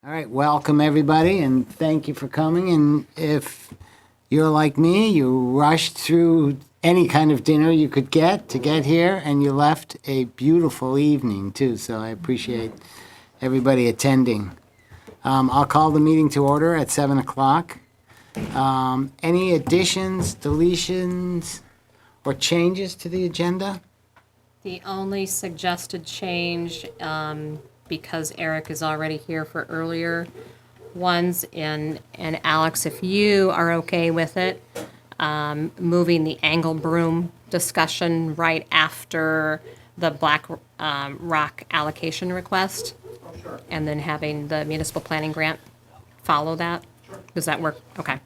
All right, welcome everybody, and thank you for coming. And if you're like me, you rushed through any kind of dinner you could get to get here, and you left a beautiful evening too. So I appreciate everybody attending. I'll call the meeting to order at 7 o'clock. Any additions, deletions, or changes to the agenda? The only suggested change, because Eric is already here for earlier ones, and Alex, if you are okay with it, moving the angle broom discussion right after the BlackRock allocation request. Oh, sure. And then having the municipal planning grant follow that. Sure. Does that work? Okay.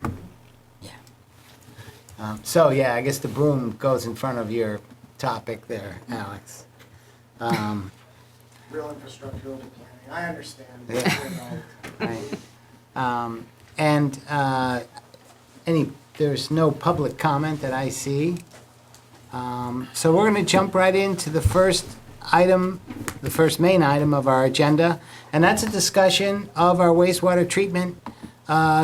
So yeah, I guess the broom goes in front of your topic there, Alex. Real infrastructural planning, I understand. Yeah. Right. There's no public comment that I see. So we're going to jump right into the first item, the first main item of our agenda, and that's a discussion of our wastewater treatment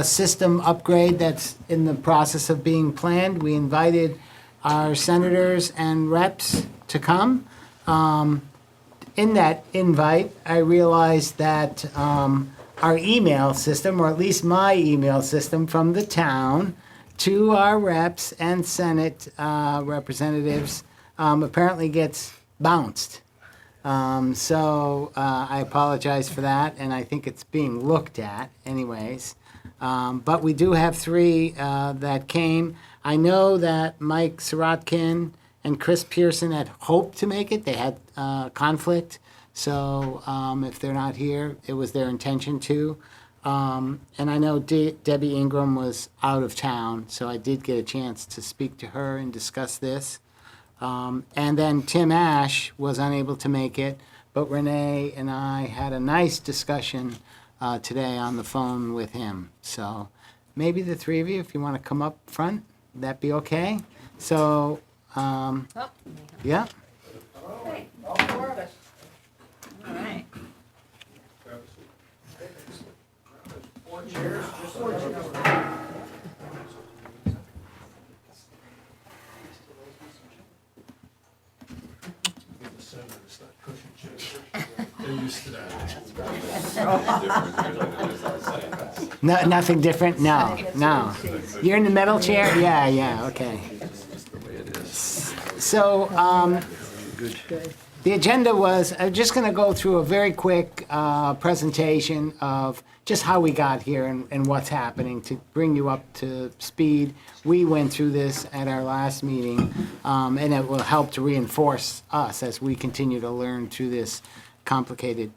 system upgrade that's in the process of being planned. We invited our senators and reps to come. In that invite, I realized that our email system, or at least my email system from the town to our reps and Senate representatives, apparently gets bounced. So I apologize for that, and I think it's being looked at anyways. But we do have three that came. I know that Mike Sirotkin and Chris Pearson had hoped to make it. They had conflict. So if they're not here, it was their intention to. And I know Debbie Ingram was out of town, so I did get a chance to speak to her and discuss this. And then Tim Ash was unable to make it, but Renee and I had a nice discussion today on the phone with him. So maybe the three of you, if you want to come up front, that'd be okay. So, yeah. Okay. All four of us. All right. Four chairs, just so you know. They're used to that. No, nothing different? No, no. You're in the middle chair? Yeah, okay. So, the agenda was, I'm just going to go through a very quick presentation of just how we got here and what's happening to bring you up to speed. We went through this at our last meeting, and it will help to reinforce us as we continue to learn through this complicated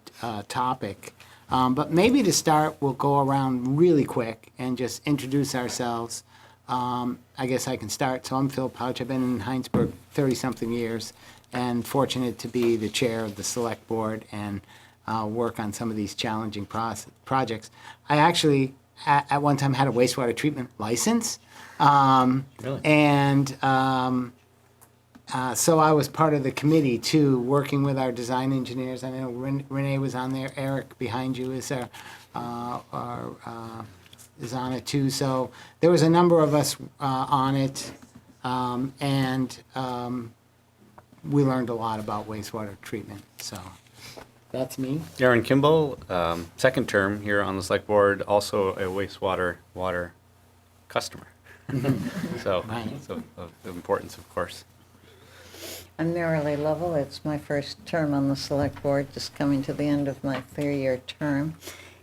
topic. But maybe to start, we'll go around really quick and just introduce ourselves. I guess I can start. So I'm Phil Pouch. I've been in Hinesburg 30-something years and fortunate to be the chair of the Selectboard and work on some of these challenging projects. I actually, at one time, had a wastewater treatment license. Really? And so I was part of the committee, too, working with our design engineers. I know Renee was on there. Eric behind you is is on it, too. So there was a number of us on it, and we learned a lot about wastewater treatment. So that's me. Aaron Kimball, second term here on the select board, also a water customer. So, Right. so of importance, of course. I'm Marilee Lovell. It's my first term on the Select Board, just coming to the end of my 3-year term.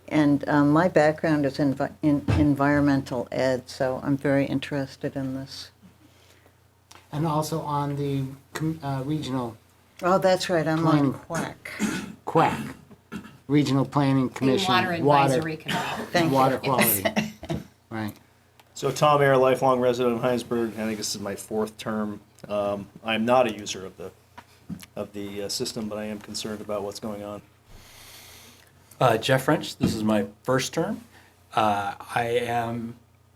And my background is in environmental ed, so I'm very interested in this. And also on the regional Oh, that's right, I'm Planning. on Quack. QUAC, Regional Planning Clean Commission. Water Advisory Committee. Thank you. Water quality. Right. So Tom Ayer, lifelong resident of Hinesburg. I think this is my 4th term. I'm not a user of the system, but I am concerned about what's going on. Jeff French, this is my first term. I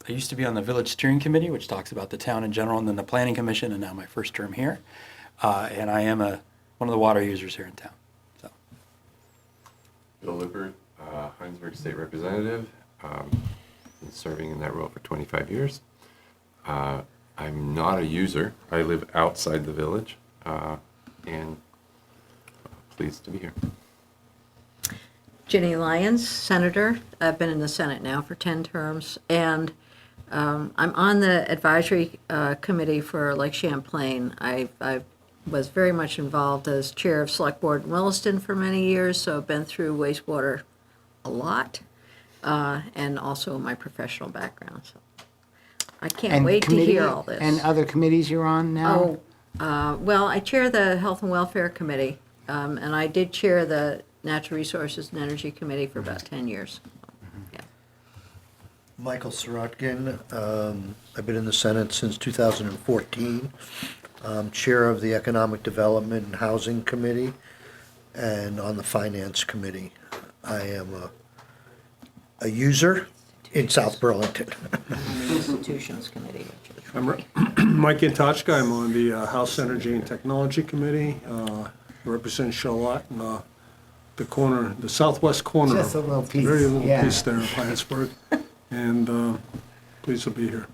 used to be on the Village Steering Committee, which talks about the town in general, and then the Planning Commission, and now my first term here. And I am one of the water users here in town. So. Bill Lippert, Hinesburg State Representative. Been serving in that role for 25 years. I'm not a user. I live outside the village, and pleased to be here. Ginny Lyons, Senator. I've been in the Senate now for 10 terms, and I'm on the advisory committee for Lake Champlain. I was very much involved as chair of Selectboard in Williston for many years, so I've been through wastewater a lot, and also my professional background. So I can't And wait to committee- hear all this. And other committees you're on now? Well, I chair the Health and Welfare Committee, and I did chair the Natural Resources and Energy Committee for about 10 years. Yeah. Michael Sirotkin. I've been in the Senate since 2014. Chair of the Economic Development and Housing Committee and on the Finance Committee. I am a user in South Burlington. Institutions Committee. which is- I'm Mike Antachka. I'm on the House Energy and Technology Committee. Represent Charlotte and the corner, the southwest corner. Just a little piece, Very little yeah. piece there of Hinesburg. And pleased to be here.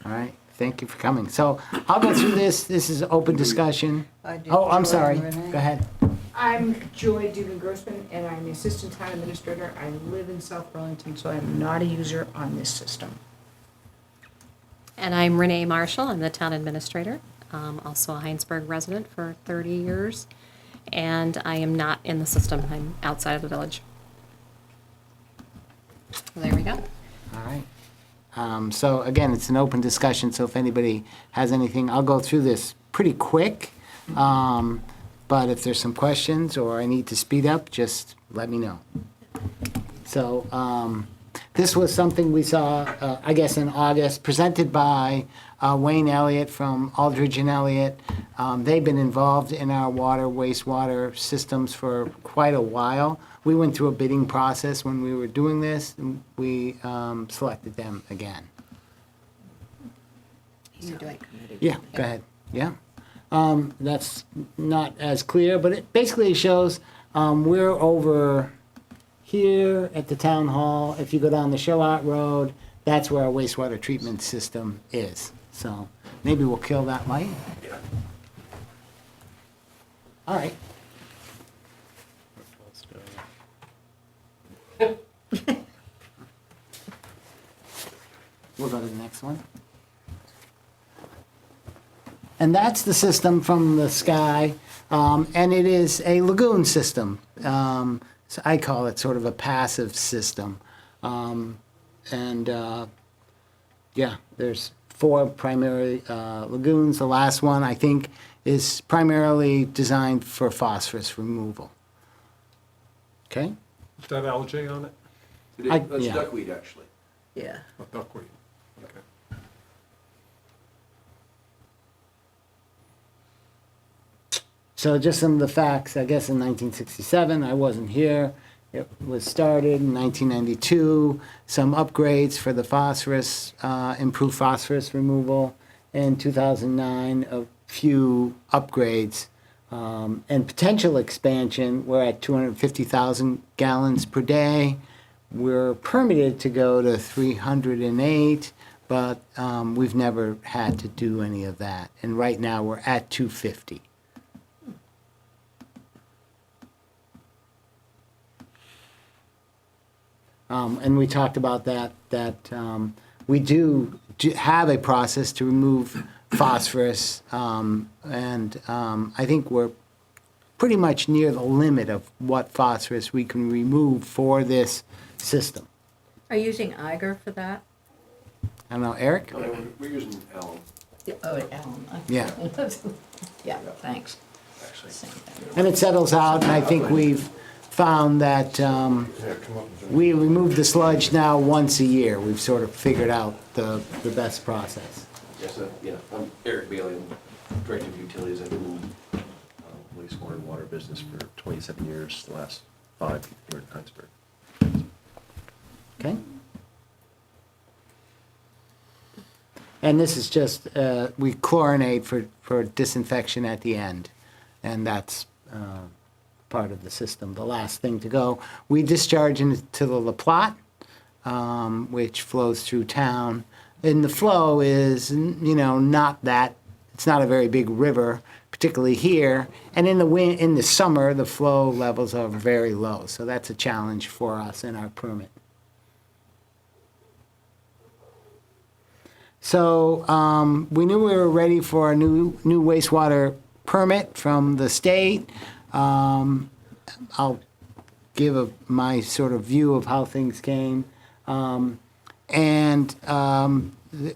All right, thank you for coming. So I'll go through this. This is open discussion. I did Oh, I'm join sorry. Renee. Go ahead. I'm Joy Dugan-Grossman, and I'm the Assistant Town Administrator. I live in South Burlington, so I'm not a user on this system. And I'm Renee Marshall. I'm the town administrator, also a Hinesburg resident for 30 years. And I am not in the system. I'm outside of the village. There we go. All right. So again, it's an open discussion, so if anybody has anything, I'll go through this pretty quick. But if there's some questions or I need to speed up, just let me know. So this was something we saw, I guess, in August, presented by Wayne Elliott from Aldridge and Elliott. They've been involved in our water, wastewater systems for quite a while. We went through a bidding process when we were doing this, and we selected them again. You're doing committee. Yeah, go ahead. Yeah. That's not as clear, but it basically shows we're over here at the town hall. If you go down the Charlotte Road, that's where our wastewater treatment system is. So maybe we'll kill that light. Yeah. All right. We'll go to the next one. And that's the system from the sky, and it is a lagoon system. So I call it sort of a passive system. Yeah, there's 4 primary lagoons. The last one, I think, is primarily designed for phosphorus removal. Okay? Is that algae on it? That's yeah. duckweed, actually. Yeah. Or duckweed? Okay. So just some of the facts, I guess in 1967, I wasn't here. It was started in 1992, some upgrades for the phosphorus, improved phosphorus removal. In 2009, a few upgrades and potential expansion. We're at 250,000 gallons per day. We're permitted to go to 308, but we've never had to do any of that. And right now, we're at 250. And we talked about that we do have a process to remove phosphorus, and I think we're pretty much near the limit of what phosphorus we can remove for this system. Are you using Iger for that? I don't know, Eric? We're using Allen. Oh, Alan. Yeah. Yeah, thanks. Actually. Same thing. And it settles out, and I think we've found that we remove the sludge now once a year. We've sort of figured out the best process. Yes, I'm Eric Bailey, I'm Director of Utilities. I've been in wastewater and water business for 27 years, the last 5 here in Hinesburg. Okay? And this is just, we chlorinate for disinfection at the end, and that's part of the system, the last thing to go. We discharge into the La Platte, which flows through town. And the flow is, not that, it's not a very big river, particularly here. And in the summer, the flow levels are very low. So that's a challenge for us in our permit. So we knew we were ready for a new wastewater permit from the state. I'll give my sort of view of how things came. It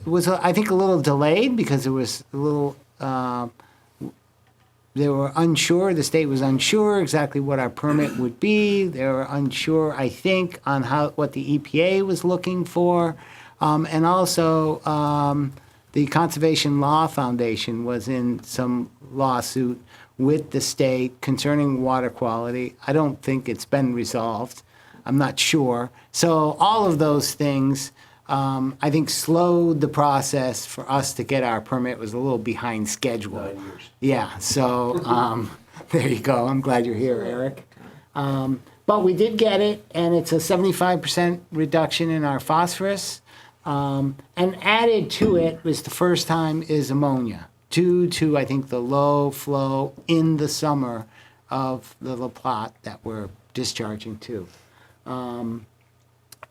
was, I think, a little delayed because it was a little, they were unsure, the state was unsure exactly what our permit would be. They were unsure, I think, on what the EPA was looking for. And also, the Conservation Law Foundation was in some lawsuit with the state concerning water quality. I don't think it's been resolved. I'm not sure. So all of those things, I think, slowed the process for us to get our permit. It was a little behind schedule. 9 years. Yeah, so there you go. I'm glad you're here, Eric. But we did get it, and it's a 75% reduction in our phosphorus. And added to it was the first time is ammonia, due to, I think, the low flow in the summer of the La Platte that we're discharging to.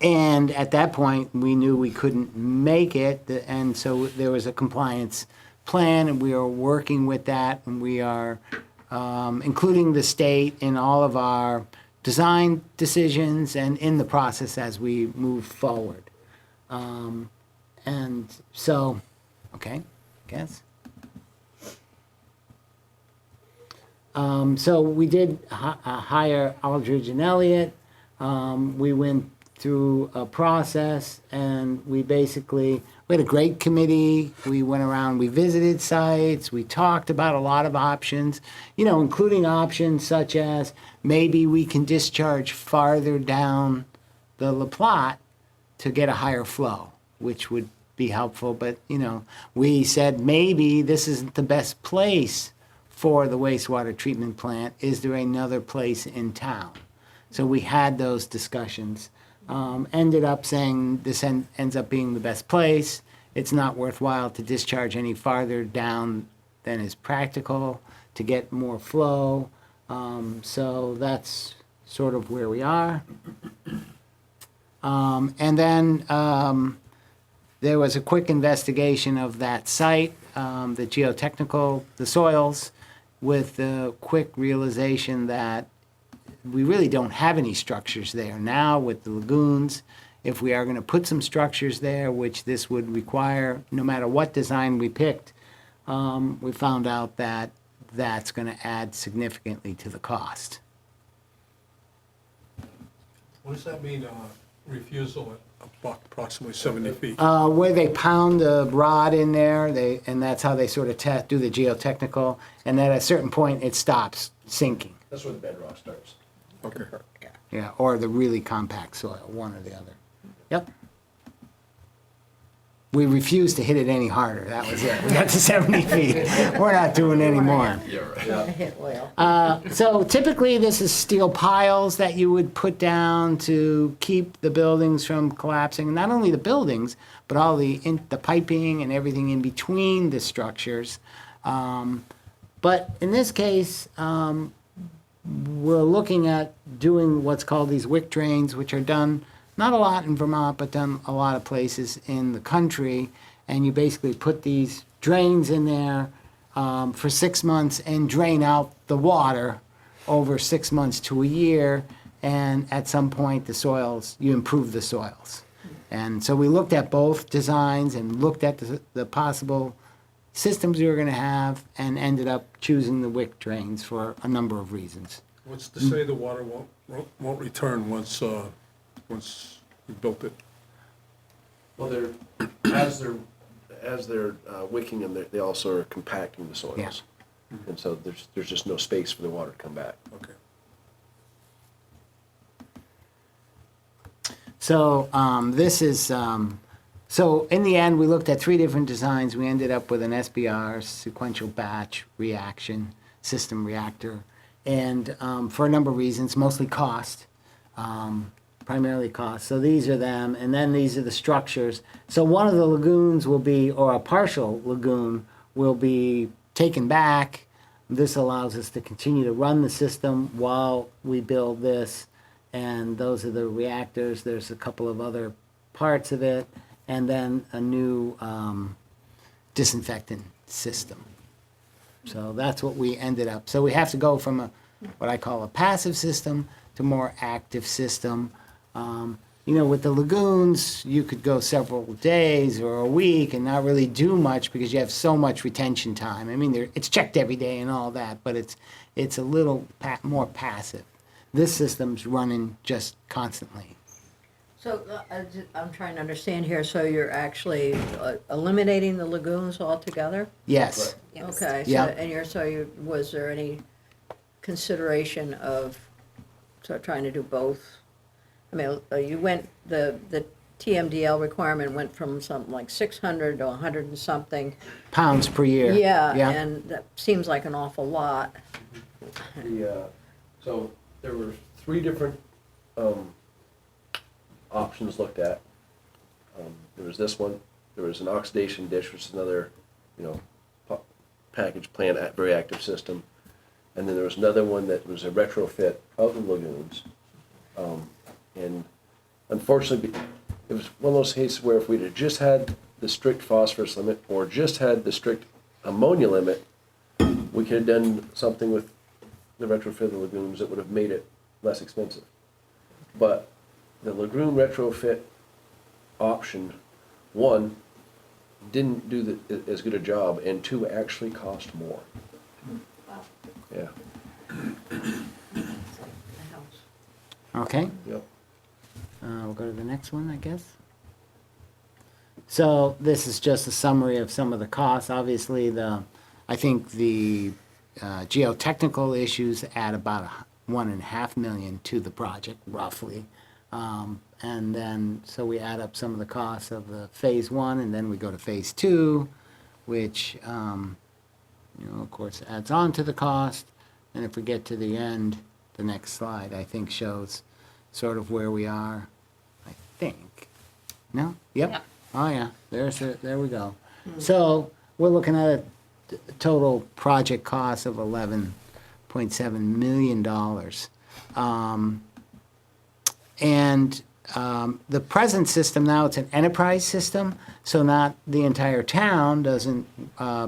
And at that point, we knew we couldn't make it, and so there was a compliance plan, and we are working with that, and we are including the state in all of our design decisions and in the process as we move forward. And so, okay, guess. So we did hire Aldridge and Elliott. We went through a process, and we had a great committee. We went around, we visited sites, we talked about a lot of options, including options such as maybe we can discharge farther down the La Platte to get a higher flow, which would be helpful. But, we said maybe this isn't the best place for the wastewater treatment plant. Is there another place in town? So we had those discussions. Ended up saying this ends up being the best place. It's not worthwhile to discharge any farther down than is practical to get more flow. So that's sort of where we are. And then there was a quick investigation of that site, the geotechnical, the soils, with the quick realization that we really don't have any structures there now with the lagoons. If we are going to put some structures there, which this would require, no matter what design we picked, we found out that that's going to add significantly to the cost. What does that mean, refusal at approximately 70 feet? Where they pound the rod in there, and that's how they sort of do the geotechnical, and then at a certain point it stops sinking. That's where the bedrock starts. Okay. Yeah, or the really compact soil, one or the other. Yep. We refused to hit it any harder. That was it. We got to 70 feet. We're not doing any more. Hit oil. So typically this is steel piles that you would put down to keep the buildings from collapsing. Not only the buildings, but all the piping and everything in between the structures. But in this case, we're looking at doing what's called these wick drains, which are done, not a lot in Vermont, but done a lot of places in the country. And you basically put these drains in there for 6 months and drain out the water over 6 months to a year. And at some point, you improve the soils. And so we looked at both designs and looked at the possible systems we were going to have, and ended up choosing the wick drains for a number of reasons. What's to say the water won't return once you built it? Well, as they're wicking them, they also are compacting the soils. Yeah. And so there's just no space for the water to come back. Okay. So this is, so in the end, we looked at 3 different designs. We ended up with an SBR, sequential batch reaction system reactor. and for a number of reasons, mostly cost, primarily cost. So these are them, and then these are the structures. So one of the lagoons will be, or a partial lagoon will be taken back. This allows us to continue to run the system while we build this, and those are the reactors. There's a couple of other parts of it, and then a new disinfectant system. So that's what we ended up. So we have to go from a, what I call a passive system to more active system. You know, with the lagoons, you could go several days or a week and not really do much because you have so much retention time. I mean, it's checked every day and all that, but it's a little more passive. This system's running just constantly. So I'm trying to understand here, so you're actually eliminating the lagoons altogether? Yes. Yes. Okay, Yep. was there any consideration of trying to do both? I mean, you went, the TMDL requirement went from something like 600 to 100 and something. Pounds per year. Yeah, Yeah. and that seems like an awful lot. So there were 3 different options looked at. There was this one, there was an oxidation dish, which is another, package plant, very active system. And then there was another one that was a retrofit of the lagoons. And unfortunately, it was one of those cases where if we'd have just had the strict phosphorus limit or just had the strict ammonia limit, we could have done something with the retrofit of the lagoons that would have made it less expensive. But the lagoon retrofit option, 1, didn't do as good a job, and 2, actually cost more. Yeah. Okay. Yep. We'll go to the next one, I guess. So this is just a summary of some of the costs. Obviously, I think the geotechnical issues add about $1.5 million to the project, roughly. And then, so we add up some of the costs of the phase 1, and then we go to phase 2, which, of course, adds on to the cost. And if we get to the end, the next slide, I think, shows sort of where we are, I think. No? Yep. Yep. Oh, yeah. There we go. So we're looking at a total project cost of $11.7 million. The present system now, it's an enterprise system, so not the entire town doesn't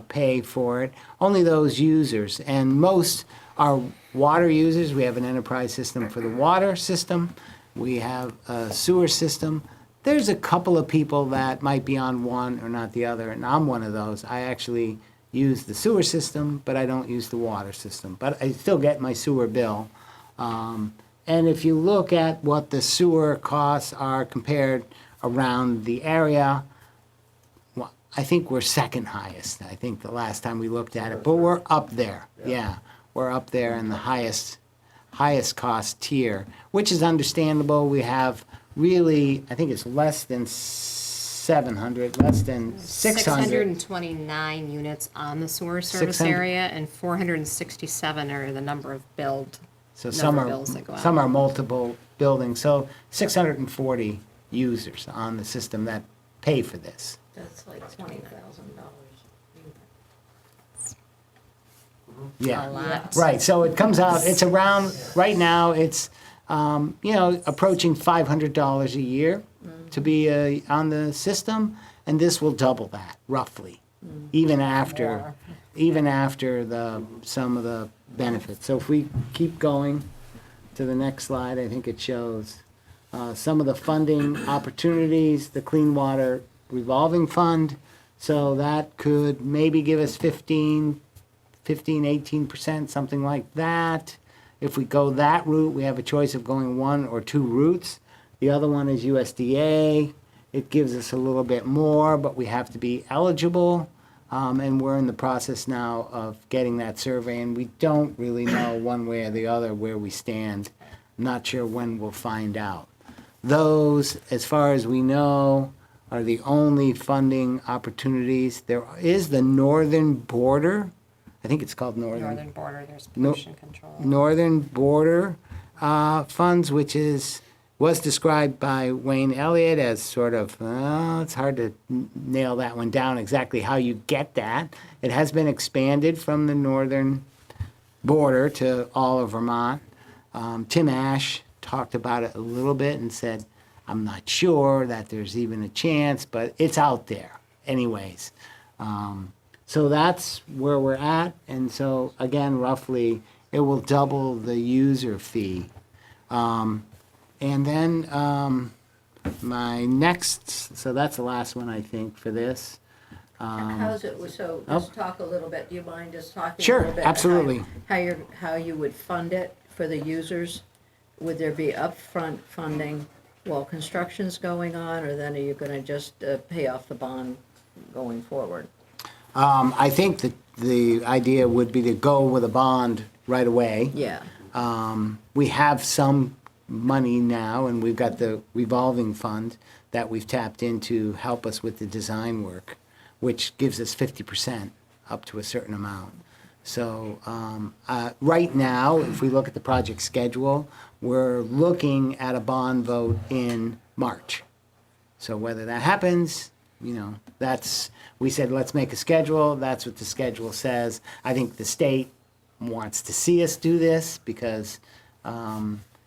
pay for it, only those users. And most are water users. We have an enterprise system for the water system. We have a sewer system. There's a couple of people that might be on one or not the other, and I'm one of those. I actually use the sewer system, but I don't use the water system. But I still get my sewer bill. And if you look at what the sewer costs are compared around the area, well, I think we're second highest. I think the last time we looked at it, but we're up there. Yeah, we're up there in the highest cost tier, which is understandable. We have really, I think it's less than 700, less than 600. 629 units on the sewer service 600. area, and 467 are the number of billed. So some number are, of bills that go out. some are multiple buildings, so 640 users on the system that pay for this. That's like $20,000. Yeah. A lot. Right, so it comes out, it's around, right now, it's, approaching $500 a year to be on the system, and this will double that, roughly, even after some of the benefits. So if we keep going to the next slide, I think it shows some of the funding opportunities, the Clean Water Revolving Fund. So that could maybe give us 18%, something like that. If we go that route, we have a choice of going 1 or 2 routes. The other one is USDA. It gives us a little bit more, but we have to be eligible. And we're in the process now of getting that survey, and we don't really know one way or the other where we stand. Not sure when we'll find out. Those, as far as we know, are the only funding opportunities. There is the northern border I think it's called Northern border, there's No- pollution control. Northern Border Funds, which was described by Wayne Elliott as sort of, it's hard to nail that one down exactly how you get that. It has been expanded from the northern border to all of Vermont. Tim Ash talked about it a little bit and said, I'm not sure that there's even a chance, but it's out there anyways. So that's where we're at, and so, again, roughly, it will double the user fee. And then, my next, so that's the last one, I think, for this. How's it, so just talk a little bit, do you mind just talking a Sure, little bit? absolutely. How you would fund it for the users? Would there be upfront funding while construction's going on, or then are you gonna just pay off the bond going forward? I think that the idea would be to go with a bond right away. Yeah, We have some money now, and we've got the revolving fund that we've tapped into help us with the design work, which gives us 50% up to a certain amount. So right now, if we look at the project schedule, we're looking at a bond vote in March. So whether that happens, we said, let's make a schedule. That's what the schedule says. I think the state wants to see us do this because,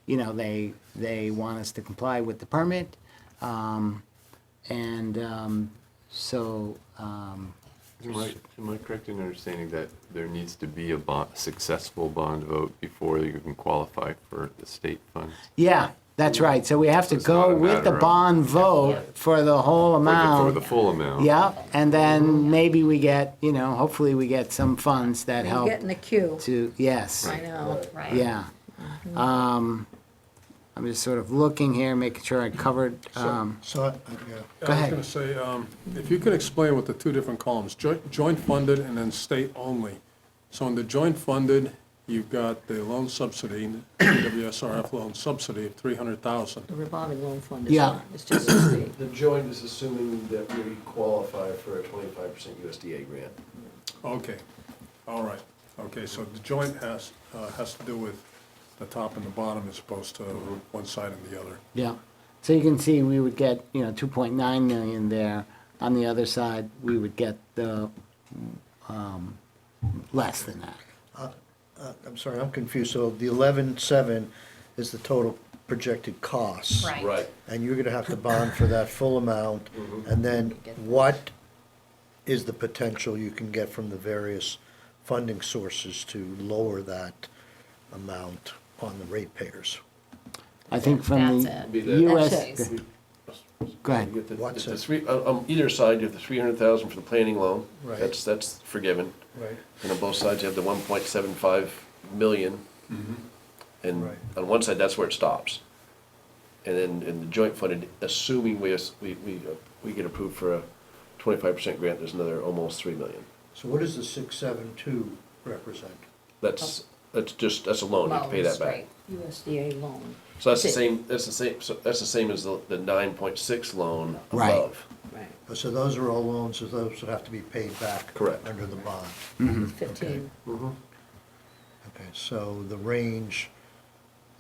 they want us to comply with the permit. Am I correct in understanding that there needs to be a successful bond vote before you can qualify for the state funds? Yeah, that's right. So we have to It's not go a with the matter of- bond vote for the whole For amount. the full amount? Yeah, and then maybe we get, hopefully we get some funds that you help get in the queue, to, yes, I know. Right. yeah. I'm just sort of looking here, making sure I covered, So, Yeah, Go ahead. I was going to say, if you could explain what the two different columns, joint funded and then state only. So in the joint funded, you've got the loan subsidy, WSRF loan subsidy of $300,000. The revolving loan fund Yeah. is not, it's just a state. The joint is assuming that we qualify for a 25% USDA grant. Okay, all right. Okay, so the joint has to do with the top and the bottom as opposed to one side and the other. yeah. So you can see we would get, 2.9 million there. On the other side, we would get the, less than that. I'm sorry, I'm confused. So the 11.7 is the total projected cost. Right. Right. And you're gonna have to bond for that full amount. And then what is the potential you can get from the various funding sources to lower that amount on the ratepayers? I think from That's the it. Be the- US. That's Go ahead. You get the- What's the it? three, on either side, you have the 300,000 for the planning loan. Right. That's forgiven. Right. And on both sides, you have the 1.75 million. And Right. on one side, that's where it stops. And then in the joint funded, assuming we get approved for a 25% grant, there's another almost 3 million. So what does the 672 represent? That's a loan, you have to pay that back. USDA loan. So that's the same as the 9.6 loan Right. above. Right, So those are all loans, so those would have to be paid back. Correct. Under the bond. 15. Okay, so the range,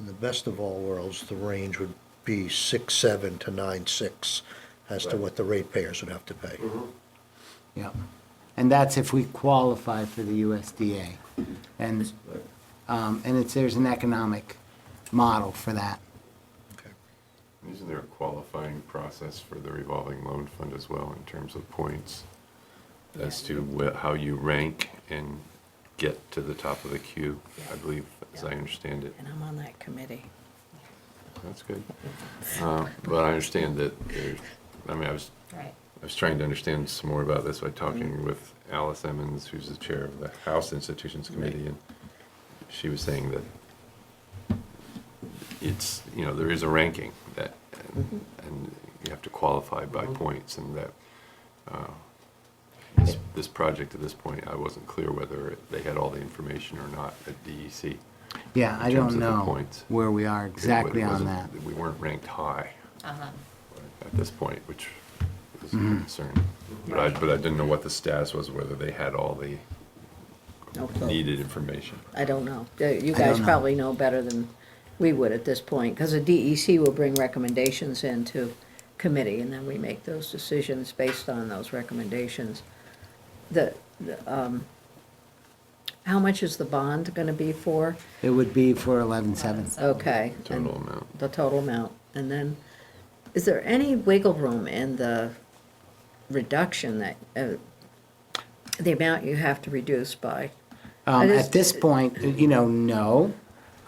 in the best of all worlds, the range would be 6.7 to 9.6 as to Right. what the ratepayers would have to pay. Yeah, and that's if we qualify for the USDA. And there's an economic model for that. Okay. Isn't there a qualifying process for the revolving loan fund as well in terms of points as to how you rank and get to the top of the queue, I believe, as I understand it? And I'm on that committee. That's good. But I understand that I was Right. trying to understand some more about this by talking with Alice Emmons, who's the chair of the House Institutions Committee, and she was saying that it's, there is a ranking that, and you have to qualify by points, and that this project at this point, I wasn't clear whether they had all the information or not at DEC. Yeah, I In terms don't of the know points. where we are exactly It on wasn't- that. We weren't ranked high Uh-huh. at this point, which was a Mm-hmm. concern. But I didn't know what the status was, whether they had all the No clue. needed information. I don't know. You I guys don't know. probably know better than we would at this point, because the DEC will bring recommendations into committee, and then we make those decisions based on those recommendations. How much is the bond gonna be for? It would be for 11.7. Okay. and Total amount. The total amount. And then, is there any wiggle room in the reduction that, the amount you have to reduce by? I just- At this point, no.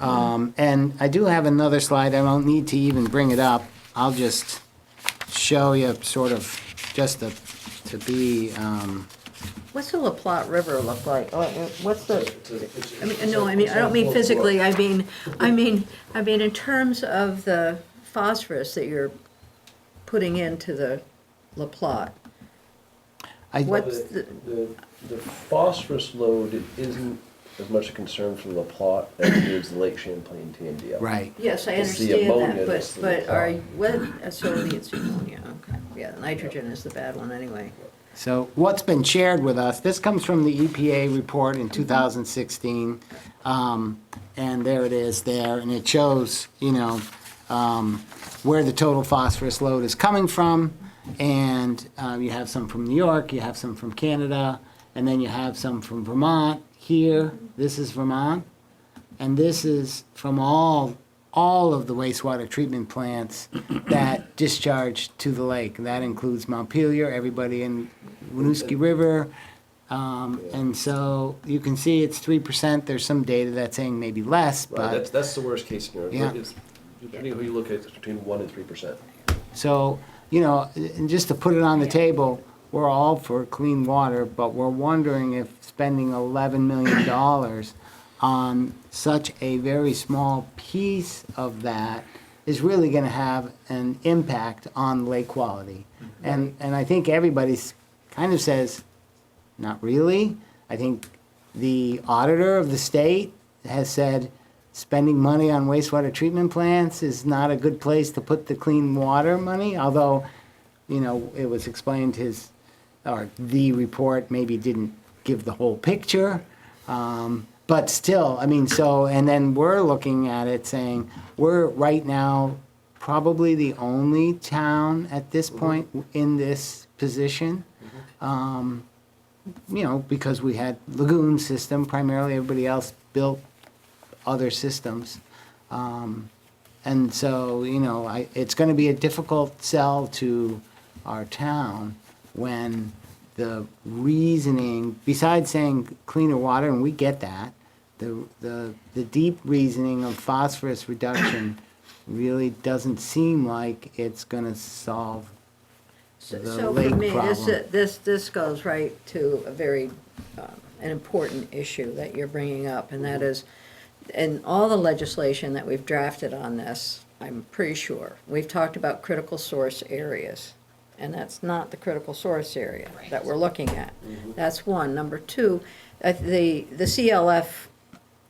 And I do have another slide. I don't need to even bring it up. I'll just show you sort of just to be, What's the La Platte River look like? What's the, I don't mean physically, I mean in terms of the phosphorus that you're putting into the La Platte. What's the, The phosphorus load isn't as much a concern for La Platte as it is the Lake Champlain TMDL. right. yes, I It's the understand ammonia that, that's but the are, it's ammonia, okay. Yeah, the nitrogen is the bad one anyway. So what's been shared with us, this comes from the EPA report in 2016. And there it is there, and it shows, where the total phosphorus load is coming from. And you have some from New York, you have some from Canada, and then you have some from Vermont. Here, this is Vermont, and this is from all of the wastewater treatment plants that discharge to the lake. That includes Montpelier, everybody in Winooski River. And so you can see it's 3%. There's some data that's saying maybe less, Right, but that's the worst case scenario. Yeah. Depending on who you look at, it's between 1% and 3%. so, and just to put it on the table, we're all for clean water, but we're wondering if spending $11 million on such a very small piece of that is really going to have an impact on lake quality. And I think everybody's kind of says, not really. I think the auditor of the state has said spending money on wastewater treatment plants is not a good place to put the clean water money, although, it was explained the report maybe didn't give the whole picture. But still, and then we're looking at it saying, we're right now probably the only town at this point in this position. Because we had lagoon system primarily, everybody else built other systems. And so, it's gonna be a difficult sell to our town when the reasoning, besides saying cleaner water, and we get that, the deep reasoning of phosphorus reduction really doesn't seem like it's gonna solve the So lake for me, problem. this goes right to a very, an important issue that you're bringing up, and that is, in all the legislation that we've drafted on this, I'm pretty sure, we've talked about critical source areas, and that's not the critical source area that we're looking at. That's one. Number two, the CLF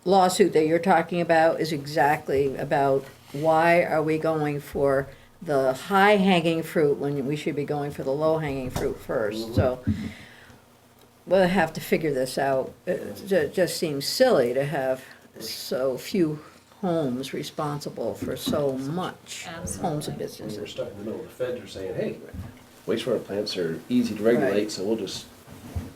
lawsuit that you're talking about is exactly about why are we going for the high-hanging fruit when we should be going for the low-hanging fruit first. So we'll have to figure this out. It just seems silly to have so few homes responsible for so much, homes and When we're businesses. stuck in the middle, the feds are saying, hey, wastewater plants are easy to regulate, Right. so we'll just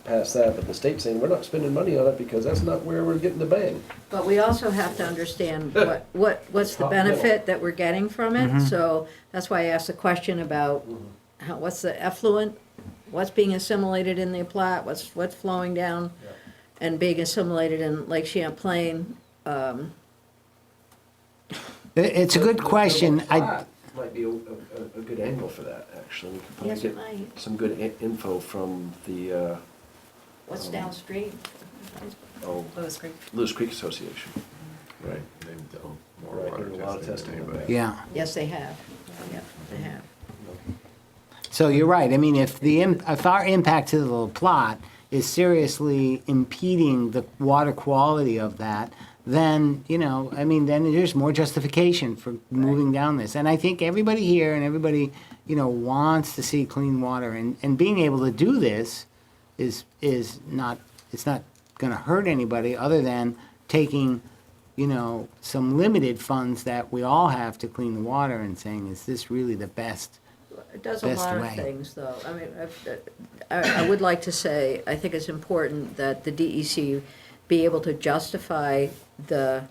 pass that. But the state's saying, we're not spending money on it because that's not where we're getting the bang. But we also have to understand what's the Top benefit that we're getting from it. So that's why I asked the question about what's the effluent, what's being assimilated in the Platte, what's flowing down and being assimilated in Lake Champlain. It's a good question. Might be a good angle for that, actually. We could probably Yes, it might. get some good info from the, What's downstream? Lewis Creek Association. Right. They've done more Right, water doing a lot of testing than testing on anybody. Yeah. Yes, they have. Yep, they have. So you're right. If our impact to the plot is seriously impeding the water quality of that, then, then there's more justification for moving down this. And I think everybody here and everybody, wants to see clean water. And being able to do this is not, it's not gonna hurt anybody other than taking, you know, some limited funds that we all have to clean the water and saying, is this really the best? It does a Best lot way. of things, though. I mean, I would like to say, I think it's important that the DEC be able to justify the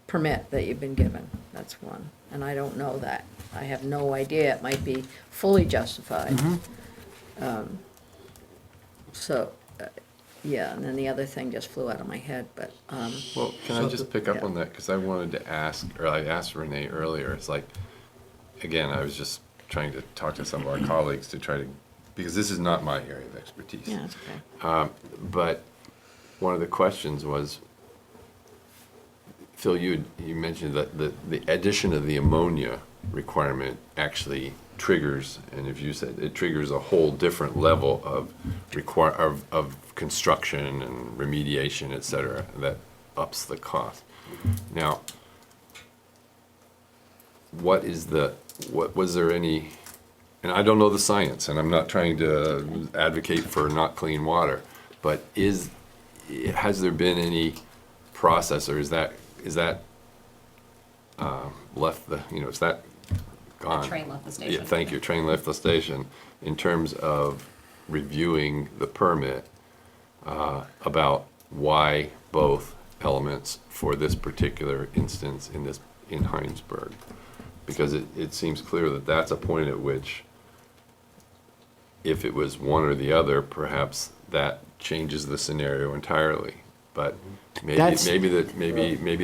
permit that you've been given. That's one. And I don't know that. I have no idea. It might be fully justified. So, yeah, and then the other thing just flew out of my head, but, Well, can I just pick up on that? Because I wanted to ask, or I asked Renee earlier, it's like, again, I was just trying to talk to some of our colleagues to try to, because this is not my area of expertise. yeah, that's okay. But one of the questions was, Phil, you mentioned that the addition of the ammonia requirement actually triggers, and if you said it triggers a whole different level of of construction and remediation, et cetera, that ups the cost. Now, what was there any, and I don't know the science, and I'm not trying to advocate for not clean water, but has there been any process, or is that left the, is that gone? The train left the station. Yeah, thank you, train left the station, in terms of reviewing the permit, about why both elements for this particular instance in Hinesburg. Because it seems clear that that's a point at which, if it was one or the other, perhaps that changes the scenario entirely. But maybe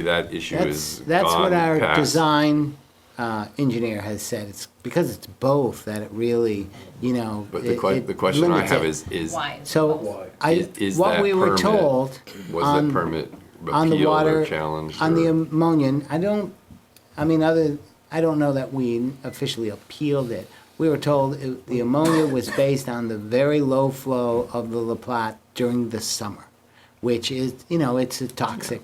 that issue is gone That's what our past. design engineer has said. It's because it's both that it really, But it the question I limits have it. is Why? So, is what that we were permit- told was on, the permit on the appealed water, or challenged? on the or- ammonia, I don't know that we officially appealed it. We were told the ammonia was based on the very low flow of the La Platte during the summer, which is, it's a toxic,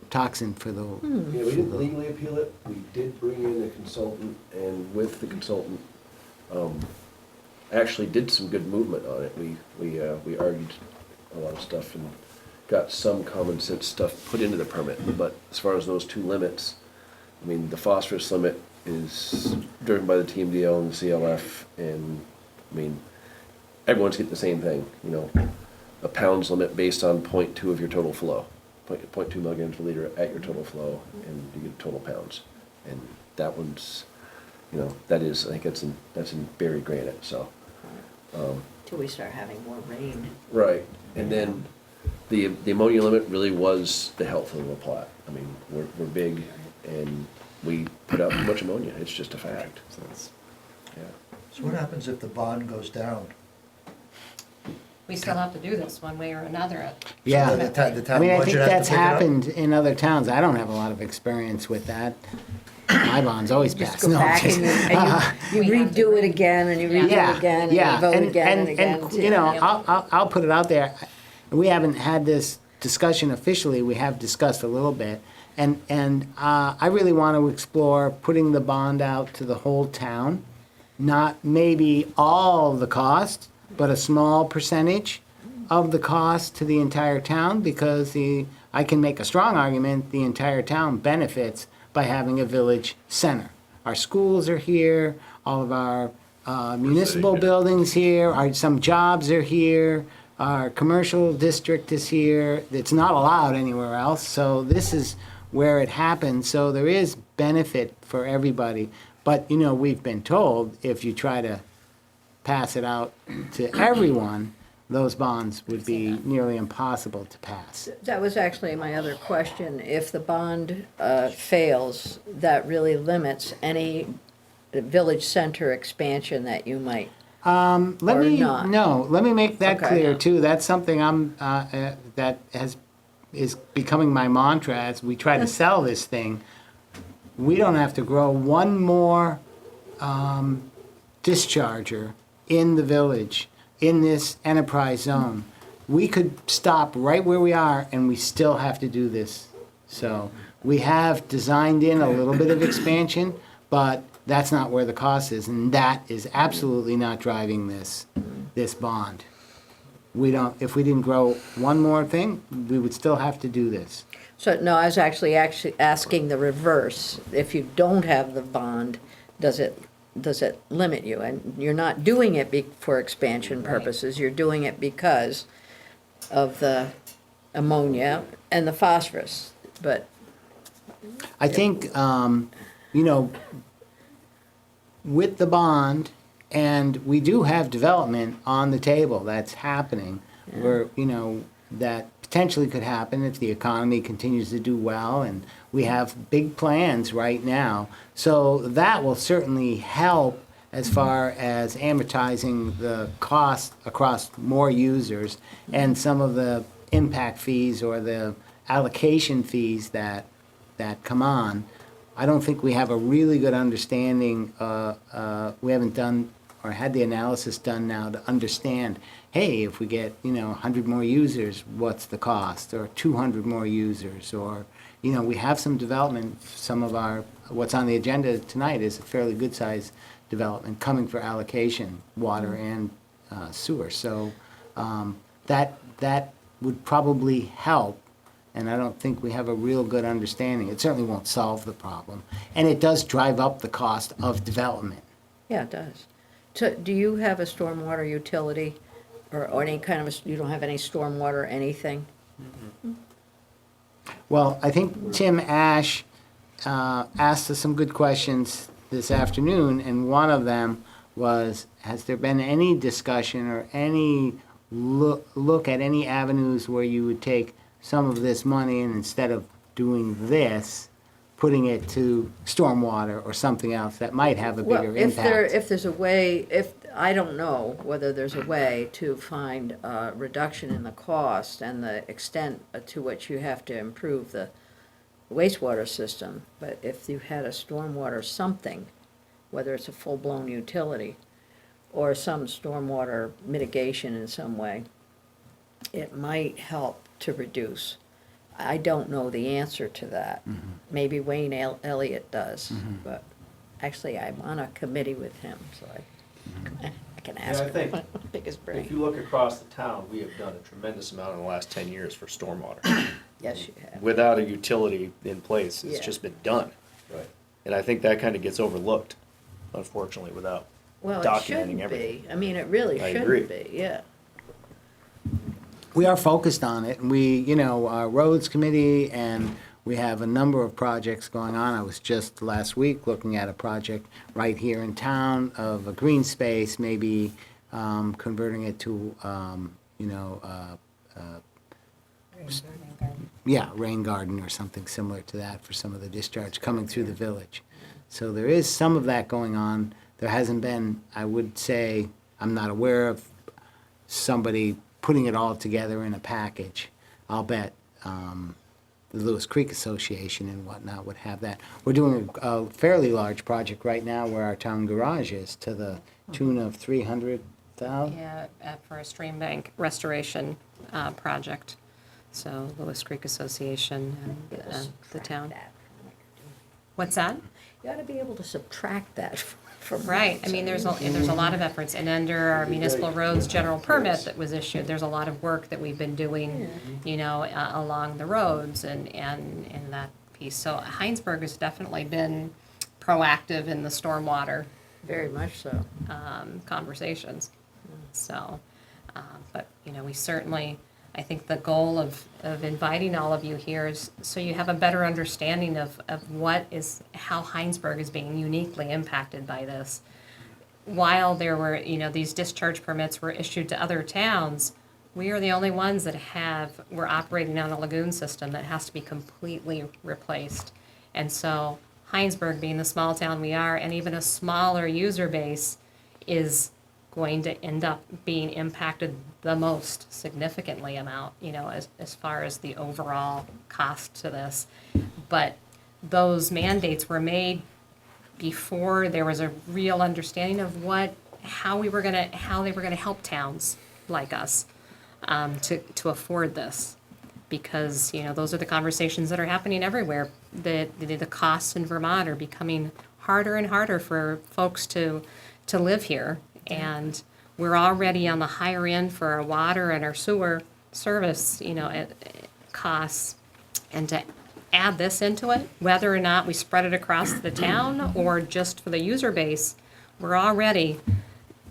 toxin for the. Yeah, we didn't legally appeal it. We did bring in a consultant, and with the consultant, actually did some good movement on it. We argued a lot of stuff and got some common sense stuff put into the permit. But as far as those two limits, I mean, the phosphorus limit is driven by the TMDL and the CLF, and I mean, everyone's getting the same thing, a pounds limit based on 0.2 of your total flow, 0.2 milligrams per liter at your total flow, and you get total pounds. And that one's, I think that's in buried granite, so. Till we start having more rain. Right, and then the ammonia limit really was the health of the Platte. I mean, we're big, and we put out too much ammonia, it's just a fact. So that's- Yeah. So what happens if the bond goes down? We still have to do this one way or another. Yeah. So the town I budget think has to that's pick it up? happened in other towns. I don't have a lot of experience with that. My bonds always Just pass. go No, back just- and you We have to redo it again, and you redo it again, and you vote again and again. I'll put it out there. We haven't had this discussion officially. We have discussed a little bit. And I really want to explore putting the bond out to the whole town, not maybe all the cost, but a small percentage of the cost to the entire town, because I can make a strong argument the entire town benefits by having a village center. Our schools are here, all of our municipal buildings here, some jobs are here, our commercial district is here. It's not allowed anywhere else, so this is where it happens. So there is benefit for everybody. But, we've been told if you try to pass it out to everyone, those bonds would be nearly impossible to pass. That was actually my other question. If the bond fails, that really limits any village center expansion that you might. Let Or me not. let me make that Okay. clear too. That's something that is becoming my mantra as we try to sell this thing. We don't have to grow one more discharger in the village, in this enterprise zone. We could stop right where we are, and we still have to do this. So we have designed in a little bit of expansion, but that's not where the cost is, and that is absolutely not driving this bond. if we didn't grow one more thing, we would still have to do this. So, no, I was actually asking the reverse. If you don't have the bond, does it limit you? And you're not doing it for expansion purposes, you're doing it because of the ammonia and the phosphorus, but. I think, you know, with the bond, and we do have development on the table that's happening, where, you know, that potentially could happen if the economy continues to do well, and we have big plans right now. So that will certainly help as far as amortizing the cost across more users and some of the impact fees or the allocation fees that come on. I don't think we have a really good understanding, we haven't done or had the analysis done now to understand, hey, if we get, you know, 100 more users, what's the cost? Or 200 more users, or, you know, we have some development, some of our, what's on the agenda tonight is a fairly good-sized development coming for allocation, water and sewer. So that would probably help, and I don't think we have a real good understanding. It certainly won't solve the problem, and it does drive up the cost of development. Yeah, it does. So do you have a stormwater utility or any kind of, you don't have any stormwater anything? Well, I think Tim Ash asked us some good questions this afternoon, and one of them was, has there been any discussion or any look at any avenues where you would take some of this money and instead of doing this, putting it to stormwater or something else that might have a bigger impact? If there's a way, I don't know whether there's a way to find a reduction in the cost and the extent to which you have to improve the wastewater system, but if you had a stormwater something, whether it's a full-blown utility or some stormwater mitigation in some way, it might help to reduce. I don't know the answer to that. Maybe Wayne Elliott does, but actually I'm on a committee with him, so I can ask I him. think Pick his brain. if you look across the town, we have done a tremendous amount in the last 10 years for stormwater. Yes, you have. Without a utility in place, it's Yeah. just been done. Right. And I think that kind of gets overlooked, unfortunately, without Well, it documenting shouldn't everything. be. I mean, it really I agree. shouldn't be, yeah. We are focused on it, and we, you know, our roads committee, and we have a number of projects going on. I was just last week looking at a project right here in town of a green space, maybe converting it to, you know, yeah, rain garden or something similar to that for some of the discharge coming through the village. So there is some of that going on. There hasn't been, I would say, I'm not aware of somebody putting it all together in a package. I'll bet the Lewis Creek Association and whatnot would have that. We're doing a fairly large project right now where our town garage is, to the tune of 300,000. Yeah, for a stream bank restoration project. So Lewis Creek Association and the town. What's that? You ought to be able to subtract that from. Right, I mean, there's a lot of efforts, and under our municipal roads general permit that was issued, there's a lot of work that we've been doing, you know, along the roads and that piece. So Hinesburg has definitely been proactive in the stormwater Very much so. conversations. So, but, you know, we certainly, I think the goal of inviting all of you here is so you have a better understanding of how Hinesburg is being uniquely impacted by this. While there were, you know, these discharge permits were issued to other towns, we are the only ones that we're operating on a lagoon system that has to be completely replaced. And so Hinesburg, being the small town we are, and even a smaller user base, is going to end up being impacted the most significantly amount, you know, as far as the overall cost to this. But those mandates were made before there was a real understanding of how they were gonna help towns like us to afford this. Because, you know, those are the conversations that are happening everywhere. The costs in Vermont are becoming harder and harder for folks to live here. And we're already on the higher end for our water and our sewer service, costs. And to add this into it, whether or not we spread it across the town or just for the user base,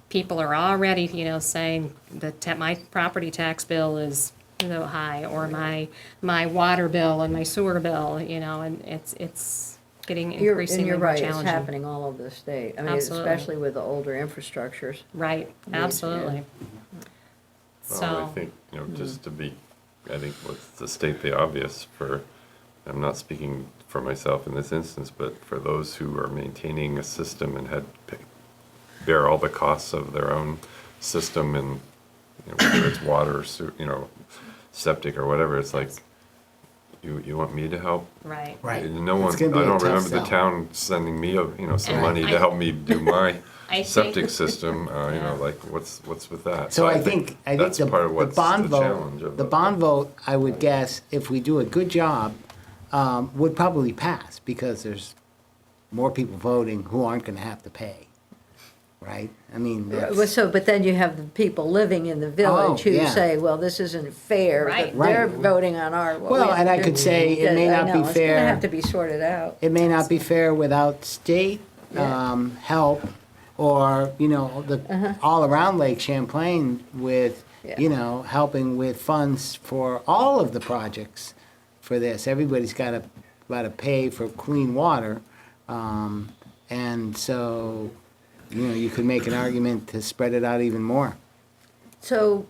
people are already, saying that my property tax bill is high, or my water bill and my sewer bill, and it's getting increasingly you're more right, it's challenging. happening all over the state. I mean, Absolutely. especially with the older infrastructures. Right, absolutely. Well, I So, think, just to be, I think to state the obvious I'm not speaking for myself in this instance, but for those who are maintaining a system and bear all the costs of their own system, and whether it's water, septic or whatever, it's like, you want me to help? right. Right. No one, It's I gonna be a don't tough remember the sell. town sending me, some And money I- to help me do my I think- septic system, Yeah. like, what's with that? So I think that's the part of the what's bond the challenge vote, of the bond vote, I would guess, if we do a good job, would probably pass, because there's more people voting who aren't gonna have to pay, right? I mean, that's, But then you have the people living in the village who yeah. say, well, this isn't fair, Right. that they're Right. voting on our. Well, and I could say it may I not be know, It's fair. gonna have to be sorted out. it may not be fair without state, Yeah. help, or, all around Lake Champlain with, Yeah. helping with funds for all of the projects for this. Everybody's gotta pay for clean water. And so, you could make an argument to spread it out even more. So,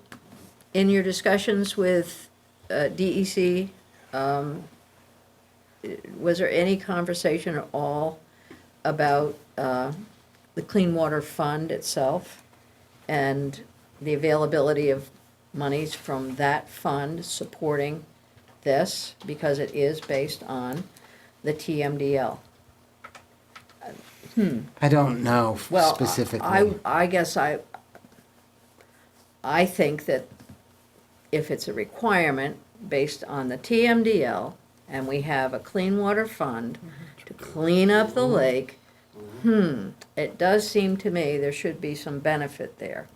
in your discussions with DEC, was there any conversation at all about the Clean Water Fund itself and the availability of monies from that fund supporting this, because it is based on the TMDL? I don't know Well, specifically. I guess I think that if it's a requirement based on the TMDL, and we have a clean water fund to clean up the lake, it does seem to me there should be some benefit there.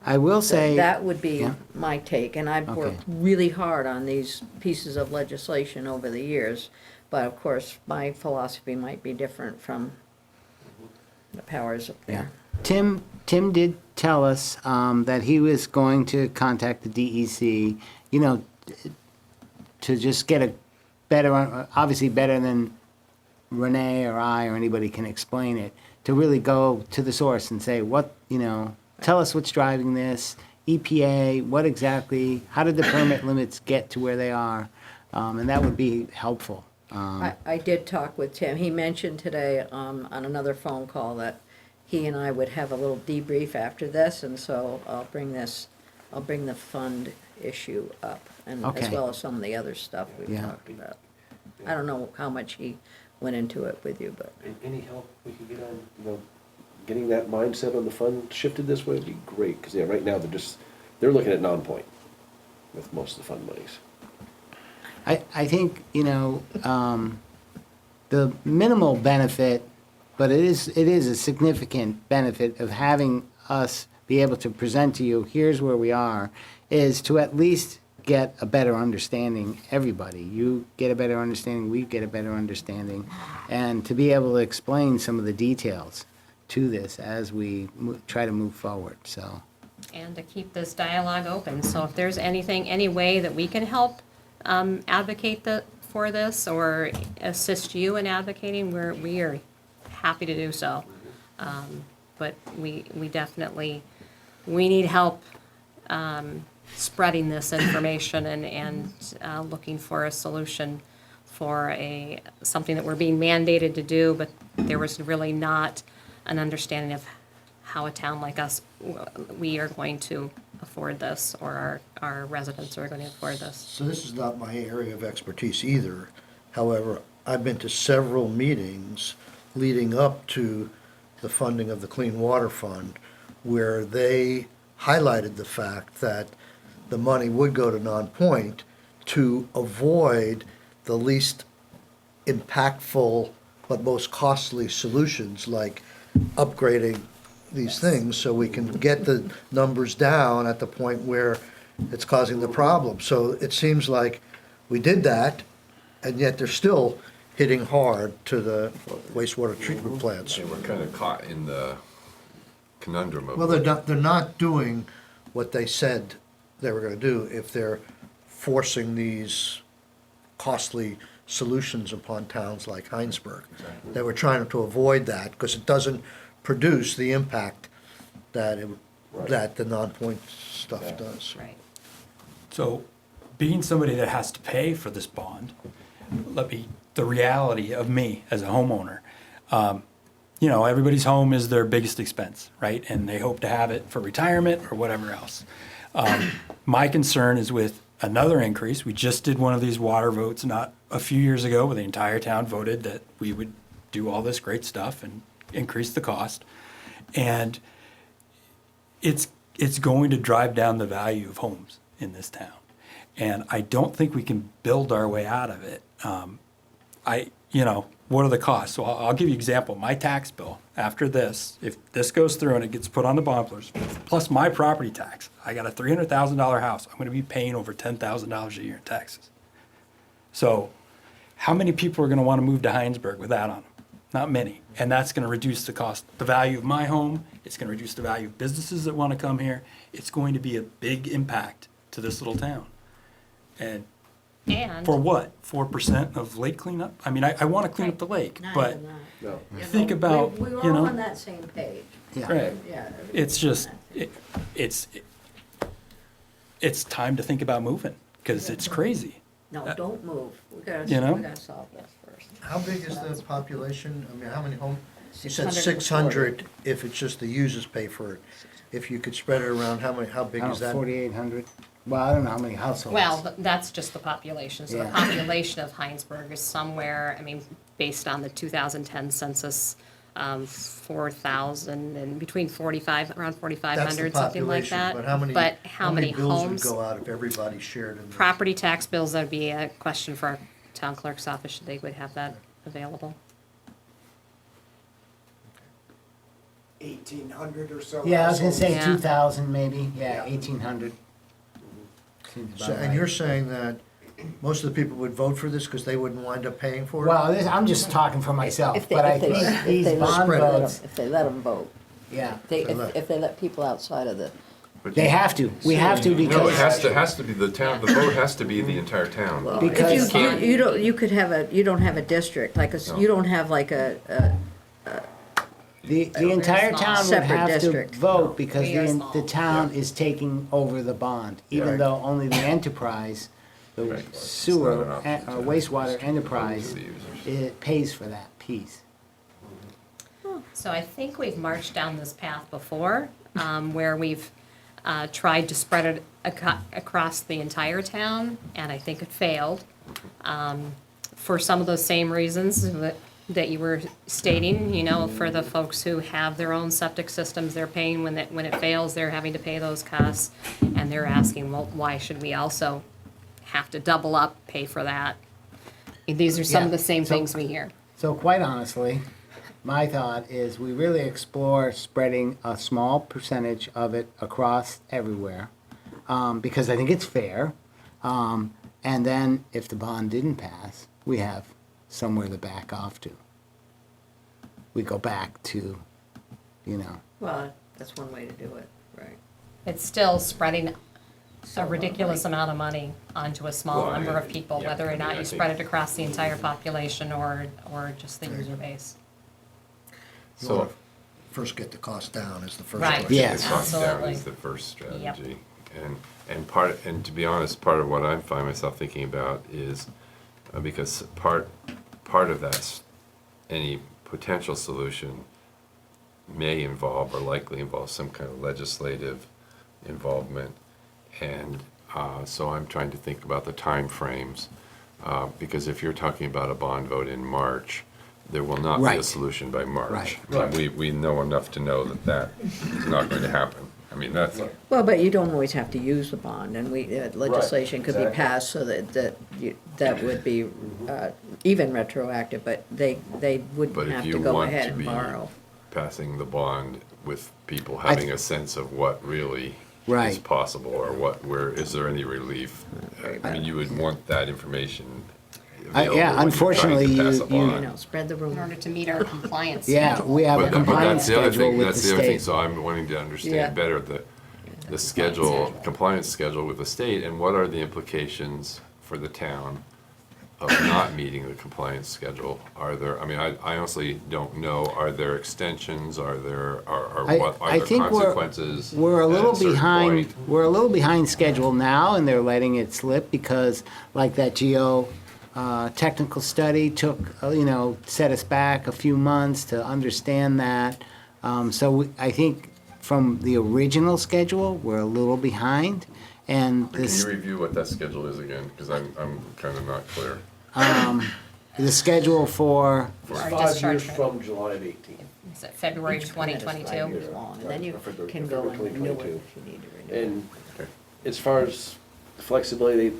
I will say. That would be Yeah. my take, and I've worked Okay. really hard on these pieces of legislation over the years, but of course, my philosophy might be different from the powers up there. Tim did tell us that he was going to contact the DEC, to just get a better, obviously better than Renee or I or anybody can explain it, to really go to the source and say, tell us what's driving this, EPA, what exactly, how did the permit limits get to where they are? And that would be helpful. I did talk with Tim. He mentioned today on another phone call that he and I would have a little debrief after this, and so I'll bring the fund issue up, and as Okay. well as some of the other stuff we've Yeah. talked about. I don't know how much he went into it with you, but Any help we can get on, getting that mindset on the fund shifted this way would be great, because right now they're looking at non-point with most of the fund monies. I think, the minimal benefit, but it is a significant benefit of having us be able to present to you, here's where we are, is to at least get a better understanding, everybody. You get a better understanding, we get a better understanding, and to be able to explain some of the details to this as we try to move forward, so. And to keep this dialogue open. So if there's any way that we can help advocate for this or assist you in advocating, we are happy to do so. But we definitely, we need help spreading this information and looking for a solution for something that we're being mandated to do, but there was really not an understanding of how a town like us, we are going to afford this, or our residents are going to afford this. So this is not my area of expertise either. However, I've been to several meetings leading up to the funding of the Clean Water Fund, where they highlighted the fact that the money would go to non-point to avoid the least impactful but most costly solutions, like upgrading these things so we can get the numbers down at the point where it's causing the problem. So it seems like we did that, and yet they're still hitting hard to the wastewater treatment plants. And we're kind of caught in the conundrum of. Well, they're not doing what they said they were gonna do if they're forcing these costly solutions upon towns like Hinesburg. They were trying to avoid that, because it doesn't produce the impact that that the non-point stuff does. Right. So, being somebody that has to pay for this bond, the reality of me as a homeowner, you know, everybody's home is their biggest expense, right? And they hope to have it for retirement or whatever else. My concern is with another increase. We just did one of these water votes not a few years ago where the entire town voted that we would do all this great stuff and increase the cost. And it's going to drive down the value of homes in this town. And I don't think we can build our way out of it. You know, what are the costs? So I'll give you an example. My tax bill after this, if this goes through and it gets put on the bond, plus my property tax, I got a $300,000 house. I'm going to be paying over $10,000 a year in taxes. So how many people are going to want to move to Hinesburg with that on them? Not many. And that's going to reduce the cost, the value of my home. It's going to reduce the value of businesses that want to come here. It's going to be a big impact to this little town. And for what? 4% of lake cleanup? I mean, I want to clean up the lake, Not but even that. No. think about, We were you all know, on that same page. right. Yeah. It's just, it's time to think about moving, because it's crazy. No, don't move. We You know? gotta solve this first. How big is the population? I mean, how many homes? You said 640. 600 if it's just the users pay for it. If you could spread it around, how big is that? 4,800. Well, I don't know how many households. Well, that's just the population. So the Yeah. population of Hinesburg is somewhere, I mean, based on the 2010 census, 4,000 and between 45, around That's the 4,500, something like population, that. but how many bills would homes? go out if everybody shared in this? Property tax bills, that'd be a question for our town clerk's office. They would have that available. 1,800 or so. Yeah, I was gonna say Yeah. 2,000 maybe, yeah, 1,800. Seems So, about and right. you're saying that most of the people would vote for this because they wouldn't wind up paying for it? Well, I'm just talking for myself, If they- but I if they- think if these they let- bond spread it. votes, If they let them vote. yeah, If they let people outside of the, they have to. We have to No, it because, has to be the town, the vote has to be the entire town. Because- if you don't, you could have you don't have a district, like No. you don't have like the the entire small. town would Separate have to district. vote because We are small. the town is taking over the bond, even Right. though only the enterprise, the Right. sewer It's not an option or to- wastewater enterprise, the users. it pays for that piece. So I think we've marched down this path before, where we've tried to spread it across the entire town, and I think it failed. For some of those same reasons that you were stating, you know, for the folks who have their own septic systems, they're paying when it fails, they're having to pay those costs, and they're asking, well, why should we also have to double up, pay for that? These are some of Yeah, the same so- things we hear. So quite honestly, my thought is we really explore spreading a small percentage of it across everywhere, because I think it's fair. And then if the bond didn't pass, we have somewhere to back off to. We go back to, you know, well, that's one way to do it, right? It's still spreading a ridiculous amount of money onto a small Well, number of people, yeah, whether I or mean, not I you think- spread it across the entire population or just the user base. You wanna So. First get the cost down is the first Right. question. Yes. The cost down Absolutely. is the first strategy. Yep. And to be honest, part of what I find myself thinking about is, because part of that, any potential solution may involve or likely involve some kind of legislative involvement. And so I'm trying to think about the timeframes, because if you're talking about a bond vote in March, there will not be a Right. solution by March. Right. We know enough to know that that is not going to happen. I mean, that's, Well, but you don't always have to use the bond, and legislation could be exactly. passed so that would be even retroactive, but they But wouldn't if have you to go want ahead to and be borrow. passing the bond with people having a sense of what really is Right. possible, or where is there any relief? I mean, you would want that information available yeah, when you're unfortunately, trying to pass a you- You bond. know, spread the In rumor. order to meet our compliance. Yeah, we have a But compliance that's the other schedule thing, with that's the the other thing, state. so I'm wanting to Yeah. understand better the schedule, compliance schedule with the state, and what are the implications for the town of not meeting the compliance schedule? Are there, I mean, I honestly don't know, are there extensions, are there, what I are the think consequences? we're a little at certain behind, point? we're a little behind schedule now, and they're letting it slip because like that technical study took, set us back a few months to understand that. I think from the original schedule, we're a little behind, and Can this, you review what that schedule is again, because I'm kind of not clear. the schedule for, Our 5 discharge years rate. from July of 18. Is it February Each permit is 5 2022? years long, and then you February- can go and February renew it 2022. if you need to renew it. And as far as flexibility,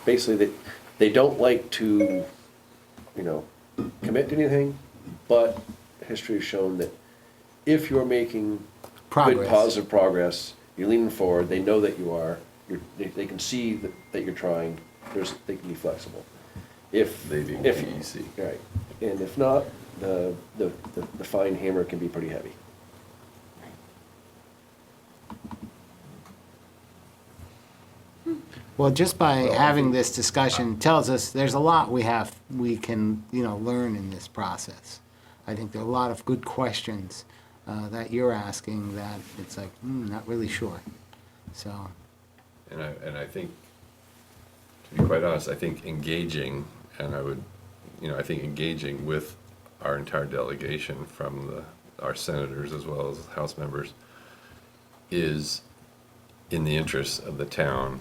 basically they don't like to, commit to anything, but history has shown that if you're making good Progress. positive progress, you're leaning forward, they know that you are, they can see that you're trying, they can be flexible. If, They being if, PEC. right, and if not, the fine hammer can be pretty heavy. well, just by having this discussion tells us there's a lot we can, learn in this process. I think there are a lot of good questions that you're asking that it's like, not really sure. So, And I think, to be quite honest, I think engaging, and I think engaging with our entire delegation from our senators as well as House members is in the interests of the town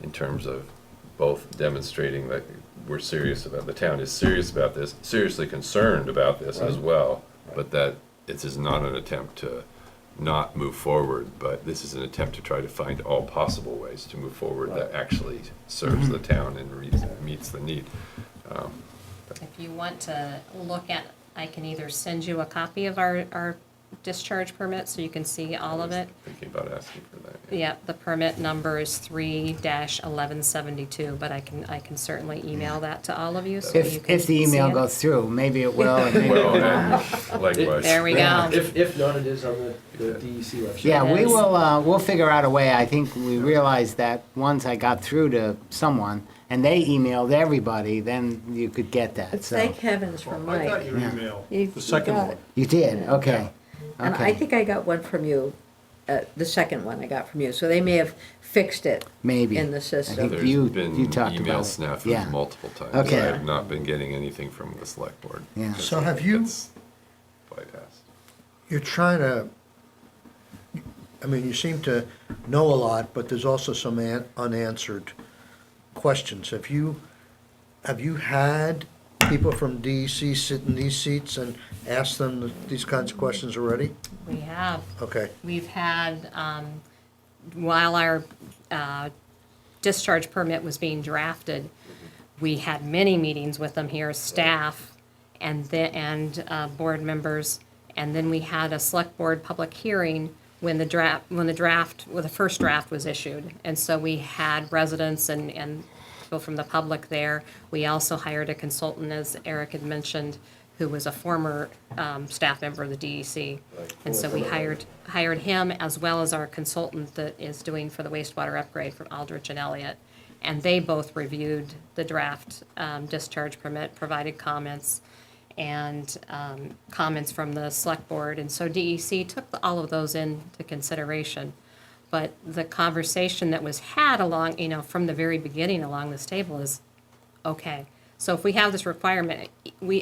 in terms of both demonstrating that we're serious about, the town is serious about this, seriously concerned about this as well, but that it is not an attempt to not move forward, but this is an attempt to try to find all possible ways to move forward that actually serves the town and meets the need. If you want to look at, I can either send you a copy of our discharge permit so you can see all of it. Thinking about asking for that. Yeah, the permit number is 3-1172, but I can certainly email that to all of you so you if can the email see it. goes through, maybe it will. and maybe Well, it won't. and likewise. There we go. If not, it is on the DEC website. Yeah, we Yes. will, we'll figure out a way. I think we realized that once I got through to someone and they emailed everybody, then you could get that, But so. thank heavens for I got Mike. your email, You- the you second got one. it. You did, okay. And I Okay. think I got one from you, the second one I got from you, so they may have fixed it Maybe. in the I system. think There's you been talked email about it. snafus Yeah. multiple times. Okay. I have not been getting anything from the select board. Yeah. So have you- That's bypassed. You're trying to, you seem to know a lot, but there's also some unanswered questions. Have you had people from DEC sit in these seats and ask them these kinds of questions already? We have. Okay. We've had, while our discharge permit was being drafted, we had many meetings with them here, staff and board members. And then we had a select board public hearing when the first draft was issued. And so we had residents and people from the public there. We also hired a consultant, as Eric had mentioned, who was a former staff member of the DEC. And so we hired him as well as our consultant that is doing for the wastewater upgrade from Aldrich and Elliott. And they both reviewed the draft discharge permit, provided comments, and comments from the select board. And so DEC took all of those into consideration. But the conversation that was had from the very beginning along this table is, okay, so if we have this requirement,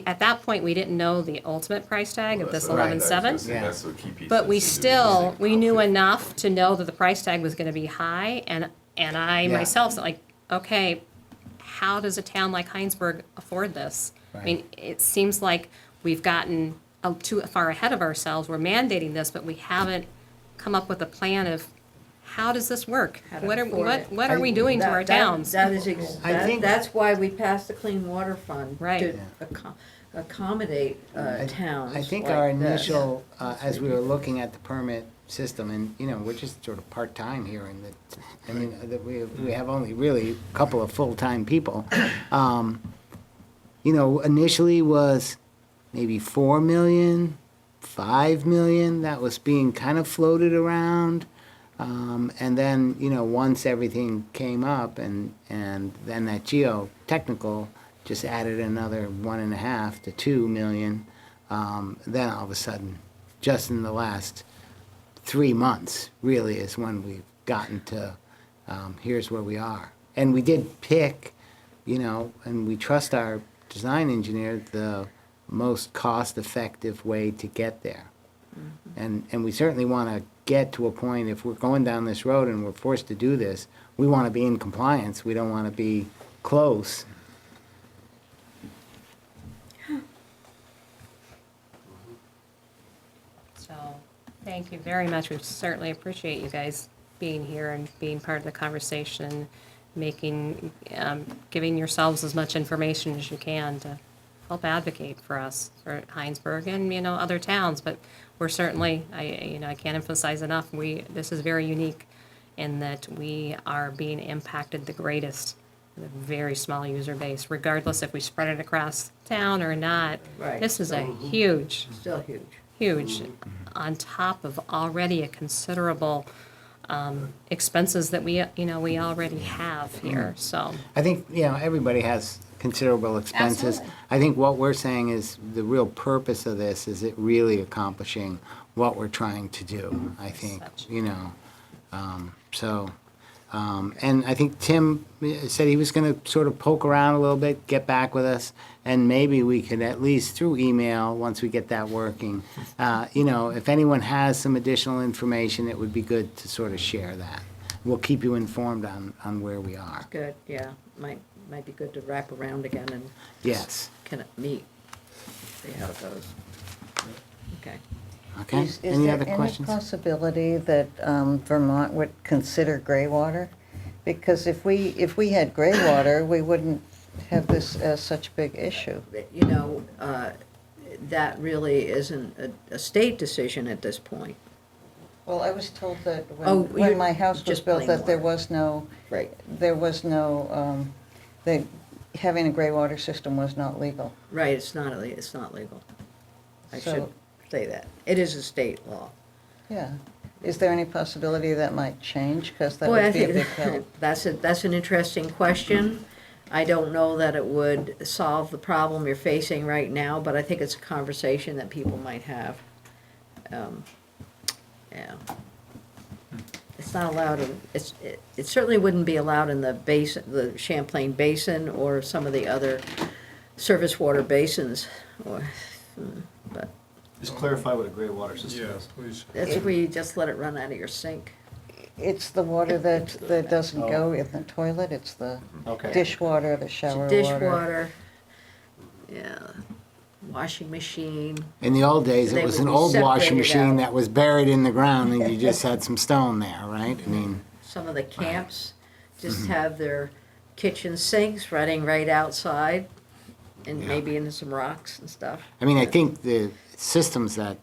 at that point, we didn't know the ultimate price tag of this Well, that's what I was 11.7. gonna say, that's the key piece. But we That's the missing we knew outfit. enough to know that the price tag was gonna be high, and I Yeah. myself, like, okay, how does a town like Hinesburg afford this? I mean, it seems like we've gotten too far ahead of ourselves, we're mandating this, but we haven't come up with a plan of, how does this work? How to What afford it. are we doing to our towns? That is, I think- that's why we passed the Clean Water Fund. Right. to Yeah. accommodate towns I think like our this. initial, as we were looking at the permit system, and, you know, we're just sort of part-time here, and that, I mean, that we have only really a couple of full-time people. You know, initially was maybe 4 million, 5 million, that was being kind of floated around. And then, you know, once everything came up and then that geotechnical just added another 1.5 to 2 million, then all of a sudden, just in the last 3 months, really is when we've gotten to, here's where we are. And we did pick, you know, and we trust our design engineer, the most cost-effective way to get there. And we certainly want to get to a point, if we're going down this road and we're forced to do this, we want to be in compliance. We don't want to be close. So, thank you very much. We certainly appreciate you guys being here and being part of the conversation, making, giving yourselves as much information as you can to help advocate for us, for Hinesburg and, you know, other towns. But we're certainly, I can't emphasize enough, this is very unique in that we are being impacted the greatest, with a very small user base, regardless if we spread it across town or not. Right. This is a huge, Still huge. huge, on top of already a considerable expenses that we already have here, so. I think, you know, everybody has considerable expenses. Absolutely. I think what we're saying is the real purpose of this is it really accomplishing what we're trying to do, I think, Such. you know. And I think Tim said he was going to sort of poke around a little bit, get back with us, and maybe we could at least through email, once we get that working, you know, if anyone has some additional information, it would be good to sort of share that. We'll keep you informed on where we are. Good, yeah. Might be good to wrap around again and Yes. kind of meet, see how it goes. Okay. Okay? Is Any there other any questions? possibility that Vermont would consider gray water? Because if we had gray water, we wouldn't have this as such a big issue. You know, that really isn't a state decision at this point. Well, I was told that Oh, when you're my house was just built, plain that there water. was no, Right. that having a gray water system was not legal. Right, it's not legal. I So- should say that. It is a state law. Yeah. Is there any possibility that might change? Because that Boy, I would be a think big help. that's an interesting question. I don't know that it would solve the problem you're facing right now, but I think it's a conversation that people might have. Yeah. It's not allowed in, it certainly wouldn't be allowed in the basin, the Champlain Basin or some of the other surface water basins, but Just clarify what a gray water system Yeah, is. please. that's where you just let it run out of your sink. It's the water that doesn't go in the toilet, it's the Okay. dishwater, the shower water. Dishwater, yeah, washing machine. In the old days, They it was would an be old washing separated machine out. that was buried in the ground and you just had some stone there, right? I mean, Some of the camps just have their kitchen sinks running right outside and maybe into some rocks and stuff. I think the systems that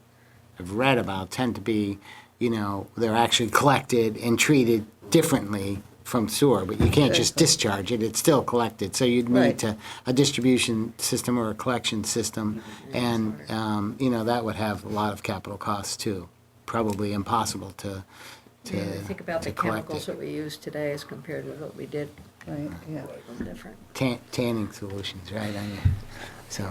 I've read about tend to be, you know, they're actually collected and treated differently from sewer, but you can't just discharge it, it's still collected. So you'd Right. need a distribution system or a collection system, and, you know, that would have a lot of capital costs too. Probably impossible to Yeah, think about the collect chemicals it. that we use today as compared to what we did. Right, yeah. A little different. Tanning solutions, right? So,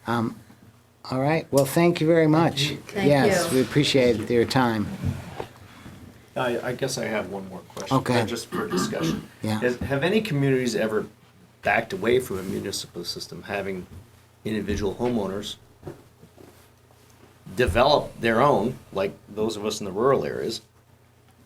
all right, well, thank you very much. Thank Yes, you. we appreciate your time. I guess I have one more question. Okay. Just for discussion. Yeah. Have any communities ever backed away from a municipal system, having individual homeowners develop their own, like those of us in the rural areas?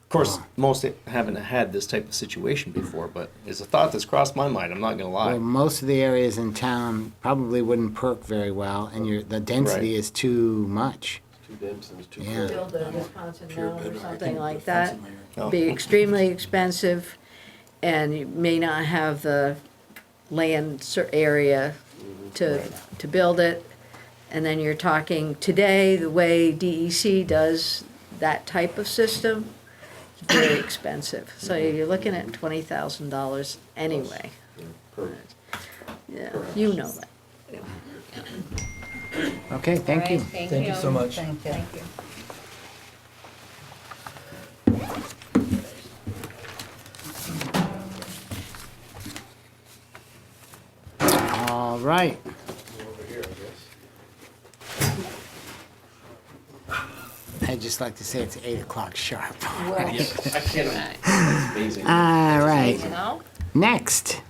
Of course, most haven't had this type of situation before, but it's a thought that's crossed my mind, I'm not gonna lie. Well, most of the areas in town probably wouldn't perk very well, and the density Right. is too much. Too dense and it's too Yeah. Build a Wisconsin mill or something like that. Oh. Be extremely expensive, and you may not have the land area to build it. And then you're talking today, the way DEC does that type of system, it's very expensive. So you're looking at $20,000 anyway. Yeah, you know that. Okay, thank you. All right, Thank you so much. Thank you. Thank you. All right. I'd just like to say it's 8 o'clock sharp. I can't, it's amazing. All right. You know? Next,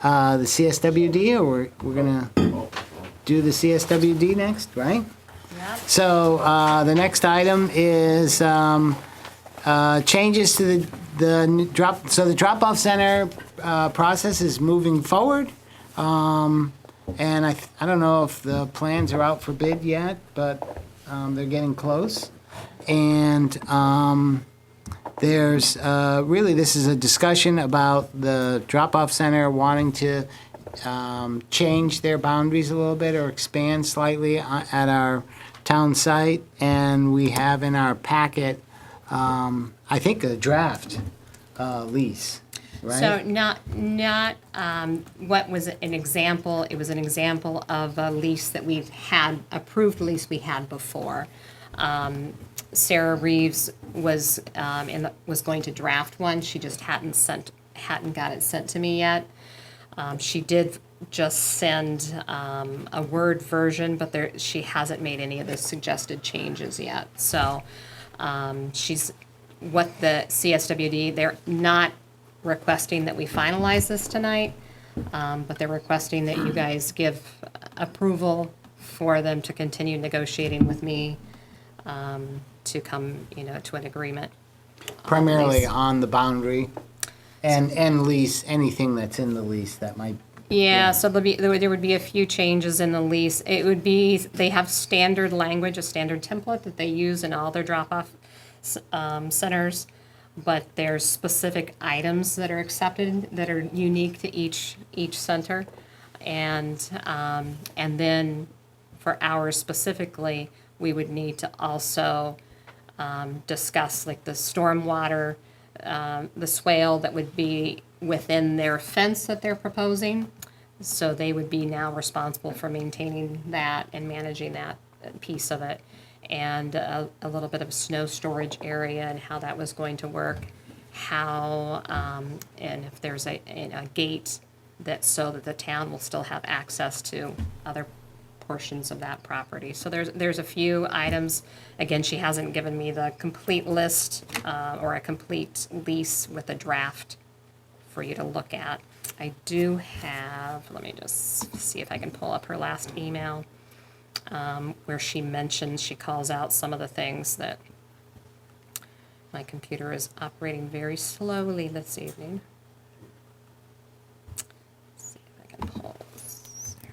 the CSWD, or we're gonna do the CSWD next, right? Yep. So the next item is changes to the drop. So the drop-off center process is moving forward, and I don't know if the plans are out for bid yet, but they're getting close. And there's really, this is a discussion about the drop-off center wanting to change their boundaries a little bit or expand slightly at our town site. And we have in our packet, I think, a draft lease, right? So not what was an example, it was an example of a lease that we've had, approved lease we had before. Sarah Reeves was was going to draft one. She just hadn't got it sent to me yet. She did just send a Word version, but she hasn't made any of the suggested changes yet. So what the CSWD, they're not requesting that we finalize this tonight, but they're requesting that you guys give approval for them to continue negotiating with me to come, to an agreement. Primarily lease. on the boundary and lease, anything that's in the lease that might. Yeah, so there would be a few changes in the lease. It would be, they have standard language, a standard template that they use in all their drop-off centers, but there's specific items that are accepted that are unique to each center. And then for ours specifically, we would need to also discuss like the stormwater, the swale that would be within their fence that they're proposing. So they would be now responsible for maintaining that and managing that piece of it. And a little bit of snow storage area and how that was going to work. How, and if there's a gate so that the town will still have access to other portions of that property. So there's a few items. Again, she hasn't given me the complete list or a complete lease with a draft for you to look at. I do have, let me just see if I can pull up her last email where she calls out some of the things that my computer is operating very slowly this evening. Let's see if I can pull Sarah.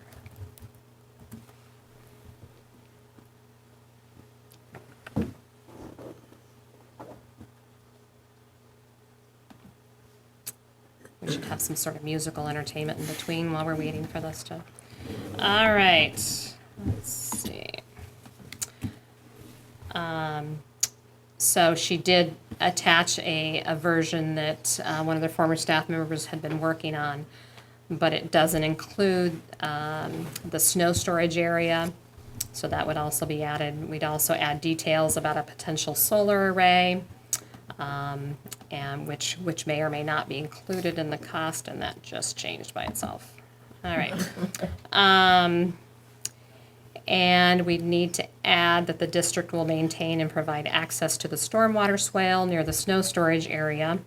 We should have some sort of musical entertainment in between while we're waiting for this to. All right, let's see. So she did attach a version that one of their former staff members had been working on, but it doesn't include the snow storage area. So that would also be added. We'd also add details about a potential solar array, and which may or may not be included in the cost, and that just changed by itself. All right. And we need to add that the district will maintain and provide access to the stormwater swale near the snow storage area.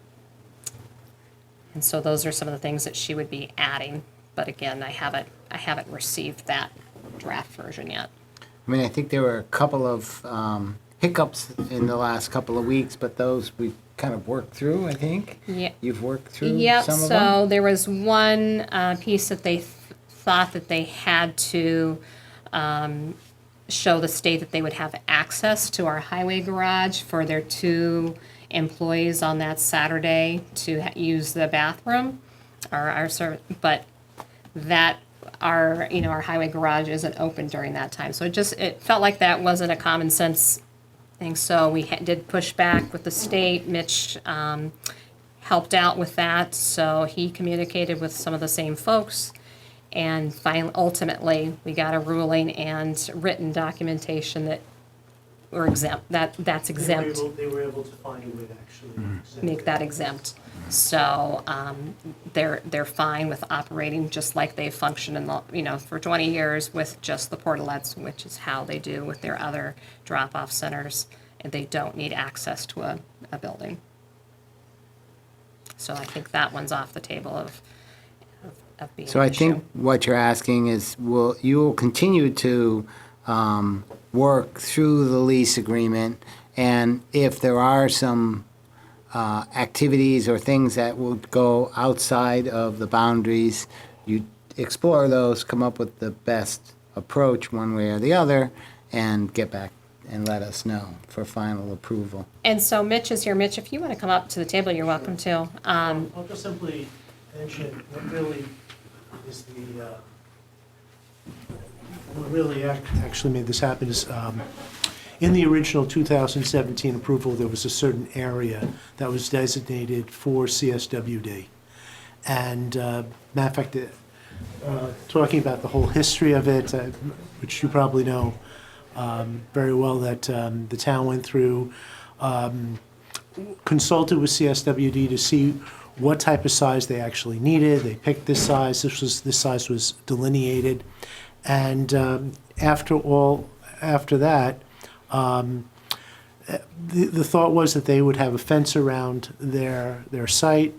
And so those are some of the things that she would be adding. But again, I haven't received that draft version yet. I mean, I think there were a couple of hiccups in the last couple of weeks, but those we've kind of worked through, I think. Yeah. You've worked through Yep, some of them? so there was one piece that they thought that they had to show the state that they would have access to our highway garage for their 2 employees on that Saturday to use the bathroom or our service, but that our highway garage isn't open during that time. So it felt like that wasn't a common sense thing. So we did push back with the state. Mitch helped out with that. So he communicated with some of the same folks. And finally, ultimately, we got a ruling and written documentation that we're exempt, that's exempt. They were able to find a way to actually exempt Make that exempt. So they're fine with operating just like they functioned in the, for 20 years with just the portalets, which is how they do with their other drop-off centers, and they don't need access to a building. So I think that one's off the table of being So an I issue. think what you're asking is, you will continue to work through the lease agreement, and if there are some activities or things that will go outside of the boundaries, you explore those, come up with the best approach one way or the other, and get back and let us know for final approval. And so Mitch is here. Mitch, if you want to come up to the table, you're welcome to. I'll just simply mention what really is what really actually made this happen is, in the original 2017 approval, there was a certain area that was designated for CSWD. And matter of fact, talking about the whole history of it, which you probably know very well, that the town went through, consulted with CSWD to see what type of size they actually needed. They picked this size. This size was delineated, and after that, the thought was that they would have a fence around their site.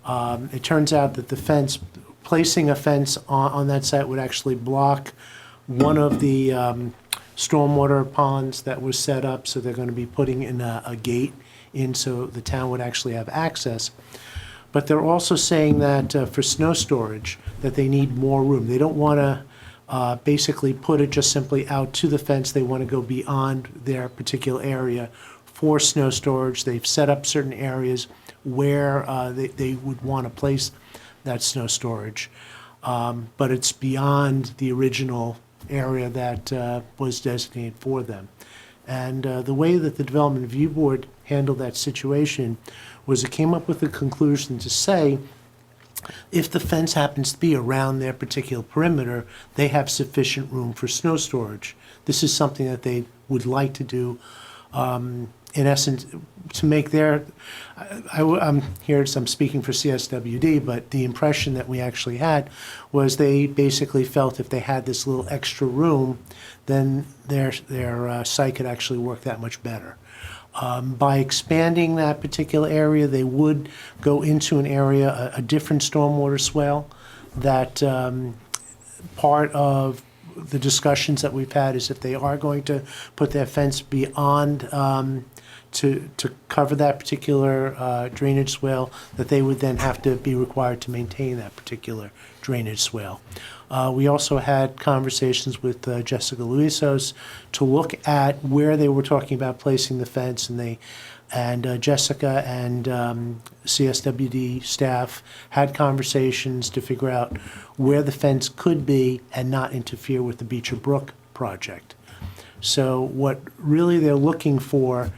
It turns out that placing a fence on that site would actually block one of the stormwater ponds that was set up, so they're going to be putting in a gate in so the town would actually have access. But they're also saying that for snow storage, that they need more room. They don't want to basically put it just simply out to the fence. They want to go beyond their particular area for snow storage. They've set up certain areas where they would want to place that snow storage. But it's beyond the original area that was designated for them. And the way that the Development Review Board handled that situation was it came up with a conclusion to say, if the fence happens to be around their particular perimeter, they have sufficient room for snow storage. This is something that they would like to do, in essence, to make I'm speaking for CSWD, but the impression that we actually had was they basically felt if they had this little extra room, then their site could actually work that much better. By expanding that particular area, they would go into an area, a different stormwater swale. That part of the discussions that we've had is if they are going to put their fence beyond to cover that particular drainage swale, that they would then have to be required to maintain that particular drainage swale. We also had conversations with Jessica Luisos to look at where they were talking about placing the fence, and Jessica and CSWD staff had conversations to figure out where the fence could be and not interfere with the Beecher Brook project. So what really they're looking for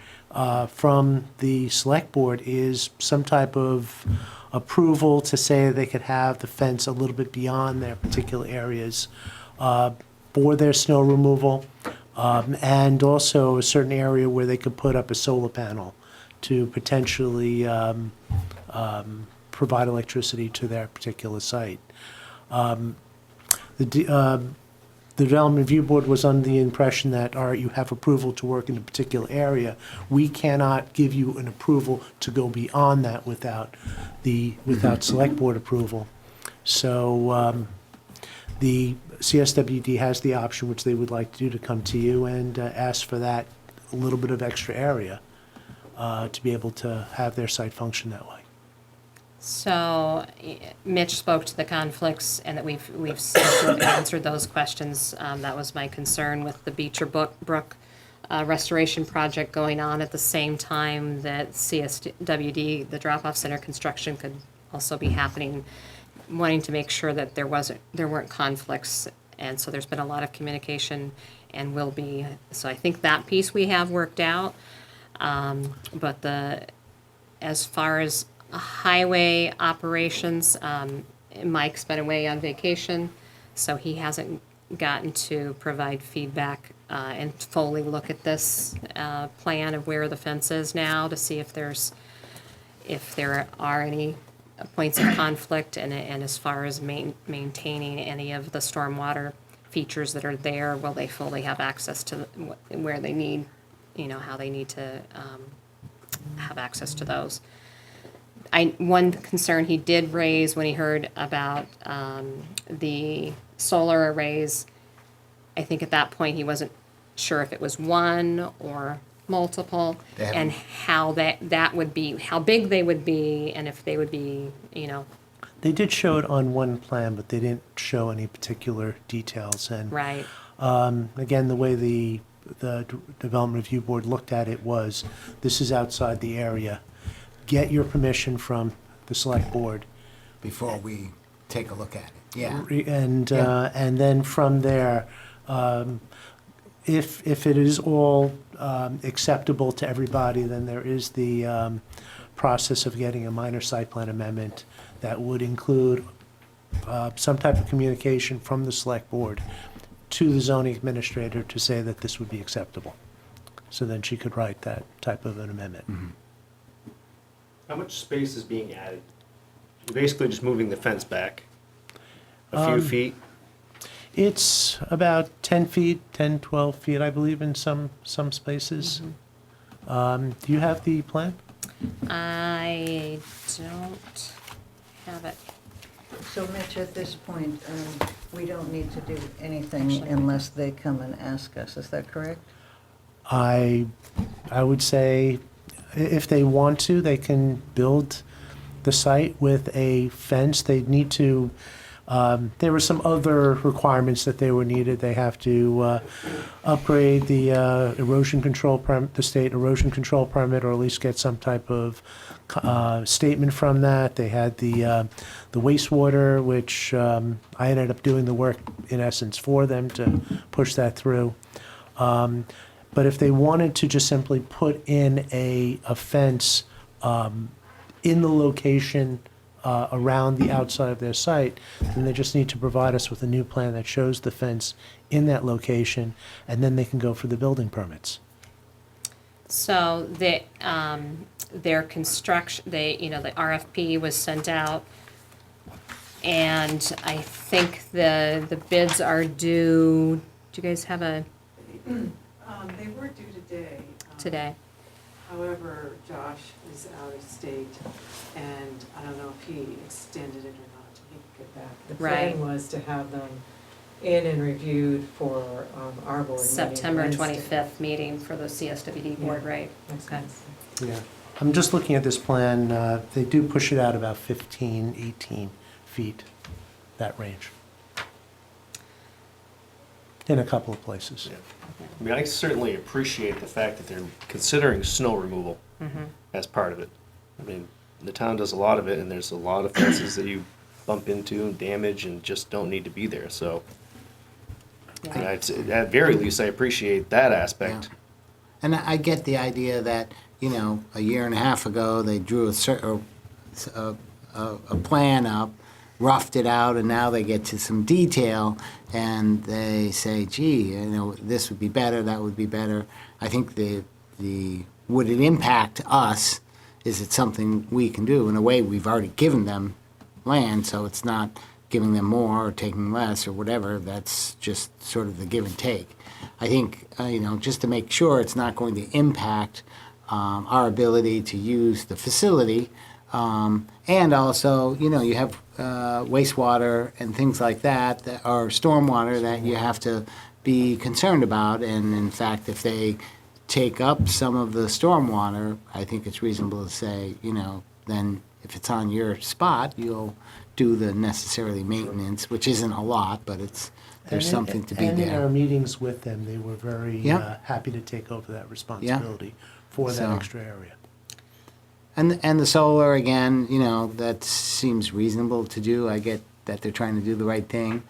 from the select board is some type of approval to say they could have the fence a little bit beyond their particular areas for their snow removal, and also a certain area where they could put up a solar panel to potentially provide electricity to their particular site. The Development Review Board was under the impression that, all right, you have approval to work in a particular area. We cannot give you an approval to go beyond that without Select Board approval. So the CSWD has the option, which they would like to do, to come to you and ask for that a little bit of extra area to be able to have their site function that way. So Mitch spoke to the conflicts and that we've sort of answered those questions. That was my concern with the Beecher Brook restoration project going on at the same time that CSWD, the drop-off center construction, could also be happening. wanting to make sure that there weren't conflicts, and so there's been a lot of communication and will be. So I think that piece we have worked out. But as far as highway operations, Mike's been away on vacation, so he hasn't gotten to provide feedback and fully look at this plan of where the fence is now to see if there are any points of conflict, and as far as maintaining any of the stormwater features that are there, will they fully have access to where they need, how they need to have access to those. One concern he did raise when he heard about the solar arrays, I think at that point he wasn't sure if it was one or multiple, and how that would be, how big they would be, and if they would be, They did show it on one plan, but they didn't show any particular details. And right. Again, the way the Development Review Board looked at it was, this is outside the area. Get your permission from the Select Board. Before we take a look at it, yeah. And then from there, if it is all acceptable to everybody, then there is the process of getting a minor site plan amendment that would include some type of communication from the Select Board to the zoning administrator to say that this would be acceptable. So then she could write that type of an amendment. Mm-hmm. How much space is being added? You're basically just moving the fence back a few feet. It's about 10 feet, 10, 12 feet, I believe, in some spaces. Do you have the plan? I don't have it. So Mitch, at this point, we don't need to do anything unless they come and ask us, is that correct? I would say if they want to, they can build the site with a fence. They need to, there were some other requirements that they were needed. They have to upgrade the erosion control permit, the state erosion control permit, or at least get some type of statement from that. They had the wastewater, which I ended up doing the work in essence for them to push that through. But if they wanted to just simply put in a fence in the location around the outside of their site, then they just need to provide us with a new plan that shows the fence in that location, and then they can go for the building permits. So their construction, the RFP was sent out, and I think the bids are due. Do you guys have a? They were due today. Today. However, Josh is out of state, and I don't know if he extended it or not. He could get back. The plan was to have them in and reviewed for our board meeting September Wednesday. 25th meeting for the CSWD board, right? Okay. Yeah. I'm just looking at this plan. They do push it out about 15, 18 feet, that range, in a couple of places. Yeah. I mean, I certainly appreciate the fact that they're considering snow removal as part of it. I mean, the town does a lot of it, and there's a lot of fences that you bump into and damage and just don't need to be there, so. At very least, I appreciate that aspect. Yeah. And I get the idea that, a year and a half ago, they drew a plan up, roughed it out, and now they get to some detail, and they say, gee, this would be better, that would be better. I think would it impact us? Is it something we can do? In a way, we've already given them land, so it's not giving them more or taking less or whatever. That's just sort of the give and take. I think, just to make sure it's not going to impact our ability to use the facility, and also, you have wastewater and things like that, or stormwater that you have to be concerned about. And in fact, if they take up some of the stormwater, I think it's reasonable to say, then if it's on your spot, you'll do the necessarily maintenance, which isn't a lot, but there's something to be and in our there. meetings with them, they were very Yep. happy to take over that responsibility for that So- extra area. And the solar, again, you know, that seems reasonable to do. I get that they're trying to do the right thing.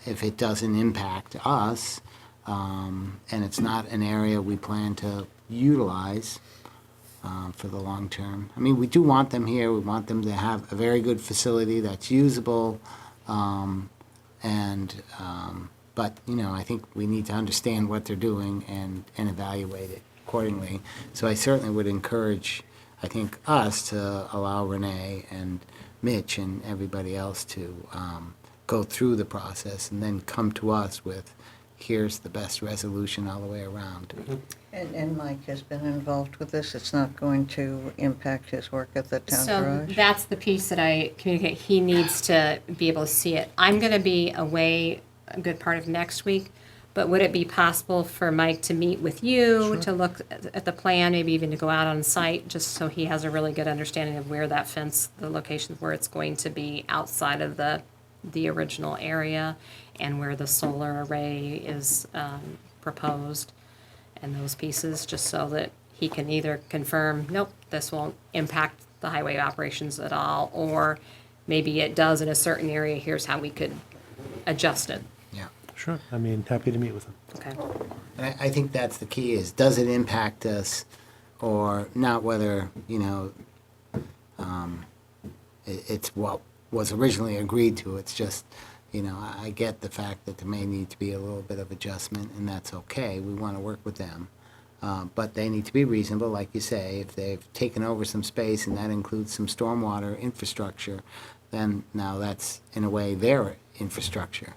If it doesn't impact us, and it's not an area we plan to utilize for the long term. I mean, we do want them here. We want them to have a very good facility that's usable. But, you know, I think we need to understand what they're doing and evaluate it accordingly. So I certainly would encourage, I think, us to allow Renee and Mitch and everybody else to go through the process and then come to us with, here's the best resolution all the way around. And Mike has been involved with this. It's not going to impact his work at the town So garage? that's the piece that I communicate. He needs to be able to see it. I'm going to be away a good part of next week, but would it be possible for Mike to meet with you, to look at the plan, maybe even to go out on site, just so he has a really good understanding of where that fence, the locations where it's going to be outside of the original area and where the solar array is proposed and those pieces, just so that he can either confirm, nope, this won't impact the highway operations at all, or maybe it does in a certain area, here's how we could adjust it. Yeah. Sure, I mean, happy to meet with them. Okay. And I think that's the key is, does it impact us or not, whether, you know, it's what was originally agreed to. It's just, you know, I get the fact that there may need to be a little bit of adjustment, and that's okay. We want to work with them. But they need to be reasonable, like you say. If they've taken over some space and that includes some stormwater infrastructure, then now that's, in a way, their infrastructure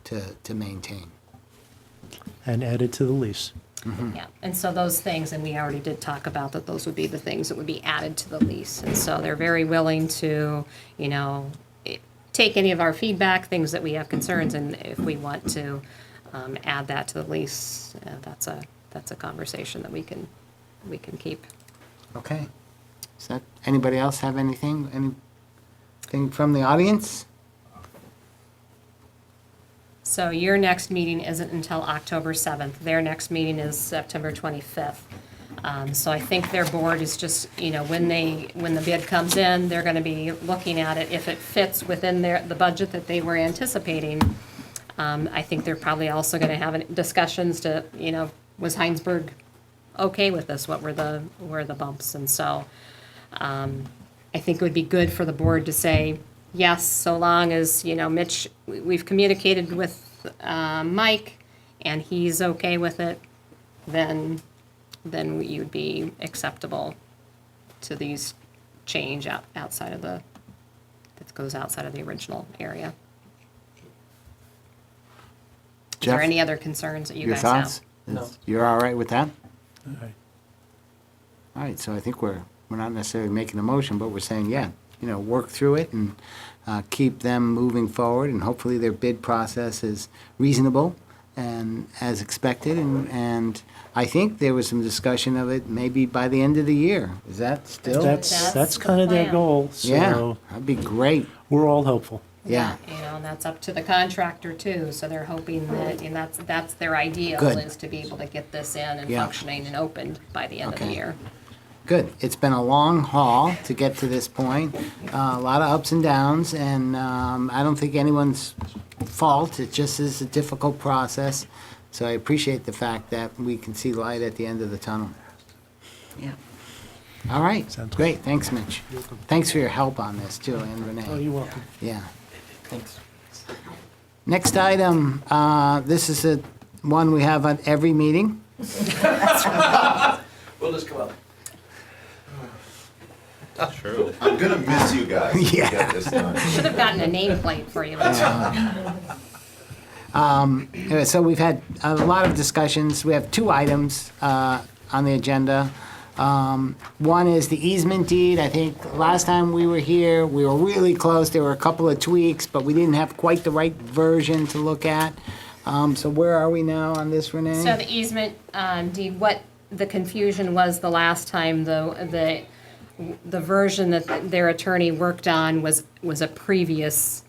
to maintain. And added to the lease. Yeah, and so those things, and we already did talk about that, those would be the things that would be added to the lease. And so they're very willing to, you know, take any of our feedback, things that we have concerns, and if we want to add that to the lease, that's a conversation that we can keep. Okay. Does that, anybody else have anything? Anything from the audience? So your next meeting isn't until October 7th. Their next meeting is September 25th. So I think their board is just, you know, when the bid comes in, they're gonna be looking at it. If it fits within the budget that they were anticipating, I think they're probably also gonna have discussions to, you know, was Hinesburg okay with this? What were the bumps? And so, I think it would be good for the board to say, yes, so long as, you know, Mitch, we've communicated with Mike, and he's okay with it, then you'd be acceptable to these change outside of that goes outside of the original area. Is there Jeff, any other concerns that you your guys thoughts? have? No. You're all right with that? All right. All right, so I think we're not necessarily making a motion, but we're saying, yeah, you know, work through it and keep them moving forward, and hopefully their bid process is reasonable and as expected, and I think there was some discussion of it maybe by the end of the year. Is that still? That's That's the kind of their plan. goal, Yeah, so that'd be great, we're all hopeful. yeah. You know, and that's up to the contractor too, so they're hoping that, and that's their ideal, Good. is to be able to get this in and Yeah. functioning and opened by the end of the Okay. year. Good. It's been a long haul to get to this point, a lot of ups and downs, and I don't think anyone's fault. It just is a difficult process. So I appreciate the fact that we can see light at the end of the tunnel. Yeah. All right, Sounds great. Thanks, Mitch. Thanks for your help on this too, and Renee. Oh, you're welcome. Yeah. Thanks. Next item, this is a one we have at every meeting. We'll just come up. True. I'm gonna miss you guys. If we Yeah. get this done. Should have gotten a nameplate for you. Anyway, so we've had a lot of discussions. We have two items on the agenda. One is the easement deed. I think last time we were here, we were really close. There were a couple of tweaks, but we didn't have quite the right version to look at. So where are we now on this, Renee? So the easement deed, what the confusion was the last time, the version that their attorney worked on was a previous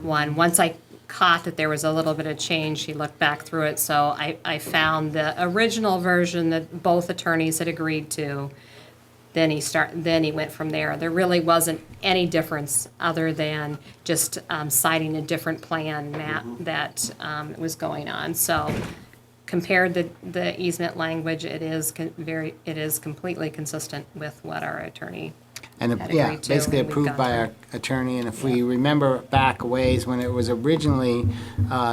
one. Once I caught that there was a little bit of change, she looked back through it, so I found the original version that both attorneys had agreed to then he went from there. There really wasn't any difference other than just citing a different plan map that was going on. So compared to the easement language, it is completely consistent with what our attorney And, had yeah, agreed to, basically and we've approved gone by through. our attorney, and if we remember back a ways when it was originally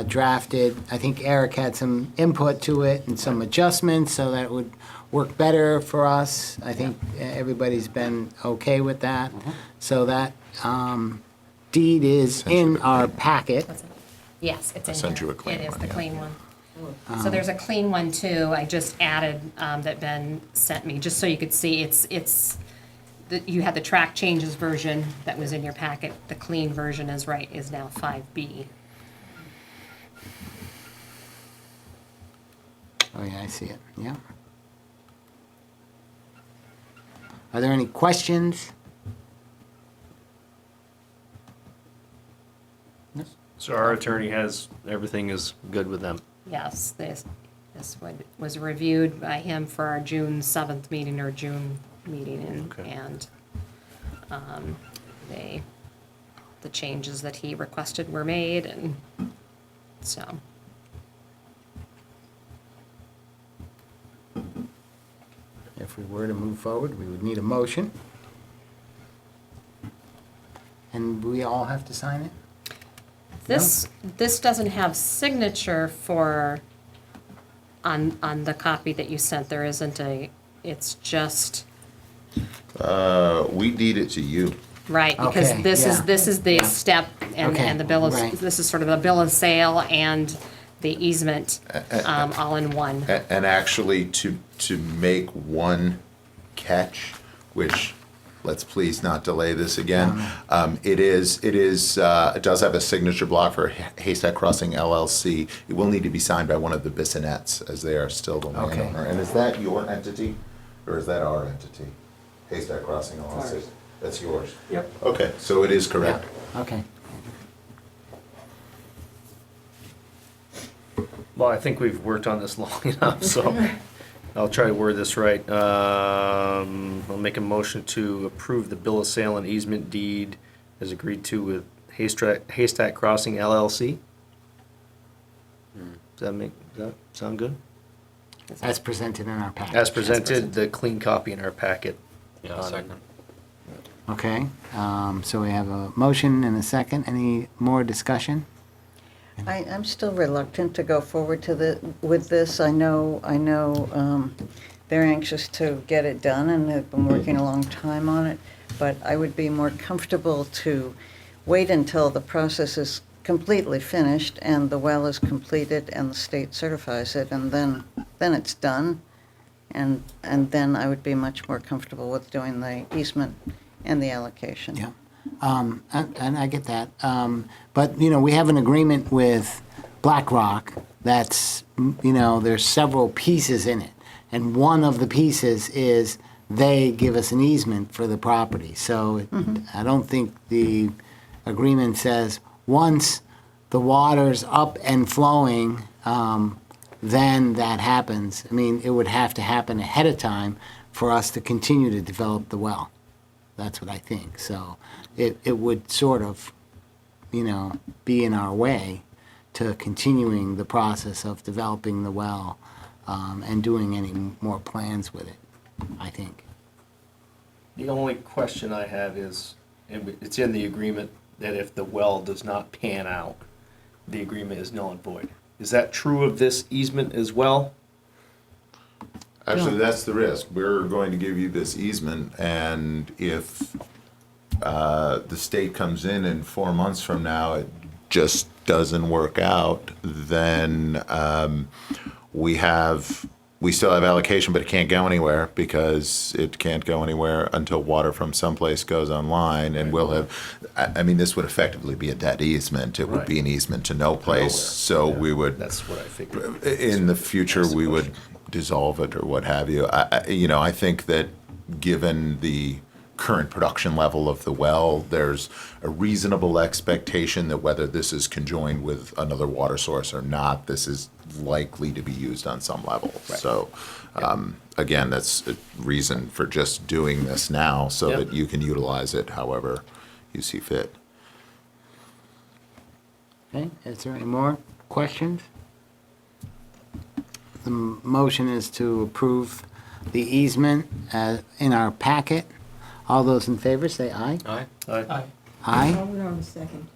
drafted, I think Eric had some input to it and some adjustments so that it would work better for us. I think everybody's been okay with that. So that deed is in our packet. Yes, it's in here. sent you a clean It is one, the yeah. clean one. So there's a clean one too, I just added, that Ben sent me, just so you could see, you had the track changes version that was in your packet. The clean version is now 5B. Oh, yeah, I see it, yeah. Are there any questions? So our attorney everything is good with them. Yes, this was reviewed by him for our June 7th meeting or June meeting, Okay. and the changes that he requested were made, and so. If we were to move forward, we would need a motion. And we all have to sign it? This doesn't have signature on the copy that you sent. There isn't it's just, We deed it to you. right, because Okay, this yeah. is the step, and Okay, the bill of, right. this is sort of the bill of sale and the easement, all in one. And actually, to make one catch, which, let's please not delay this again, it does have a signature block for Haystack Crossing LLC. It will need to be signed by one of the Bissonnettes, as they are still the Okay. landowner. And is that your entity, or is that our entity? Haystack Crossing LLC? Ours. That's yours? Yep. Okay, so it is correct. Okay. Well, I think we've worked on this long enough, so I'll try to word this right. I'll make a motion to approve the bill of sale and easement deed as agreed to with Haystack Crossing LLC. Does that sound good? As presented in our packet. As presented, the clean copy in our packet. Yeah, I'll second. Okay, so we have a motion and a second. Any more discussion? I'm still reluctant to go forward with this. I know, they're anxious to get it done and have been working a long time on it, but I would be more comfortable to wait until the process is completely finished and the well is completed and the state certifies it, and then it's done. And then I would be much more comfortable with doing the easement and the allocation. Yeah. And I get that. But, we have an agreement with BlackRock that's, there's several pieces in it. And one of the pieces is they give us an easement for the property. So I don't think the agreement says once the water's up and flowing, then that happens. I mean, it would have to happen ahead of time for us to continue to develop the well. That's what I think. So it would sort of, be in our way to continuing the process of developing the well and doing any more plans with it, I think. The only question I have is, and it's in the agreement, that if the well does not pan out, the agreement is null and void. Is that true of this easement as well? Actually, that's the risk. We're going to give you this easement, and if the state comes in 4 months from now, it just doesn't work out, then we still have allocation, but it can't go anywhere because it can't go anywhere until water from someplace goes online, and we'll have, I mean, this would effectively be a dead easement. It would be an easement to no place, so we would, That's what I figured. in the future, we would dissolve it or what have you. I think that given the current production level of the well, there's a reasonable expectation that whether this is conjoined with another water source or not, this is likely to be used on some level. So again, that's a reason for just doing this now so Yep. that you can utilize it however you see fit. Okay, is there any more questions? The motion is to approve the easement in our packet. All those in favor say aye. Aye. Aye. Aye, Hold on a second.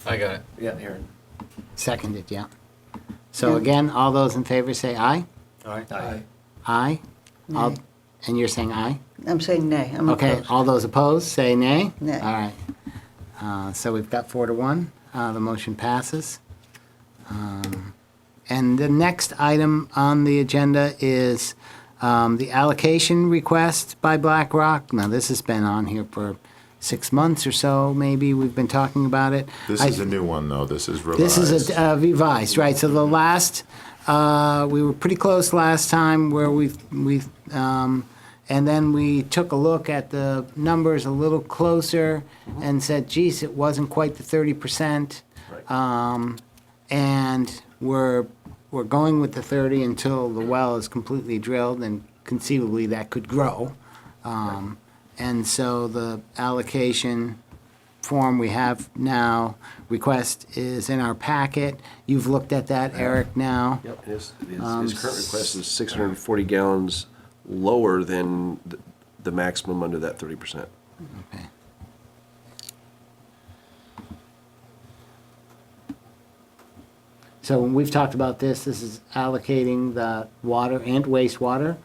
I got it. Yeah, Aaron. seconded, yeah. So again, all those in favor say aye. Aye. Aye. All- Nay. And you're saying aye? I'm saying nay, I'm Okay, opposed. all those opposed, say nay. Nay. All right. So we've got 4-1. The motion passes. And the next item on the agenda is the allocation request by BlackRock. Now, this has been on here for 6 months or so, maybe. We've been talking about it. This is a new one, though. This is revised. This is a revised, right? So the last, we were pretty close last time where and then we took a look at the numbers a little closer and said, geez, it wasn't quite the 30%. And we're going with the 30 until the well is completely drilled, and conceivably that could grow. And so the allocation form we have now, request is in our packet. You've looked at that, Eric, now. Yep, his current request is 640 gallons lower than the maximum under that 30%. Okay. So when we've talked about this is allocating the water and wastewater.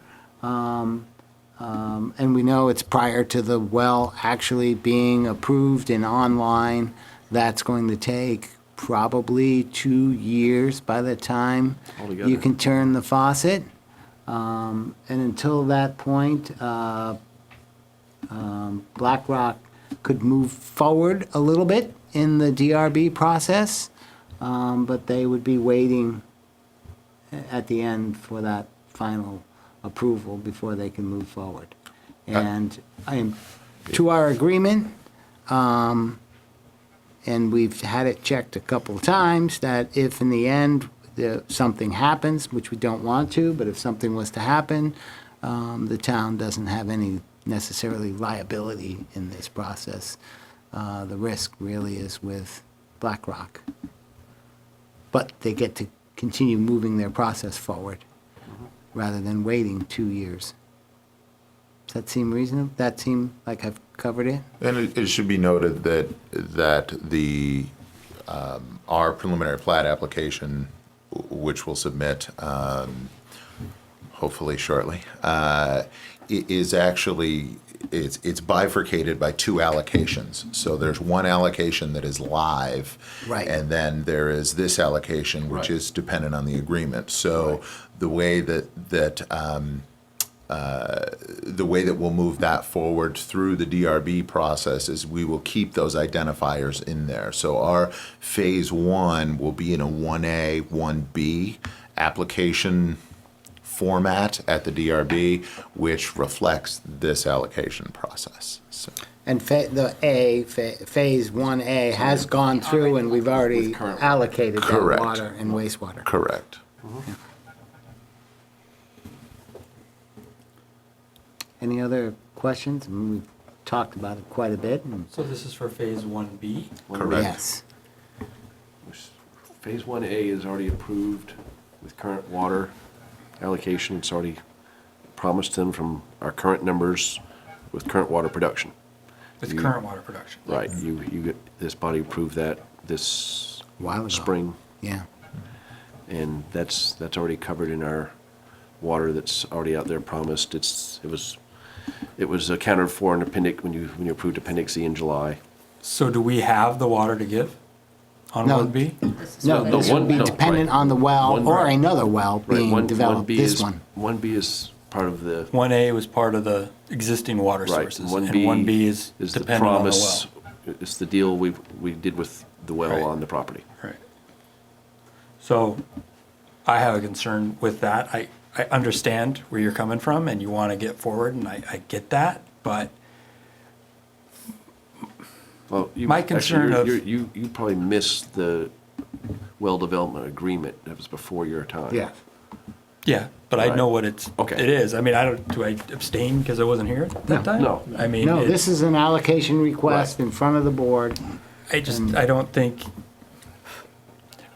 And we know it's prior to the well actually being approved and online. That's going to take probably 2 years by the time you Altogether. can turn the faucet. And until that point, BlackRock could move forward a little bit in the DRB process, but they would be waiting at the end for that final approval before they can move forward. And to our agreement, and we've had it checked a couple of times, that if in the end something happens, which we don't want to, but if something was to happen, the town doesn't have any necessarily liability in this process. The risk really is with BlackRock. But they get to continue moving their process forward rather than waiting 2 years. Does that seem reasonable? That seem like I've covered it? And it should be noted that the, our preliminary plat application, which we'll submit hopefully shortly, is actually, it's bifurcated by 2 allocations. So there's one allocation that is live. Right. And then there is this allocation, which Right. is dependent on the agreement. So the way that we'll move that forward through the DRB process is we will keep those identifiers in there. So our phase 1 will be in a 1A, 1B application format at the DRB, which reflects this allocation process. So, And phase 1A has gone through and we've already allocated that Correct. water and wastewater. correct. Any other questions? I mean, we've talked about it quite a bit. So this is for phase 1B? Correct. Yes. Phase 1A is already approved with current water allocation. It's already promised them from our current numbers with current water production. With You- current water production? Right, you get, this body approved that this While ago. spring, Yeah. and that's already covered in our water that's already out there promised. It was accounted for in appendix, when you approved Appendix E in July. So do we have the water to give on No. 1B? No, No, this would one- be no, dependent right. on the well One- or right. another well Right, being developed, 1B this is- one. 1B is part of the, 1A was part of the existing water right, sources. 1B. And 1B is the dependent on the promise. well. It's the deal we did with the well Right. on the property. Right. So I have a concern with that. I understand where you're coming from and you want to get forward, and I get that, but Well, My concern of- you probably missed the well development agreement. That was before your time. Yeah. yeah, but I Right. know what Okay. it is. I mean, do I abstain because I wasn't here at that time? No. I mean, No, it's- this is an allocation request in front of the board. I don't think,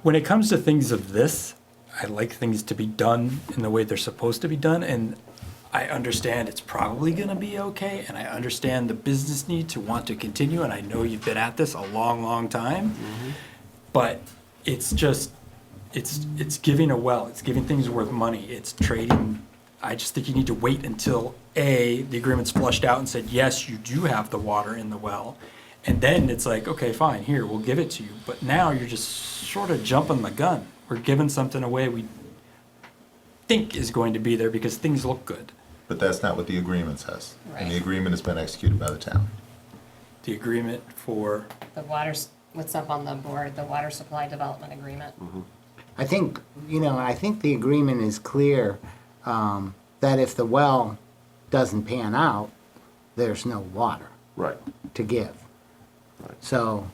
when it comes to things of this, I like things to be done in the way they're supposed to be done, and I understand it's probably gonna be okay, and I understand the business need to want to continue, and I know you've been at this a long, long time. But it's just, it's giving a well, it's giving things worth money, it's trading. I just think you need to wait until the agreement's flushed out and said, yes, you do have the water in the well. And then it's like, okay, fine, here, we'll give it to you. But now you're just sort of jumping the gun. We're giving something away we think is going to be there because things look good. But that's not what the agreement says. And the Right. agreement has been executed by the town. The agreement for, The water's, what's up on the board, the water supply development agreement. I think, I think the agreement is clear, that if the well doesn't pan out, there's no water Right. to give. So,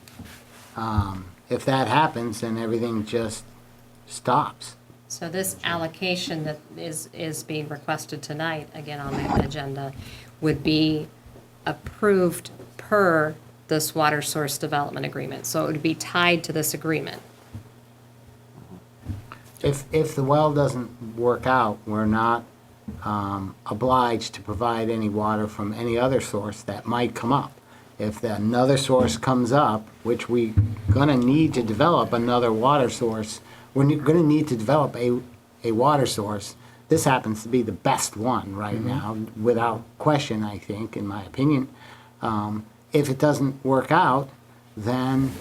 if that happens, then everything just stops. So this allocation that is being requested tonight, again on the agenda, would be approved per this water source development agreement. So it would be tied to this agreement. If the well doesn't work out, we're not obliged to provide any water from any other source that might come up. If another source comes up, which we're gonna need to develop another water source, we're gonna need to develop a water source. This happens to be the best one right now, without question, I think, in my opinion. If it doesn't work out, then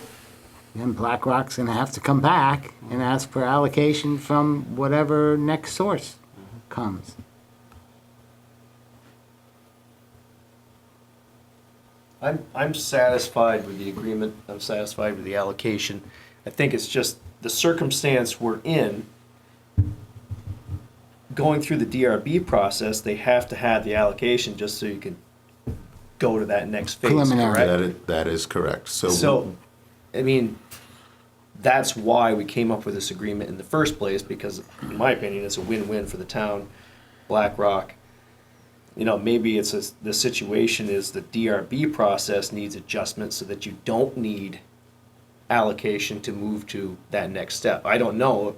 BlackRock's gonna have to come back and ask for allocation from whatever next source comes. I'm satisfied with the agreement, I'm satisfied with the allocation. I think it's just the circumstance we're in, going through the DRB process, they have to have the allocation just so you can go to that next phase, Preliminary. correct? That is correct. So, I mean, that's why we came up with this agreement in the first place, because in my opinion, it's a win-win for the town, BlackRock. Maybe the situation is the DRB process needs adjustment so that you don't need allocation to move to that next step. I don't know.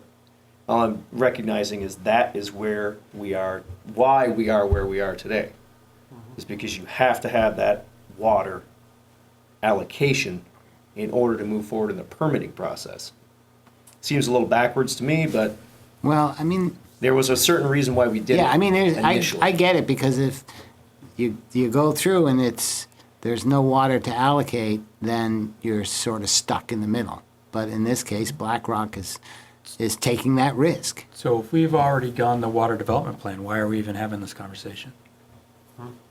All I'm recognizing is that is where we are, why we are where we are today. Is because you have to have that water allocation in order to move forward in the permitting process. Seems a little backwards to me, but Well, I mean, there was a certain reason why we did it yeah, I mean, initially. I get it, because if you go through and there's no water to allocate, then you're sort of stuck in the middle. But in this case, BlackRock is taking that risk. so if we've already gone the water development plan, why are we even having this conversation?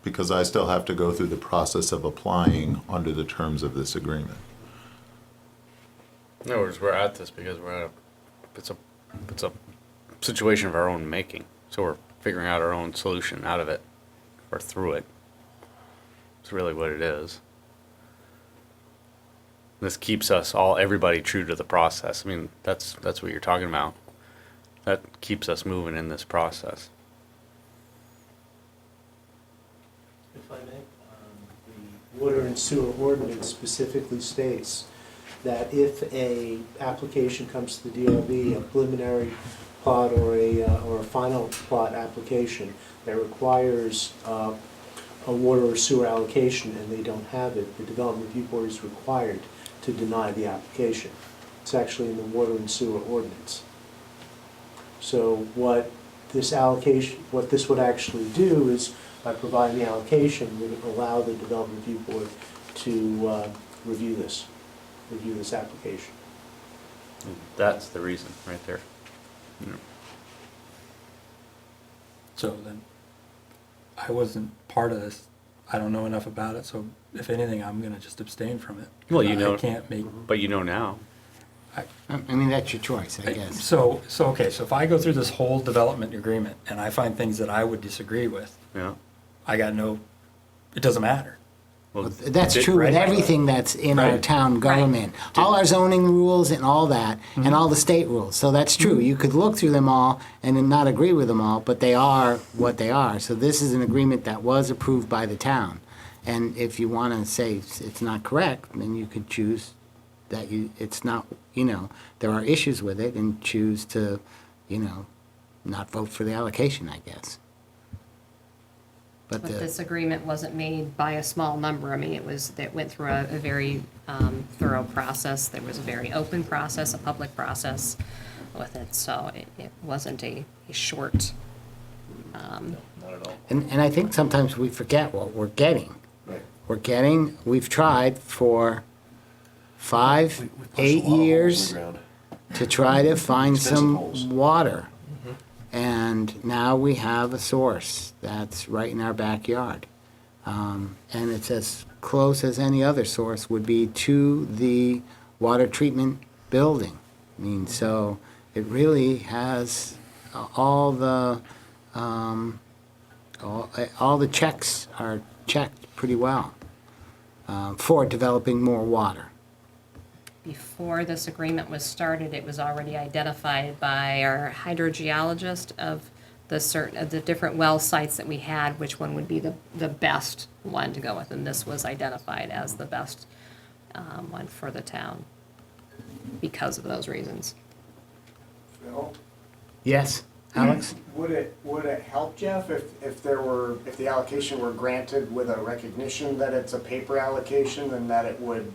Because I still have to go through the process of applying under the terms of this agreement. In other words, we're at this because it's a situation of our own making. So we're figuring out our own solution out of it, or through it. It's really what it is. This keeps us everybody true to the process. I mean, that's what you're talking about. That keeps us moving in this process. If I may, the Water and Sewer Ordinance specifically states that if a application comes to the DRB, a preliminary plot or a final plot application that requires a water or sewer allocation and they don't have it, the Development Review Board is required to deny the application. It's actually in the Water and Sewer Ordinance. So what this would actually do is, by providing the allocation, would allow the Development Review Board to review this application. That's the reason right there. So then, I wasn't part of this. I don't know enough about it, so if anything, I'm gonna just abstain from it. Well, you know, I can't make, but you know now. I mean, that's your choice, I guess. so if I go through this whole development agreement and I find things that I would disagree with, Yeah. it doesn't matter. Well, That's did- true with right. everything that's in our Right. town government. All our zoning rules and all that, and all the state rules. So that's true. You could look through them all and then not agree with them all, but they are what they are. So this is an agreement that was approved by the town. And if you want to say it's not correct, then you could choose that it's not, there are issues with it and choose to, not vote for the allocation, I guess. But this agreement wasn't made by a small number. I mean, it went through a very thorough process. There was a very open process, a public process with it. So it wasn't a short. Not at all. And I think sometimes we forget what we're getting. Right. We've tried for 5, We punched 8 a lot of holes in years the ground. to try to find Expensive some holes. water. And now we have a source that's right in our backyard. And it's as close as any other source would be to the water treatment building. I mean, so it really has all the checks are checked pretty well for developing more water. Before this agreement was started, it was already identified by our hydrogeologist of the different well sites that we had, which one would be the best one to go with, and this was identified as the best one for the town because of those reasons. Phil, Yes, Alex? would it help, Jeff, if the allocation were granted with a recognition that it's a paper allocation and that it would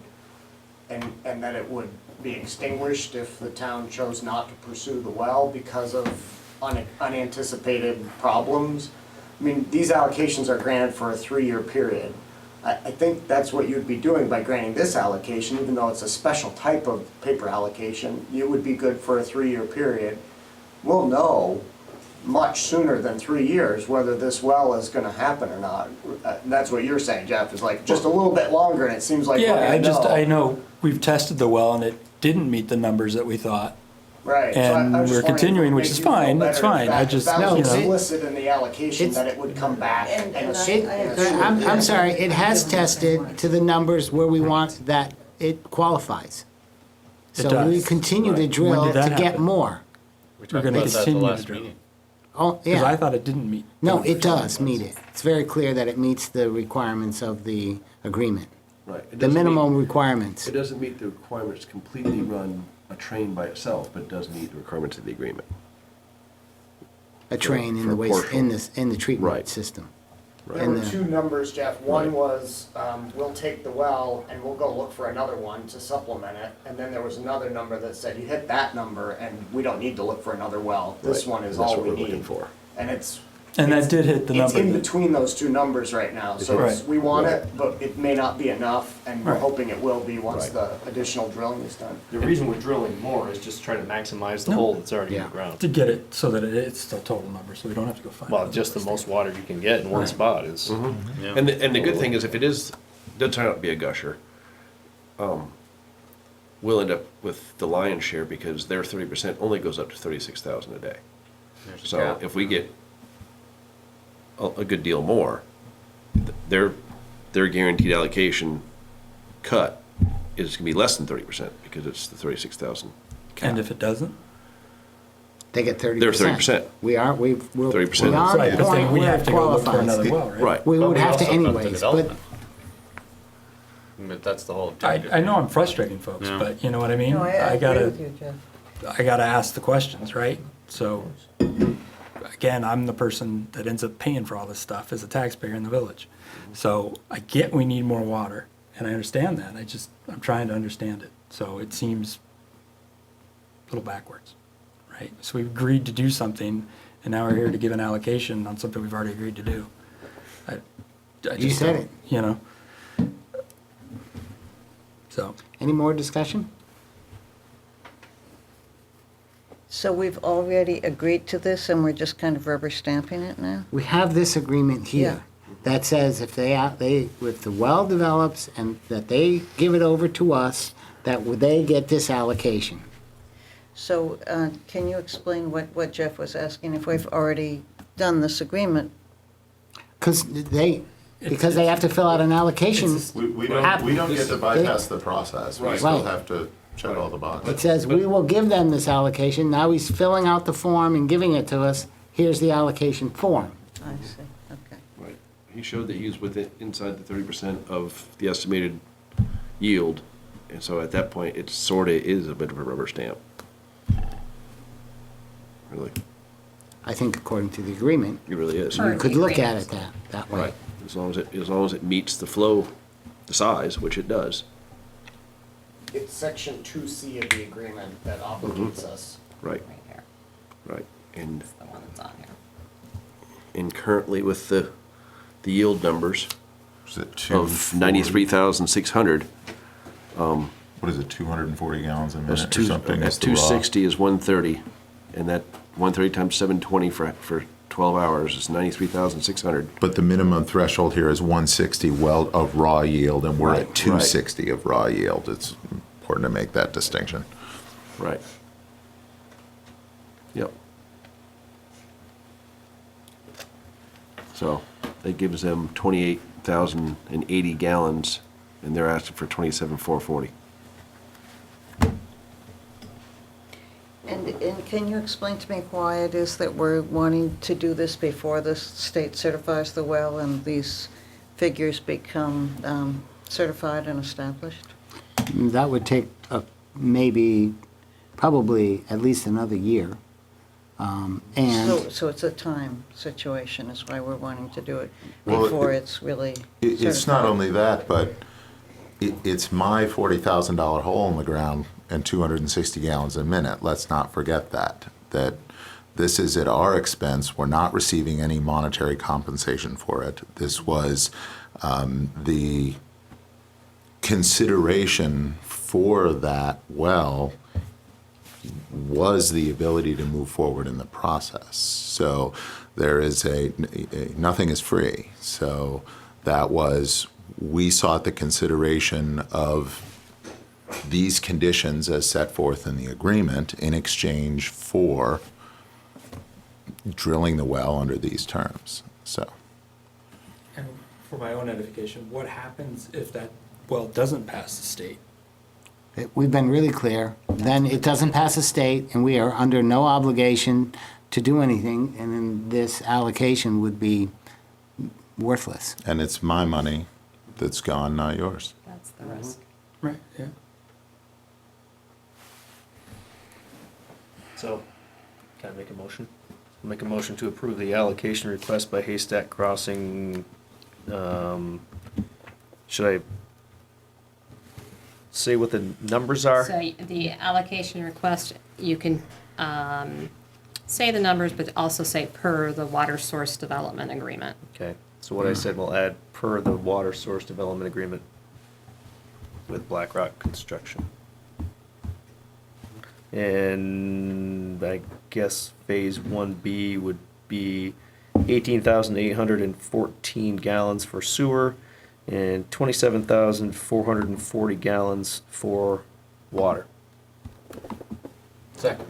and that it would be extinguished if the town chose not to pursue the well because of unanticipated problems? I mean, these allocations are granted for a 3-year period. I think that's what you'd be doing by granting this allocation, even though it's a special type of paper allocation. It would be good for a 3-year period. We'll know much sooner than 3 years whether this well is gonna happen or not. And that's what you're saying, Jeff, is like just a little bit longer and it seems like we're Yeah, gonna know. I know we've tested the well and it didn't meet the numbers that we thought. Right. and I was we're just wondering if it continuing, would which make is you feel fine, that's better if fine. that- I if just, that was No, it's- explicit in the allocation, it's- that it would come back. And and I'm sorry, it has tested to the numbers where we want that it qualifies. It So we does. continue to When drill did that to get happen? more. We We're talked gonna about that at the continue to last drill. meeting. Oh, because I yeah. thought it didn't meet. No, it does meet it. It's very clear that it meets the requirements of the agreement, Right. It the doesn't meet- minimum requirements. It doesn't meet the requirements to completely run a train by itself, but it does meet the requirements of the agreement. A train in for the waste, partial. in the treatment Right. system. There And were the- 2 numbers, Jeff. One Right. was, we'll take the well and we'll go look for another one to supplement it. And then there was another number that said, you hit that number and we don't need to look for another well. This Right. one is That's all what we we're looking need. for. And it's. And that it's- did hit the It's number in that- between those 2 numbers right now. So Right. it's, we want it, but it may not be enough. And we're Right. hoping it will be once Right. the additional drilling is done. The reason we're drilling more is just trying to maximize the hole that's already in the Yeah. ground. To get it so that it's the total number, so we don't have to go find. Well, another just the place. most water you can get in one spot is. Yeah. And the good thing is, if it does turn out to be a gusher, we'll end up with the lion's share because their 30% only goes up to 36,000 a day. There's a So cap. if we get a good deal more, their guaranteed allocation cut is gonna be less than 30% because it's the 36,000 cap. And if it doesn't? They get 30%. They're 30%. We're 30%. beyond Right, the but point then we where have it to go look for qualifies. another well, right? Right. We But would have to also cut the anyways, but development. But that's the whole objective. I know I'm frustrating folks, Yeah. but you know what I mean? No, I agree gotta, with you, Jeff. I gotta ask the questions, right? So, again, I'm the person that ends up paying for all this stuff as a taxpayer in the village. So I get we need more water, and I understand that. I'm trying to understand it. So it seems a little backwards, right? So we've agreed to do something, and now we're here to give an allocation on something we've already agreed to do. I You just said don't, it. You know? So. any more discussion? So we've already agreed to this and we're just kind of rubber stamping it now? We have this agreement here that says if if the well develops and that they give it over to us, that they get this allocation. So can you explain what Jeff was asking? If we've already done this agreement, Because because they have to fill out an allocation. We App- don't get to bypass the process. We Right. still Right. have to check all the It boxes. says, we will give them this allocation, now he's filling out the form and giving it to us, here's the allocation form. I see, okay. Right. He showed that he was within, inside the 30% of the estimated yield. And so at that point, it sort of is a bit of a rubber stamp. Really, I think according to the agreement, it really is. you could look at it that way. Right. As long as it meets the flow, the size, which it does. It's section 2C of the agreement that obligates us. Right, Right here, right. And, it's the one that's on here. and currently with the yield numbers Is it of 240? 93,600, What is it, 240 gallons a that's minute or something? that's is the raw. 260 is 130. And that 130 times 720 for 12 hours is 93,600. But the minimum threshold here is 160 well of raw yield, and we're Right, at 260 of raw yield. It's important to make that distinction. Right. Yep. So that gives them 28,080 gallons, and they're asking for 27,440. And can you explain to me why it is that we're wanting to do this before the state certifies the well and these figures become certified and established? That would take probably at least another year. And So it's a time situation, is why we're wanting to do it Well, before it's really It's not certified. only that, but it's my $40,000 hole in the ground and 260 gallons a minute. Let's not forget that this is at our expense. We're not receiving any monetary compensation for it. This was the consideration for that well was the ability to move forward in the process. So there is nothing is free. So that was, we sought the consideration of these conditions as set forth in the agreement in exchange for drilling the well under these terms. So And for my own edification, what happens if that well doesn't pass the state? we've been really clear, then it doesn't pass the state, and we are under no obligation to do anything, and then this allocation would be worthless. and it's my money that's gone, not yours. That's the risk. Right, yeah. So, can I make a motion? I'll make a motion to approve the allocation request by Haystack Crossing. Should I say what the numbers are? So the allocation request, you can say the numbers, but also say per the water source development agreement. Okay, so what I said, we'll add per the water source development agreement with BlackRock Construction. And I guess phase 1B would be 18,814 gallons for sewer and 27,440 gallons for water. Second.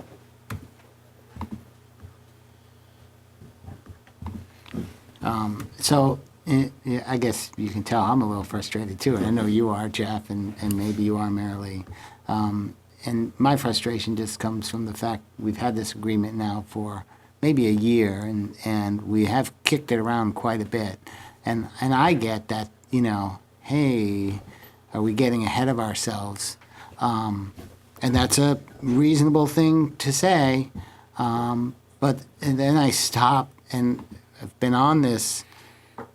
So yeah, I guess you can tell I'm a little frustrated too, and I know you are, Jeff, and maybe you are, Marilee. And my frustration just comes from the fact we've had this agreement now for maybe a year, and we have kicked it around quite a bit. And I get that, hey, are we getting ahead of ourselves? And that's a reasonable thing to say. But and then I stop, and I've been on this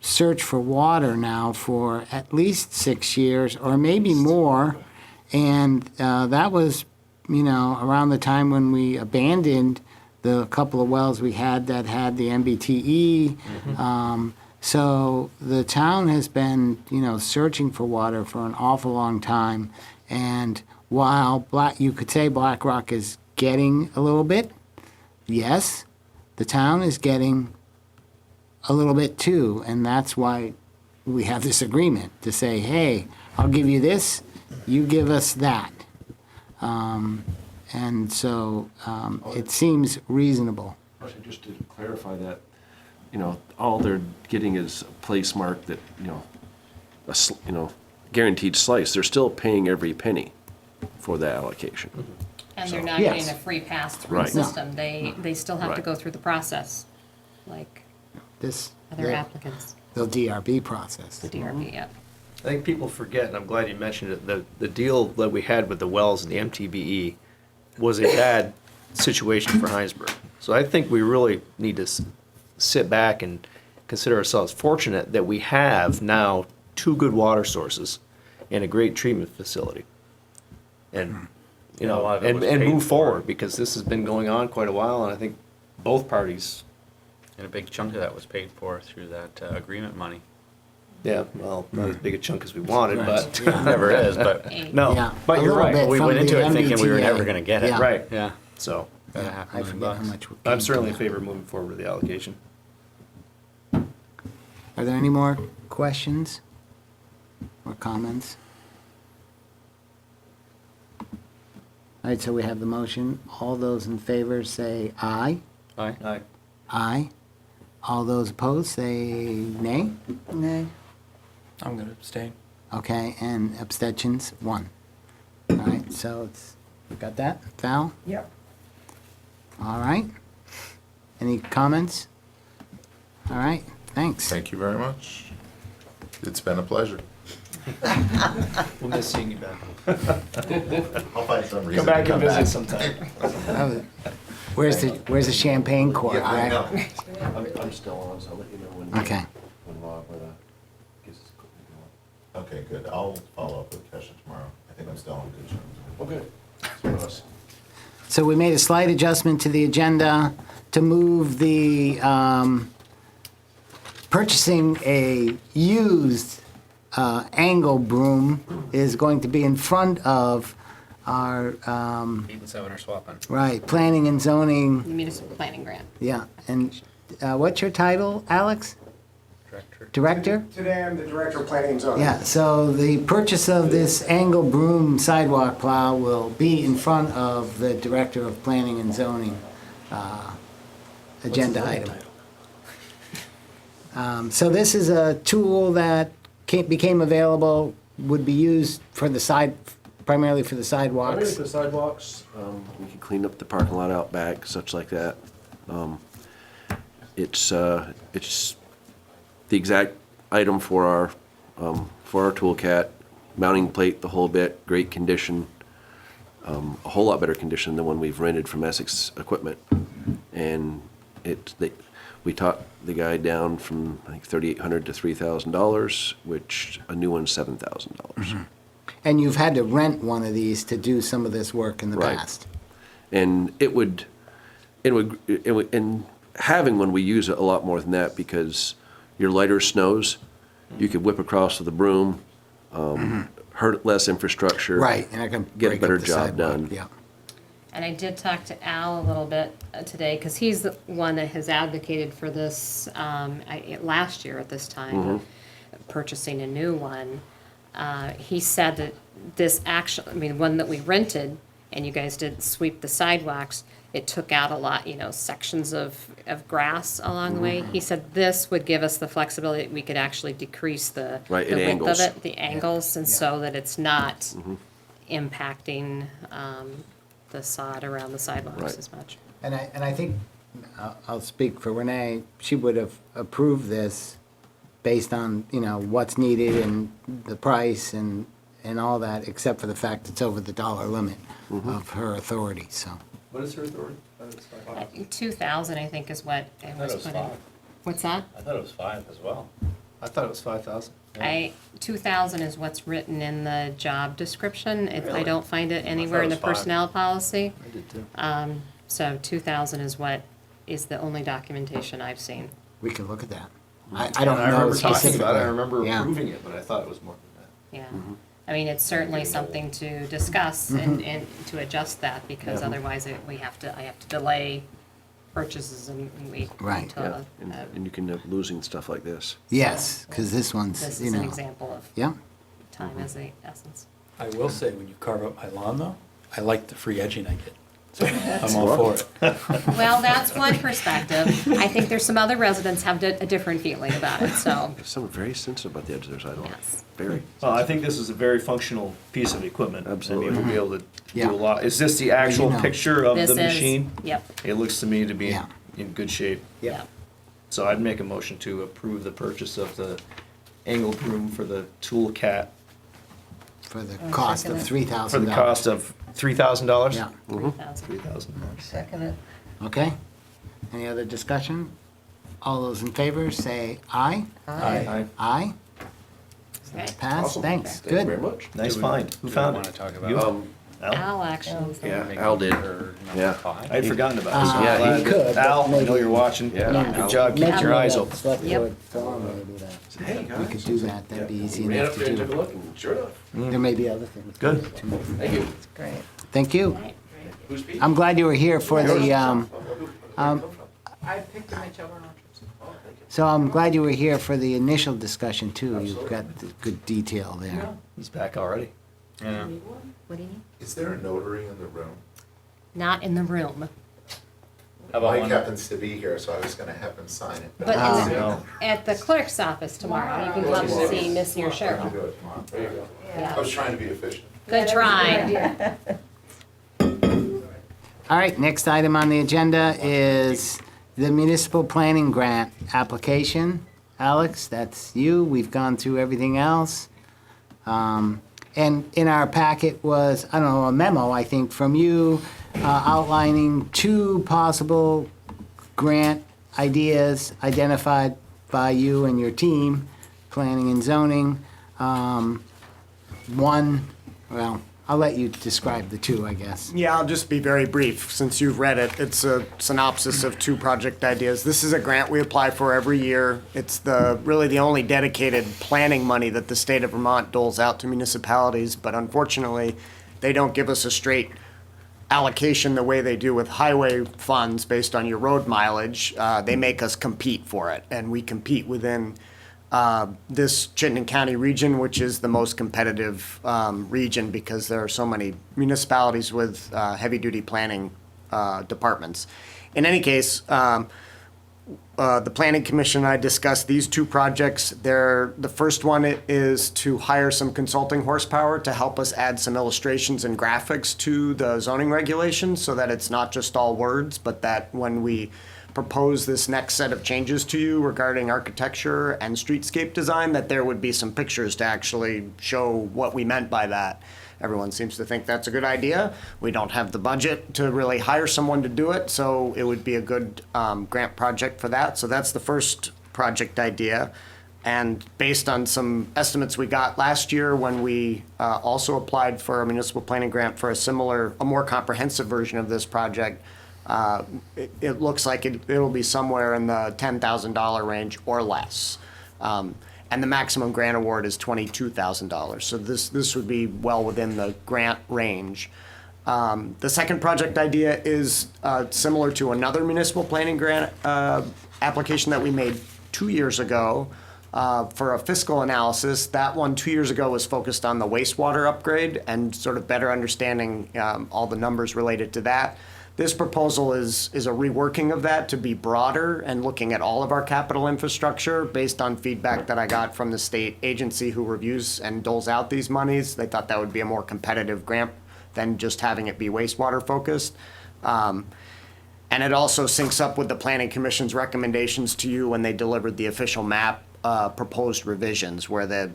search for water now for at least 6 years or maybe more. And that was, around the time when we abandoned the couple of wells we had that had the MBTE. So the town has been, searching for water for an awful long time. And while you could say BlackRock is getting a little bit, yes, the town is getting a little bit too. And that's why we have this agreement to say, hey, I'll give you this, you give us that. And so it seems reasonable. Just to clarify that, all they're getting is a place mark that, guaranteed slice. They're still paying every penny for that allocation. And they're not Yes. getting a free pass-through Right. system. They still have to Right. go through the process, like This, other applicants, the DRB process. the DRB, yeah. I think people forget, and I'm glad you mentioned it, the deal that we had with the wells and the MTBE was a bad situation for Hinesburg. So I think we really need to sit back and consider ourselves fortunate that we have now 2 good water sources and a great treatment facility. And, Yeah, a lot of it was and paid move for. forward, because this has been going on quite a while, and I think both parties, And a big chunk of that was paid for through that agreement money. yeah, well, not as big a chunk as we wanted, but. Never is, but, No, Yeah, but a you're little right. bit we from went into the it thinking we were MBTA. never gonna get it. Yeah. Right, Yeah. so. About Yeah, a half I million forget how bucks. much. I'm certainly in favor of moving forward with the allocation. Are there any more questions or comments? All right, so we have the motion. All those in favor say aye. Aye. Aye. Aye. All those opposed say nay. No, I'm going to abstain. Okay, and abstentions, 1. All right, so it's, we got that? Val? Yep. All right. Any comments? All right, thanks. Thank you very much. It's been a pleasure. We'll miss seeing you back. I'll find some reason Come back to and come visit back. sometime. Oh, Where's the champagne cork, Yeah, I right? know. I'm still on, so I'll let you know when. Okay. When Rob gets his equipment going. Okay, good. I'll follow up with Kesha tomorrow. I think I'm still on good terms. Well, good. That's what it was. So we made a slight adjustment to the agenda to move the purchasing a used angle broom is going to be in front of our, 8 and 7 are swapping. right, planning and zoning, Municipal planning grant. yeah. And what's your title, Alex? Director. Director? Today, I'm the Director of Planning and Zoning. Yeah, so the purchase of this angle broom sidewalk plow will be in front of the Director of Planning and Zoning agenda item. So this is a tool that became available, would be used for the primarily for the Primarily sidewalks. for sidewalks, we can clean up the parking lot out back, such like that. It's the exact item for our toolcat, mounting plate, the whole bit, great condition, a whole lot better condition than one we've rented from Essex Equipment. And we taught the guy down from, I think, $3,800 to $3,000, which a new one's $7,000. And you've had to rent one of these to do some of this work in the Right. past. And and having one, we use it a lot more than that, because your lighter snows, you could whip across with a broom, hurt less infrastructure. Right, and I can Get a break better up the job sidewalk, done. yeah. And I did talk to Al a little bit today, because he's the one that has advocated for this last year at this time, purchasing a new one. He said that this one that we rented, and you guys did sweep the sidewalks, it took out a lot, sections of grass along the way. He said this would give us the flexibility that we could actually decrease the Right, the and width angles. of it, the angles, and Yeah. so that it's not impacting the sod around the sidewalks Right. as much. And I think, I'll speak for Renee, she would have approved this based on, what's needed and the price and all that, except for the fact it's over the dollar limit of her authority, so. What is her authority? 2,000, I think, is what it was put in. What's that? I thought it was 5 as well. I thought it was 5,000. 2,000 is what's written in the job description. I Really? don't find it anywhere in the it was 5. personnel policy. I did too. So 2,000 is what is the only documentation I've seen. We can look at that. I don't I know remember talking specifically. about it, I remember Yeah. approving it, but I thought it was more than Yeah. I mean, it's certainly something to discuss and to adjust that, because otherwise I have to delay purchases and wait Right. until that. And you can end up losing stuff like this. Yes, because this one's, this is an example of Yeah, time as the essence. I will say, when you carve up my lawn, though, I like the free edging I get. I'm all for it. Well, that's one perspective. I think there's some other residents have a different feeling about it, so, Some are very sensitive about the edge of their sidewalk. yes. Very. Well, I think this is a very functional piece of equipment. Absolutely. I mean, we'll be able to Yeah. do a lot. Is this the actual you know. picture of This the is, machine? yep, It looks to me to be Yeah. in good shape. yep. So I'd make a motion to approve the purchase of the angle broom for the tool cat For the cost of second it. $3,000. for the cost of $3,000? Yeah, 3,000. $3,000. Second it. okay. Any other discussion? All those in favor, say aye. Aye. Aye. Okay. Pass, Awesome. thanks, Thank you very good. much. Nice Do we- find. Who do we found wanna it? talk about- You? Al Al? actually. Yeah, Make Al did. or number Yeah. 5? I'd forgotten about it. so I'm Yeah, glad he that- could, but Al, I know maybe- you're watching. Yeah. Good job. Keep your eyes open. Select Yep. board forum, maybe that. Hey, We could do that, that'd be easy Ran enough up to there and do. took a look, and sure enough. There may be other things. Good. too. Thank you. Great. Thank you. Who's speaking? I'm glad you were here for the, I picked my children on trips. so I'm glad you were here for the initial discussion too. You've got the good detail there. He's back already. Yeah. What do you need? Is there a notary in the room? Not in the room, How about Mike one? happens to be here, so I was gonna have him sign it. but Ah. in the, at the clerk's office tomorrow, you can come and see Miss or I can Cheryl. do it tomorrow. There you go. I Yeah. was trying to be efficient. Good try. All right, next item on the agenda is the municipal planning grant application. Alex, that's you. We've gone through everything else. And in our packet was, I don't know, a memo, I think, from you outlining 2 possible grant ideas identified by you and your team, planning and zoning. One, well, I'll let you describe the 2, I guess. Yeah, I'll just be very brief, since you've read it. It's a synopsis of 2 project ideas. This is a grant we apply for every year. It's really the only dedicated planning money that the state of Vermont doles out to municipalities, but unfortunately, they don't give us a straight allocation the way they do with highway funds based on your road mileage. They make us compete for it, and we compete within this Chittenden County region, which is the most competitive region because there are so many municipalities with heavy-duty planning departments. In any case, the Planning Commission and I discussed these 2 projects. The first one is to hire some consulting horsepower to help us add some illustrations and graphics to the zoning regulations so that it's not just all words, but that when we propose this next set of changes to you regarding architecture and streetscape design, that there would be some pictures to actually show what we meant by that. Everyone seems to think that's a good idea. We don't have the budget to really hire someone to do it, so it would be a good grant project for that. So that's the first project idea. And based on some estimates we got last year when we also applied for a municipal planning grant for a more comprehensive version of this project, it looks like it'll be somewhere in the $10,000 range or less. And the maximum grant award is $22,000. So this would be well within the grant range. The second project idea is similar to another municipal planning grant application that we made 2 years ago for a fiscal analysis. That one 2 years ago was focused on the wastewater upgrade and sort of better understanding all the numbers related to that. This proposal is a reworking of that to be broader and looking at all of our capital infrastructure based on feedback that I got from the state agency who reviews and doles out these monies. They thought that would be a more competitive grant than just having it be wastewater focused. And it also syncs up with the Planning Commission's recommendations to you when they delivered the official map proposed revisions, where the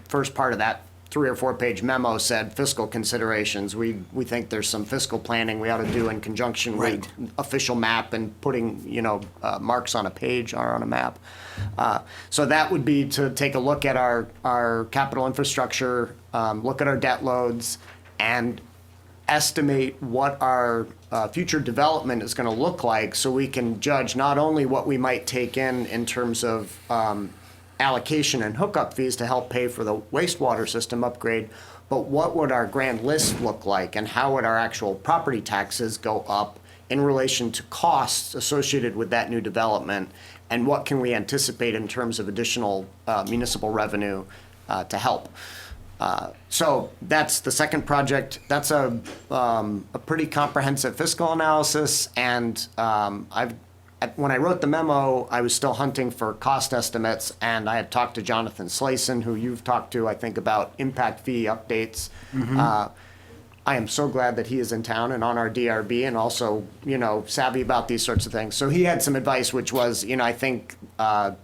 first part of that 3 or 4 page memo said fiscal considerations. We think there's some fiscal planning we ought to do in conjunction with official map and putting, marks on a page or on a map. So that would be to take a look at our capital infrastructure, look at our debt loads, and estimate what our future development is going to look like so we can judge not only what we might take in terms of allocation and hookup fees to help pay for the wastewater system upgrade, but what would our grand list look like and how would our actual property taxes go up in relation to costs associated with that new development, and what can we anticipate in terms of additional municipal revenue to help. So that's the second project. That's a pretty comprehensive fiscal analysis, and when I wrote the memo, I was still hunting for cost estimates, and I had talked to Jonathan Slayson, who you've talked to, I think, about impact fee updates. I am so glad that he is in town and on our DRB, and also, savvy about these sorts of things. So he had some advice, which was, I think the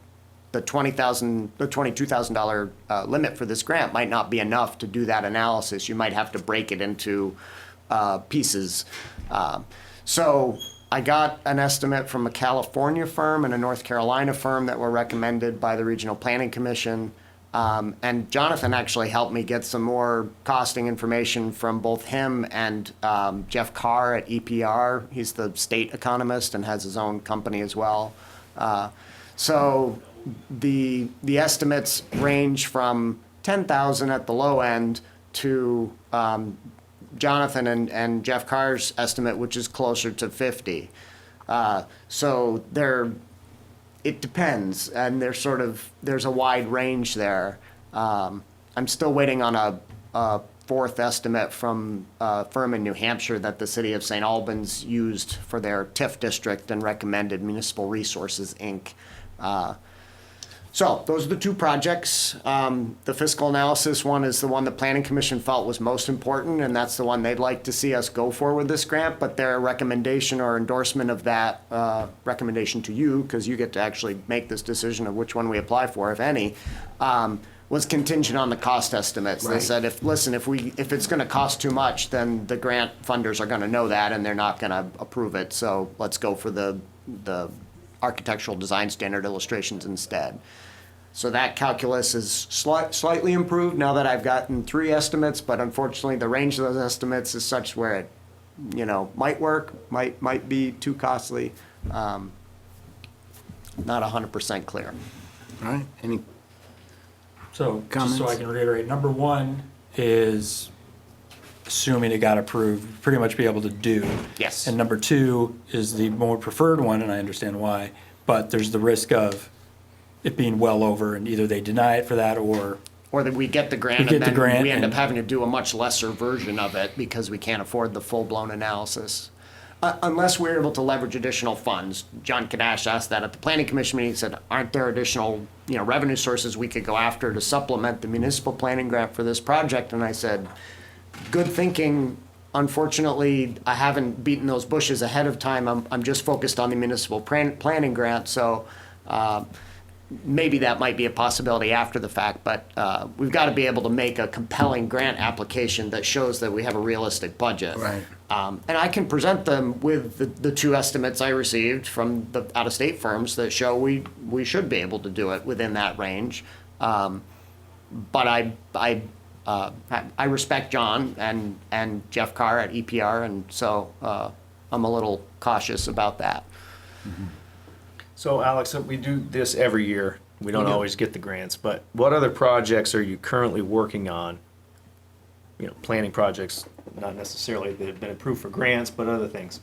$22,000 limit for this grant might not be enough to do that analysis. You might have to break it into pieces. So I got an estimate from a California firm and a North Carolina firm that were recommended by the Regional Planning Commission. And Jonathan actually helped me get some more costing information from both him and Jeff Carr at EPR. He's the state economist and has his own company as well. So the estimates range from 10,000 at the low end to Jonathan and Jeff Carr's estimate, which is closer to 50. So it depends, and there's a wide range there. I'm still waiting on a fourth estimate from a firm in New Hampshire that the city of St. Albans used for their TIF district and recommended Municipal Resources, Inc. So those are the two projects. The fiscal analysis one is the one the Planning Commission felt was most important, and that's the one they'd like to see us go for with this grant, but their recommendation or endorsement of that recommendation to you, because you get to actually make this decision of which one we apply for, if any, was contingent on the cost estimates. Right. They said, if it's going to cost too much, then the grant funders are going to know that, and they're not going to approve it, so let's go for the architectural design standard illustrations instead. So that calculus is slightly improved now that I've gotten 3 estimates, but unfortunately the range of those estimates is such where it, might work, might be too costly. Not 100% clear. All right, any So, comments? just so I can reiterate, number one is assuming it got approved, pretty much be able to do. Yes. And number two is the more preferred one, and I understand why, but there's the risk of it being well over, and either they deny it for that, or that we get the grant, and then we end up having to do a much lesser version of it because we can't afford the full-blown analysis. Unless we're able to leverage additional funds. John Kadash asked that at the Planning Commission meeting. He said, aren't there additional revenue sources we could go after to supplement the municipal planning grant for this project? And I said, good thinking. Unfortunately, I haven't beaten those bushes ahead of time. I'm just focused on the municipal planning grant. So maybe that might be a possibility after the fact, but we've got to be able to make a compelling grant application that shows that we have a realistic budget. Right. And I can present them with the 2 estimates I received from the out-of-state firms that show we should be able to do it within that range. But I respect John and Jeff Carr at EPR, and so I'm a little cautious about that. Mm-hmm. So Alex, we do this every year. We don't always get the grants, but what other projects are you currently working on? Planning projects, not necessarily that have been approved for grants, but other things.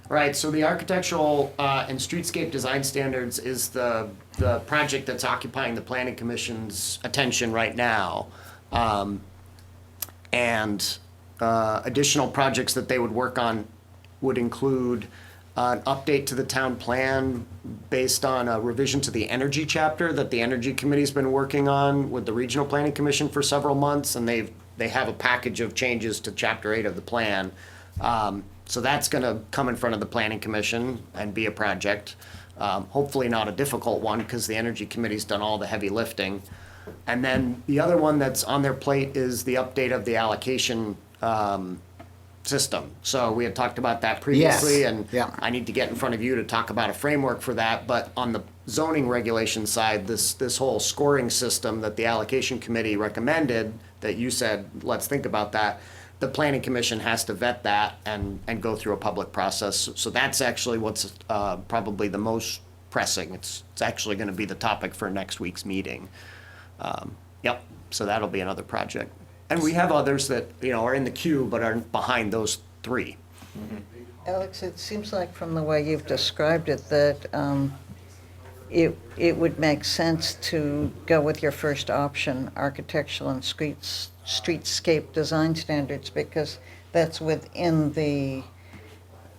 Right, so the architectural and streetscape design standards is the project that's occupying the Planning Commission's attention right now. And additional projects that they would work on would include an update to the town plan based on a revision to the energy chapter that the Energy Committee's been working on with the Regional Planning Commission for several months, and they have a package of changes to Chapter 8 of the plan. So that's going to come in front of the Planning Commission and be a project. Hopefully not a difficult one, because the Energy Committee's done all the heavy lifting. And then the other one that's on their plate is the update of the allocation system. So we had talked about that previously, Yes. and Yeah. I need to get in front of you to talk about a framework for that. But on the zoning regulation side, this whole scoring system that the Allocation Committee recommended, that you said, let's think about that, the Planning Commission has to vet that and go through a public process. So that's actually what's probably the most pressing. It's actually going to be the topic for next week's meeting. Yep, so that'll be another project. And we have others that, are in the queue but are behind those 3. Alex, it seems like from the way you've described it that it would make sense to go with your first option, architectural and streetscape design standards, because that's within the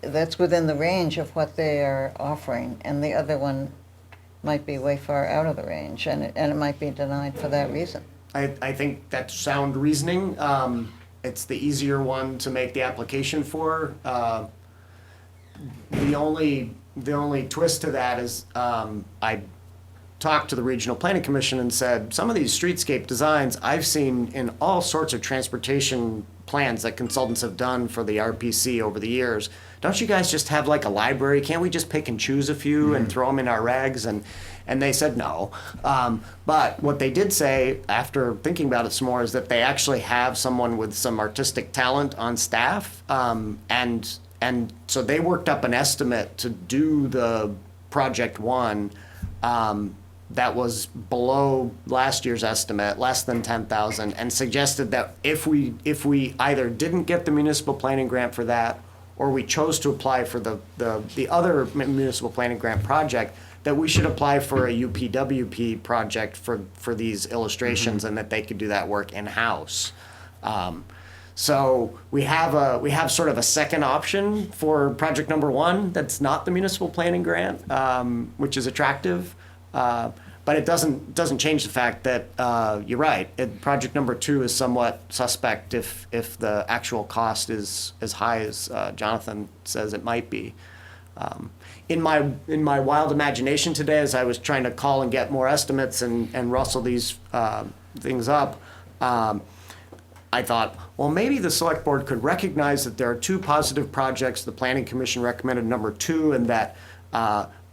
range of what they are offering, and the other one might be way far out of the range, and it might be denied for that reason. I think that's sound reasoning. It's the easier one to make the application for. The only twist to that is I talked to the Regional Planning Commission and said, some of these streetscape designs I've seen in all sorts of transportation plans that consultants have done for the RPC over the years. Don't you guys just have like a library? Can't we just pick and choose a few and throw them in our regs? And they said no. But what they did say, after thinking about it some more, is that they actually have someone with some artistic talent on staff. And so they worked up an estimate to do the project one that was below last year's estimate, less than 10,000, and suggested that if we either didn't get the municipal planning grant for that, or we chose to apply for the other municipal planning grant project, that we should apply for a UPWP project for these illustrations, and that they could do that work in-house. So we have sort of a second option for project number one that's not the municipal planning grant, which is attractive. But it doesn't change the fact that you're right. Project number two is somewhat suspect if the actual cost is as high as Jonathan says it might be. In my wild imagination today, as I was trying to call and get more estimates and rustle these things up, I thought, well, maybe the select board could recognize that there are two positive projects. The planning commission recommended number two, and that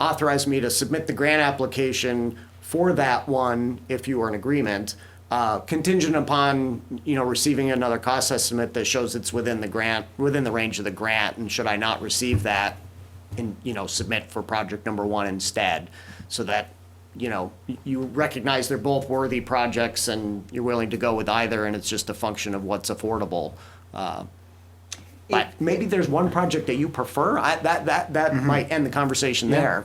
authorized me to submit the grant application for that one if you were in agreement, contingent upon receiving another cost estimate that shows it's within the range of the grant. And should I not receive that, and submit for project number one instead, so that you recognize they're both worthy projects and you're willing to go with either, and it's just a function of what's affordable. But maybe there's one project that you prefer. That might end the conversation there.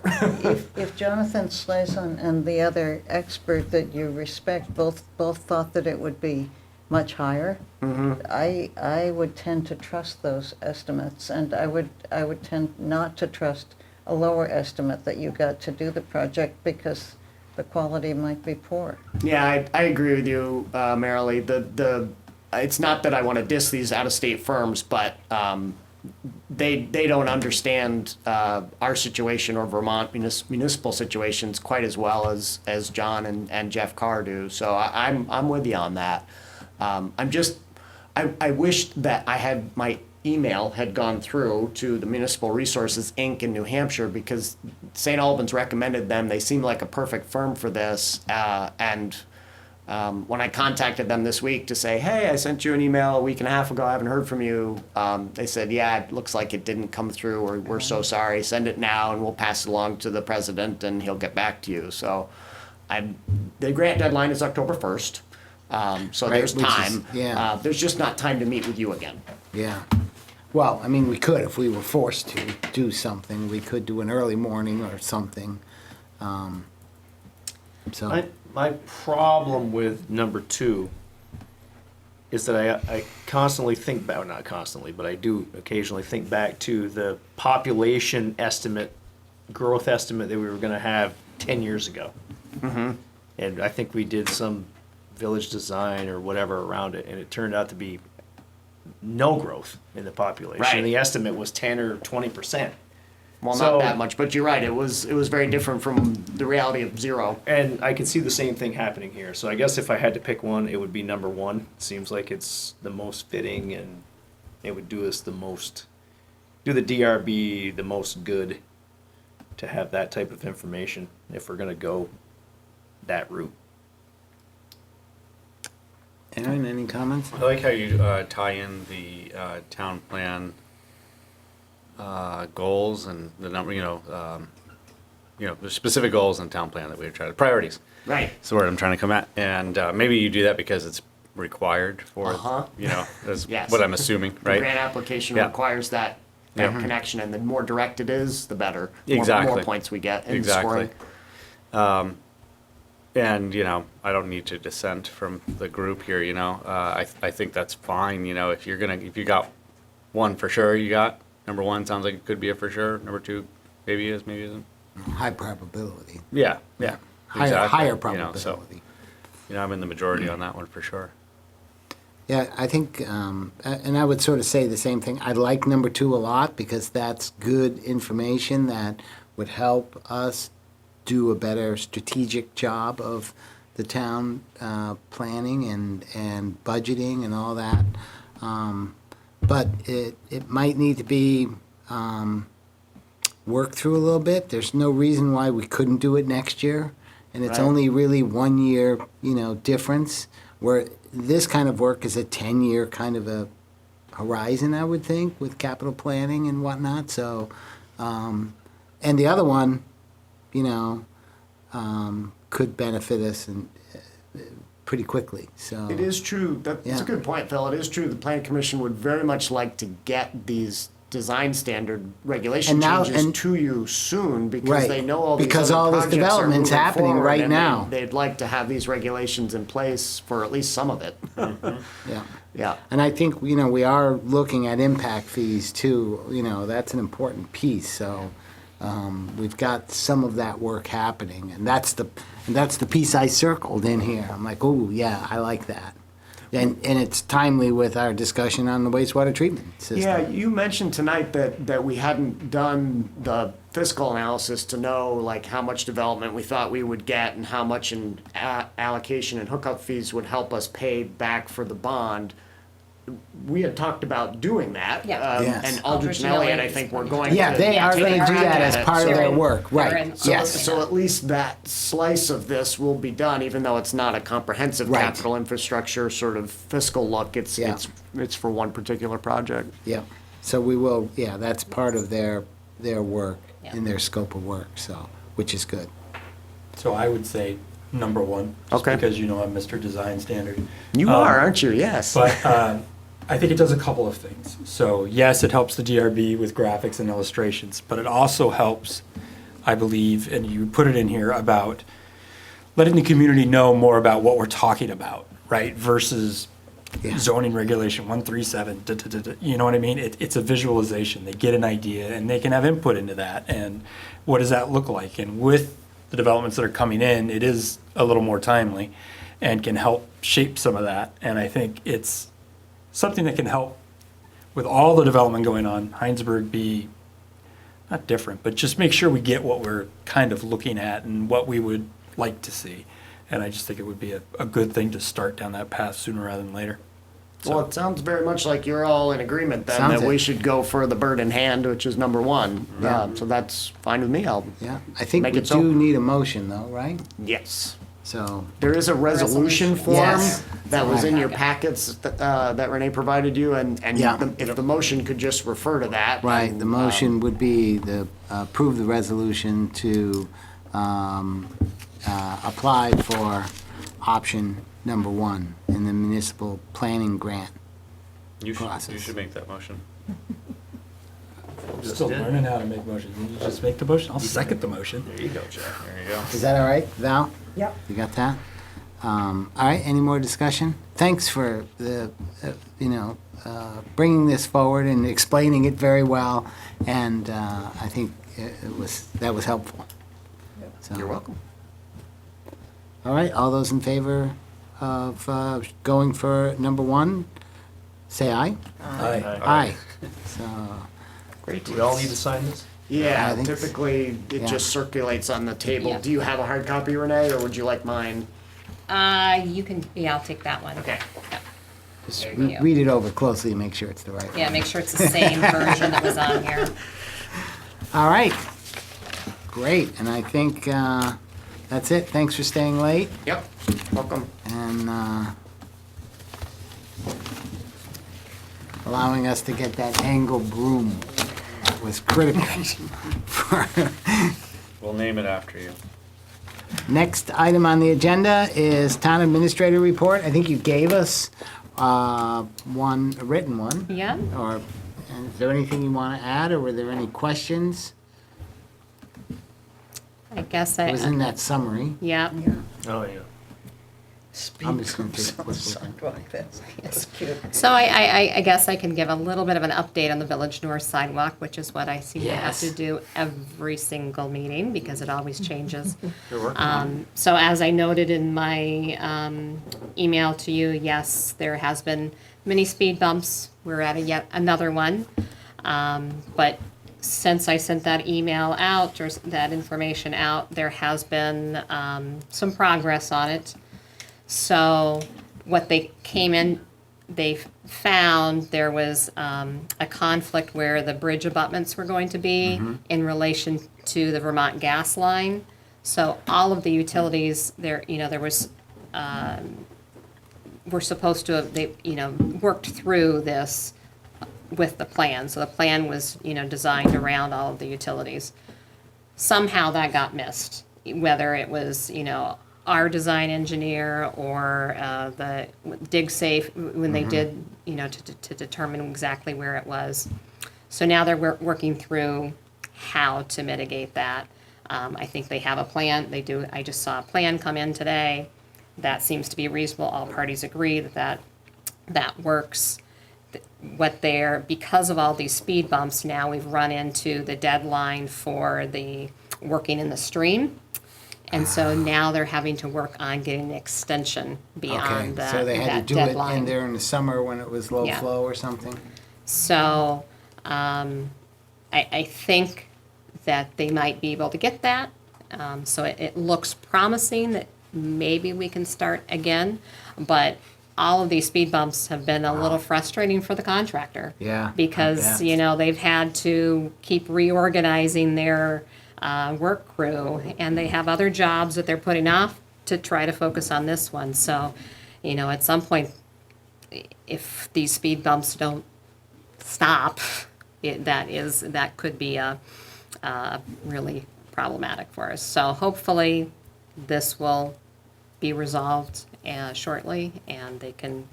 If Jonathan Slason and the other expert that you respect both thought that it would be much higher, I would tend to trust those estimates, and I would tend not to trust a lower estimate that you got to do the project, because the quality might be poor. Yeah, I agree with you, Marilee. It's not that I want to diss these out-of-state firms, but they don't understand our situation or Vermont municipal situations quite as well as John and Jeff Carr do. So I'm with you on that. I wish that my email had gone through to the Municipal Resources Inc. in New Hampshire, because St. Albans recommended them. They seem like a perfect firm for this, and when I contacted them this week to say, hey, I sent you an email a week and a half ago, I haven't heard from you, they said, yeah, it looks like it didn't come through, or we're so sorry, send it now and we'll pass it along to the president and he'll get back to you. So the grant deadline is October 1st, so Right, there's which is- time. yeah. There's just not time to meet with you again. Yeah. Well, I mean, we could, if we were forced to do something, we could do an early morning or something. My problem with number two is that I constantly think back, not constantly, but I do occasionally think back to the population estimate, growth estimate that we were gonna have 10 years ago. And I think we did some village design or whatever around it, and it turned out to be no growth in the population. Right. And the estimate was 10 or 20%. Well, So- not that much, but you're right, it was very different from the reality of zero. And I can see the same thing happening here. So I guess if I had to pick one, it would be number one. Seems like it's the most fitting, and it would do us the DRB the most good to have that type of information if we're gonna go that route. Aaron, any comments? I like how you tie in the town plan goals and the number, the specific goals in town plan that we try to, priorities. Right. That's the word I'm trying to come at. And maybe you do that because it's required for, that's Yes. what I'm assuming, The right? grant application Yeah. requires that Yeah. connection, and the more direct it is, the better. Exactly. More points we get in Exactly. scoring. And, you know, I don't need to dissent from the group here, you know. I think that's fine, you know, if you got one for sure, you got, number one sounds like it could be a for sure, number two, maybe is, maybe isn't. High probability. Yeah. Higher Exactly, higher you know, so, probability. you know, I'm in the majority on that one for sure. Yeah, I think, and I would sort of say the same thing. I like number 2 a lot because that's good information that would help us do a better strategic job of the town planning and budgeting and all that. But it might need to be worked through a little bit. There's no reason why we couldn't do it next year. And it's Right. only really 1 year, you know, difference, where this kind of work is a 10-year kind of a horizon, I would think, with capital planning and whatnot. So, and the other one, you know, could benefit us pretty quickly, so. It is true, that's Yeah. a good point, Phil. It is true, the planning commission would very much like to get these design standard regulation And now- changes and- to you soon, because Right, they know all these because other all this projects are development's moving happening forward, right and now. they'd like to have these regulations in place for at least some of it. Yeah. Yeah. And I think, you know, we are looking at impact fees too, you know, that's an important piece, so, we've got some of that work happening, and that's the piece I circled in here. I'm like, oh, yeah, I like that. And it's timely with our discussion on the wastewater treatment system. Yeah, you mentioned tonight that we hadn't done the fiscal analysis to know like how much development we thought we would get and how much in allocation and hookup fees would help us pay back for the bond. We had talked about doing that. Yeah. Yes. And Aldrich and Elliott, I think, we're going to. Yeah, they are Yeah, gonna they do are that doing as it. part of their They're in- work, they're right, in- yes. So at least that slice of this will be done, even though it's not a comprehensive Right. capital infrastructure sort of fiscal look. It's for one particular project. Yeah, so we will, yeah, that's part of their work, Yeah. in their scope of work, so, which is good. So I would say number one, just Okay. because you know I'm Mr. Design Standard. You are, aren't you? Yes. But I think it does a couple of things. So yes, it helps the DRB with graphics and illustrations, but it also helps, I believe, and you put it in here, about letting the community know more about what we're talking about, right? Versus Yeah. zoning regulation 137, you know what I mean? It's a visualization. They get an idea and they can have input into that. And what does that look like? And with the developments that are coming in, it is a little more timely and can help shape some of that. And I think it's something that can help with all the development going on, Hinesburg be not different, but just make sure we get what we're kind of looking at and what we would like to see. And I just think it would be a good thing to start down that path sooner rather than later. Well, it sounds very much like you're all in agreement then Sounds that we it. should go for the bird in hand, which is number one. So that's fine with me. I'll, Yeah, I think Make we it so. do need a motion though, right? yes. So, There is a resolution form Yes. that was in your Packet. packets that Renee provided you, and Yeah. if the motion could just refer to that. right, and, the motion would be approve the resolution to apply for option number 1 in the municipal planning grant. You Process. should make that motion. Still learning how to make motions. You just make the motion. I'll second the motion. There you go, Jeff. There you go. Is that all right, Val? Yep. You got that? All right, any more discussion? Thanks for the, bringing this forward and explaining it very well, and I think that was helpful. So- You're welcome. All right, all those in favor of going for number 1, say aye. Aye. Aye. So, Great. Do we all need to sign this? Yeah, I think so. typically it Yeah. just circulates on the table. Yeah. Do you have a hard copy, Renee, or would you like mine? You can, yeah, I'll take that one. Okay. Yeah. just There you go. read it over closely and make sure it's the right one. Yeah, make sure it's the same version that was on here. All right. Great, and I think that's it. Thanks for staying late, Yep, welcome. and allowing us to get that angle broom was critical. We'll name it after you. Next item on the agenda is Town Administrator Report. I think you gave us a written one. Yeah. Or, and is there anything you want to add, or were there any questions? I guess It was in that summary. yeah. Oh, yeah. I'm just gonna take a Speed quick bumps look on at it. sidewalk, that's cute. So I guess I can give a little bit of an update on the Village North sidewalk, which is what I seem to have to Yes. do every single meeting because it always changes. You're working on it. So as I noted in my email to you, yes, there has been many speed bumps. We're at yet another one. But since I sent that email out or that information out, there has been some progress on it. So what they came in, they found there was a conflict where the bridge abutments were going to be in relation to the Vermont gas line. So all of the utilities there, there was, were supposed to have, they, worked through this with the plan. So the plan was, designed around all of the utilities. Somehow that got missed, whether it was, our design engineer or the DigSafe when they did, to determine exactly where it was. So now they're working through how to mitigate that. I think they have a plan. They do. I just saw a plan come in today. That seems to be reasonable. All parties agree that works. Because of all these speed bumps, now we've run into the deadline for the working in the stream. And so now they're having to work on getting an extension beyond that deadline. So they had to do it in there in the summer when it was low Yeah. flow or something? So I think that they might be able to get that. So it looks promising that maybe we can start again. But all of these speed bumps have been a little frustrating for the contractor. Yeah, I Because, bet. they've had to keep reorganizing their work crew, and they have other jobs that they're putting off to try to focus on this one. So, at some point, if these speed bumps don't stop, that could be really problematic for us. So hopefully, this will be resolved shortly, and they can,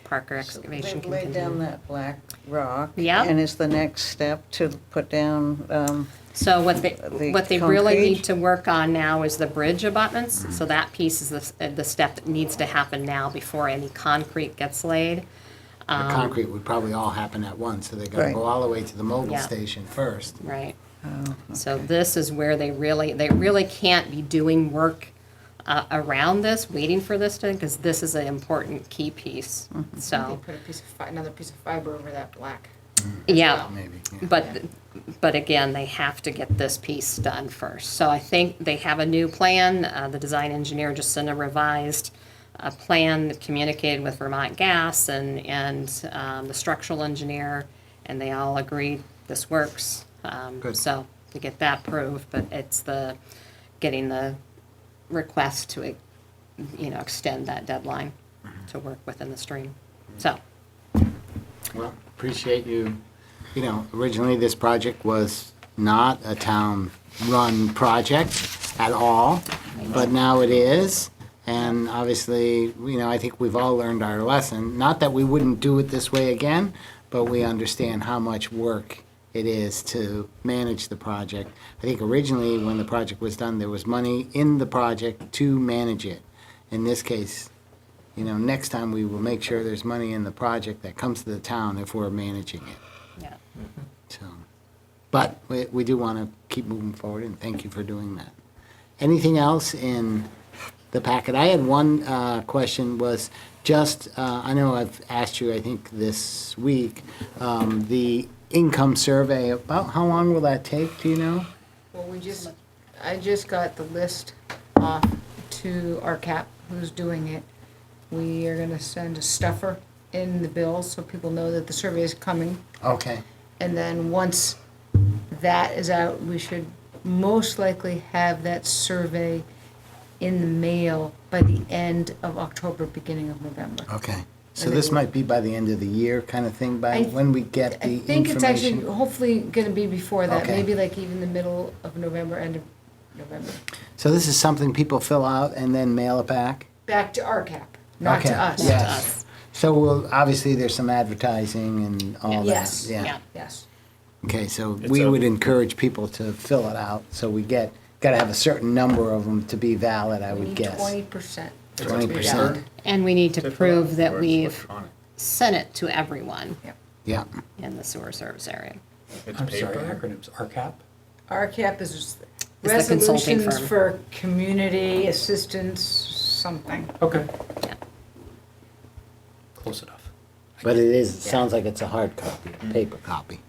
Parker Excavation They've can laid down continue. that black rock. Yep. And is the next step to put down, So what they really concrete? need to work on now is the bridge abutments. So that piece is the step that needs to happen now before any concrete gets laid. The concrete would probably all happen at once, so they gotta Right. go all the way to the mobile Yeah. station first. Right. So this is where they really can't be doing work around this, waiting for this to, because this is an important key piece. They So, put another piece of fiber over that black. yeah. Maybe, yeah. But again, they have to get this piece done first. So I think they have a new plan. The design engineer just sent a revised plan that communicated with Vermont Gas and the structural engineer, and they all agreed this works. Good. So to get that proved, but it's getting the request to, extend that deadline to work within the stream. So, Well, appreciate you. Originally, this project was not a town-run project at all, but now it is. And obviously, I think we've all learned our lesson. Not that we wouldn't do it this way again, but we understand how much work it is to manage the project. I think originally, when the project was done, there was money in the project to manage it. In this case, next time we will make sure there's money in the project that comes to the town if we're managing it. yeah. So, but we do want to keep moving forward, and thank you for doing that. Anything else in the packet? I had one question, was just, I know I've asked you, I think this week, the income survey, about how long will that take, do you know? Well, I just got the list off to RCAP, who's doing it. We are gonna send a stuffer in the bills so people know that the survey is coming. Okay. And then once that is out, we should most likely have that survey in the mail by the end of October, beginning of November. Okay. So And this then- might be by the end of the year kind of thing, by I- when we get the I information? think it's actually hopefully gonna be before that, Okay. maybe like even the middle of November, end of November. So this is something people fill out and then mail it back? Back to RCAP, not Okay, to us. yes. So obviously, there's some advertising and all that. Yes, Yeah. yes. Okay, so It's we a- would encourage people to fill it out, so we get gotta have a certain number of them to be valid, I We would need guess. 20%. 20%. And we need to To fill prove out, that or it's we've electronic? sent it to everyone Yeah. in the sewer service area. It's I'm sorry, paper? acronyms, RCAP? RCAP is It's the consulting resolutions firm. for community assistance, something. Okay. Yeah. Close enough. But it sounds like it's a hard copy, paper copy.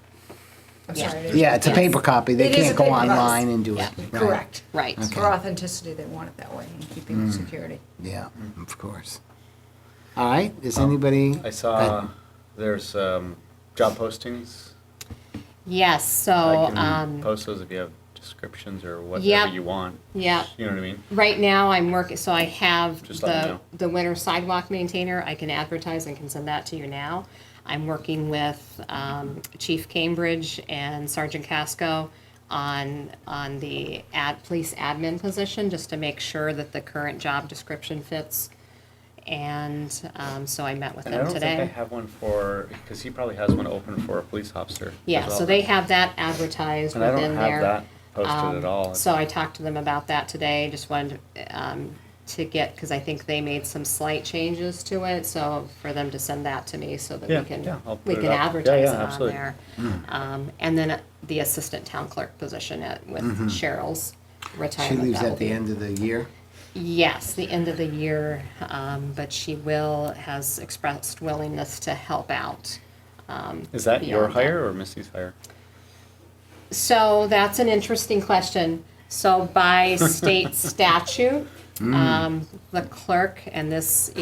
I'm Yeah. sorry. it is- Yeah, it's a Yes. paper copy. They It is a can't go paper copy. online and do it. Yeah. Right. Correct. Right. Okay. For authenticity, they want it that way, and keeping security. Yeah, of course. All right, is anybody? I saw there's job postings. Yes, so, I can post those if you have descriptions or whatever Yep. you want. yeah, You know what I mean? right now I'm working, so I have Just let me know. the winter sidewalk maintainer. I can advertise and can send that to you now. I'm working with Chief Cambridge and Sergeant Casco on the police admin position, just to make sure that the current job description fits. And so I met with And I them don't today. think I have one for, because he probably has one open for a police officer. Yeah, as well. so they have that advertised And I within don't there. have that posted at all. So I talked to them about that today, just wanted to get, because I think they made some slight changes to it, so for them to send that to me so that Yeah, we can, yeah, I'll we put it can up. Yeah, advertise yeah, it on absolutely. there. And then the assistant town clerk position with Cheryl's She retirement. leaves that will at the be- end of the year? Yes, the end of the year, but she has expressed willingness to help out. Is that your beyond that. hire or Missy's hire? So that's an interesting question. So by state statute, the clerk, and this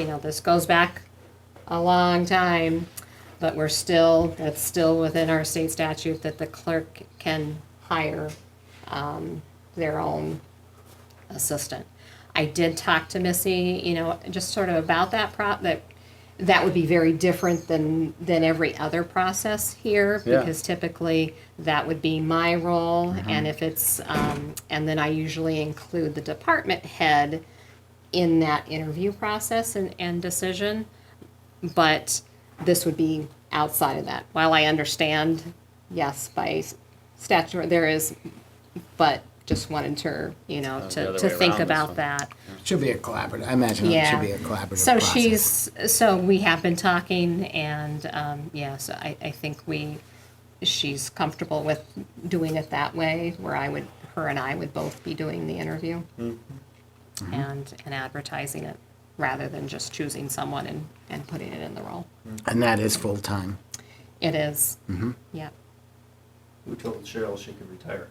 goes back a long time, but that's still within our state statute that the clerk can hire their own assistant. I did talk to Missy, just sort of about that would be very different than every other process here, Yeah. because typically that would be my role, and if it's, and then I usually include the department head in that interview process and decision, but this would be outside of that. While I understand, yes, by statute, there is, but just wanted her, the other to way think around this about one. that. Should be a collaborative, I imagine it Yeah. should be a collaborative So process. so we have been talking, and, so I think she's comfortable with doing it that way, where her and I would both be doing the interview and advertising it, rather than just choosing someone and putting it in the role. And that is full-time. It is, yeah. Who told Cheryl she could retire?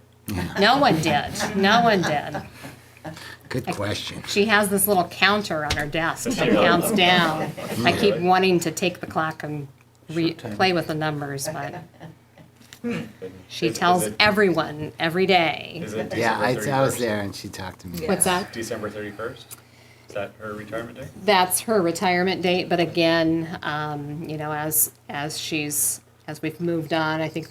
No one did, no one did. Good question. She has this little counter on her desk that counts down. I keep wanting to take the clock and play with the numbers, but she tells everyone every day. Is it Yeah, December I was 31st? there and she talked to me. What's that? December 31st? Is that her retirement day? That's her retirement date, but again, as we've moved on, I think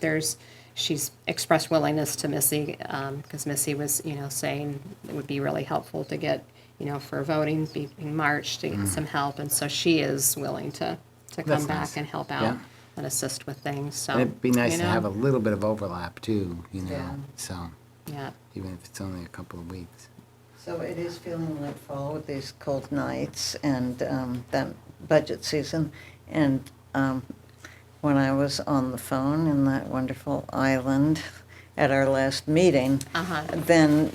she's expressed willingness to Missy, because Missy was, saying it would be really helpful to get, for voting in March, to get some help, and so she is willing to That's come back nice. and help Yeah. out and assist with things, so. And it'd be nice you to know, have a little bit of overlap too, Yeah. so, Yeah, even if it's only a couple of weeks. So it is feeling like fall with these cold nights and that budget season. And when I was on the phone in that wonderful island at our last meeting, then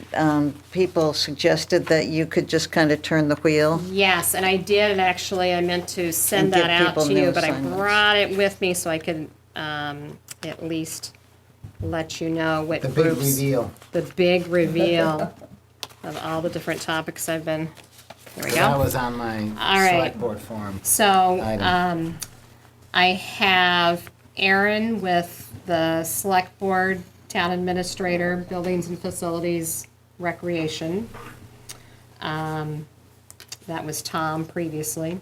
people suggested that you could just kind of turn the wheel. yes, and I did, and actually, I meant to send And give that out people to new you, but I assignments. brought it with me so I could at least let you know what The big groups. reveal. The big reveal of all the different topics I've been, there we That go. was on my All right. Select Board form. So, Item. I have Aaron with the Select Board, Town Administrator, Buildings and Facilities, Recreation. That was Tom previously.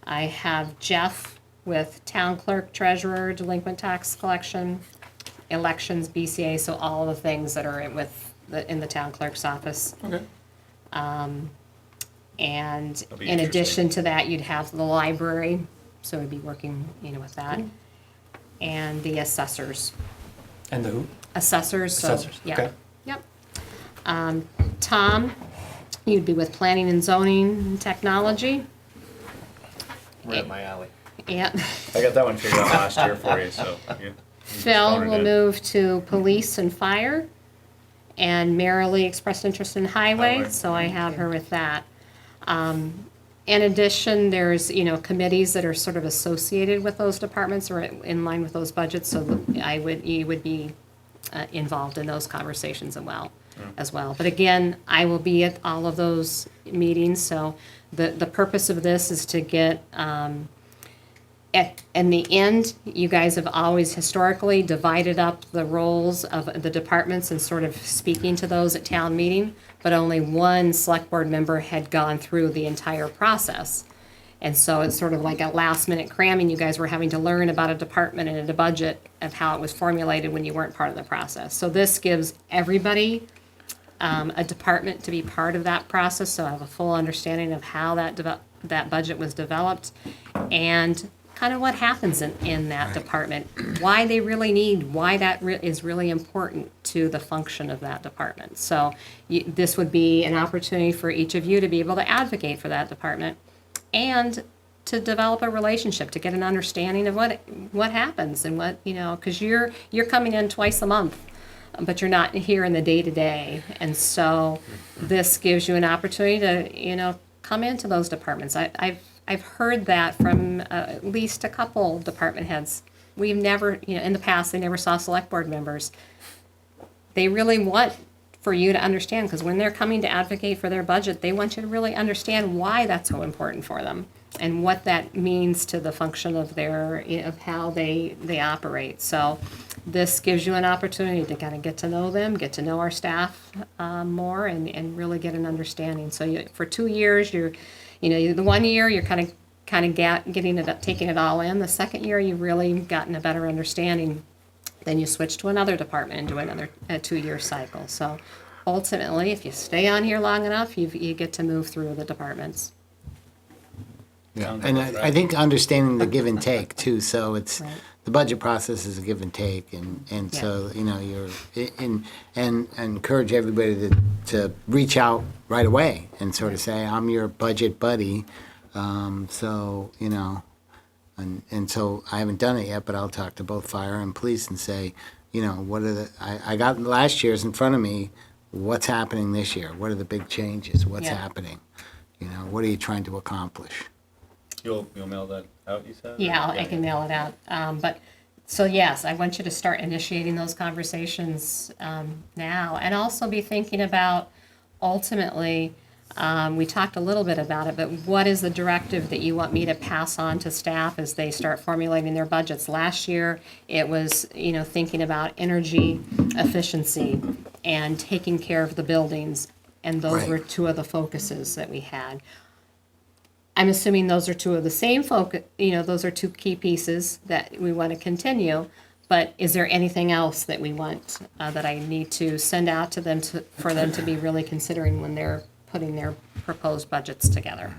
I have Jeff with Town Clerk, Treasurer, Delinquent Tax Collection, Elections, BCA, so all the things that are in the Town Clerk's office. Okay. And That'll be in interesting. addition to that, you'd have the library, so we'd be working, with that. And the assessors. And the who? Assessors, so, Assessors, yeah. okay. Yep. Tom, you'd be with Planning and Zoning and Technology. Right up my alley. Yeah. I got that one figured out last year for you, so. you just Phil phoned it will in. move to Police and Fire. And Marilee expressed interest in Highway, Highway. so I have her with that. In addition, there's, committees that are sort of associated with those departments or in line with those budgets, so you would be involved in those conversations as well. But again, I will be at all of those meetings, so the purpose of this is to get, in the end, you guys have always historically divided up the roles of the departments and sort of speaking to those at town meeting, but only one select board member had gone through the entire process. And so it's sort of like a last minute cramming. You guys were having to learn about a department and a budget of how it was formulated when you weren't part of the process. So this gives everybody a department to be part of that process, so I have a full understanding of how that budget was developed and kind of what happens in that department, why they really need, why that is really important to the function of that department. So this would be an opportunity for each of you to be able to advocate for that department and to develop a relationship, to get an understanding of what happens and what, because you're coming in twice a month, but you're not here in the day-to-day. And so this gives you an opportunity to, come into those departments. I've heard that from at least a couple department heads. We've never, in the past, they never saw select board members. They really want for you to understand, because when they're coming to advocate for their budget, they want you to really understand why that's so important for them and what that means to the function of of how they operate. So this gives you an opportunity to kind of get to know them, get to know our staff more, and really get an understanding. So for 2 years, the 1 year you're kind of taking it all in. The second year you've really gotten a better understanding. Then you switch to another department and do another 2-year cycle. So ultimately, if you stay on here long enough, you get to move through the departments. Yeah, and I think understanding the give and take too, so it's, the budget process is a give and take, and so, you're, and encourage everybody to reach out right away and sort of say, I'm your budget buddy, and so I haven't done it yet, but I'll talk to both fire and police and say, what are I got last year's in front of me, what's happening this year? What are the big changes? What's happening? What are you trying to accomplish? You'll mail that out, you said? Yeah, I can mail it out. So yes, I want you to start initiating those conversations now, and also be thinking about ultimately, we talked a little bit about it, but what is the directive that you want me to pass on to staff as they start formulating their budgets? Last year, it was, thinking about energy efficiency and taking care of the buildings, and those were two of the focuses that we had. I'm assuming those are two of the same focus, those are two key pieces that we want to continue, but is there anything else that we want, that I need to send out to them for them to be really considering when they're putting their proposed budgets together?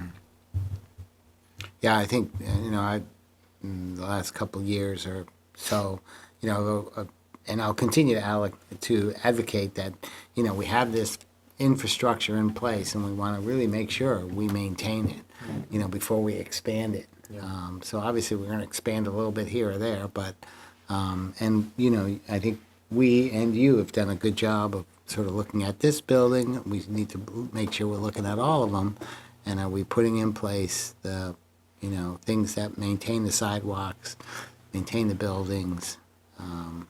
Yeah, I think, in the last couple of years or so, and I'll continue to advocate that, we have this infrastructure in place and we want to really make sure we maintain it, before we expand it. So obviously we're going to expand a little bit here or there, but, I think we and you have done a good job of sort of looking at this building. We need to make sure we're looking at all of them, and are we putting in place the, things that maintain the sidewalks, maintain the buildings. And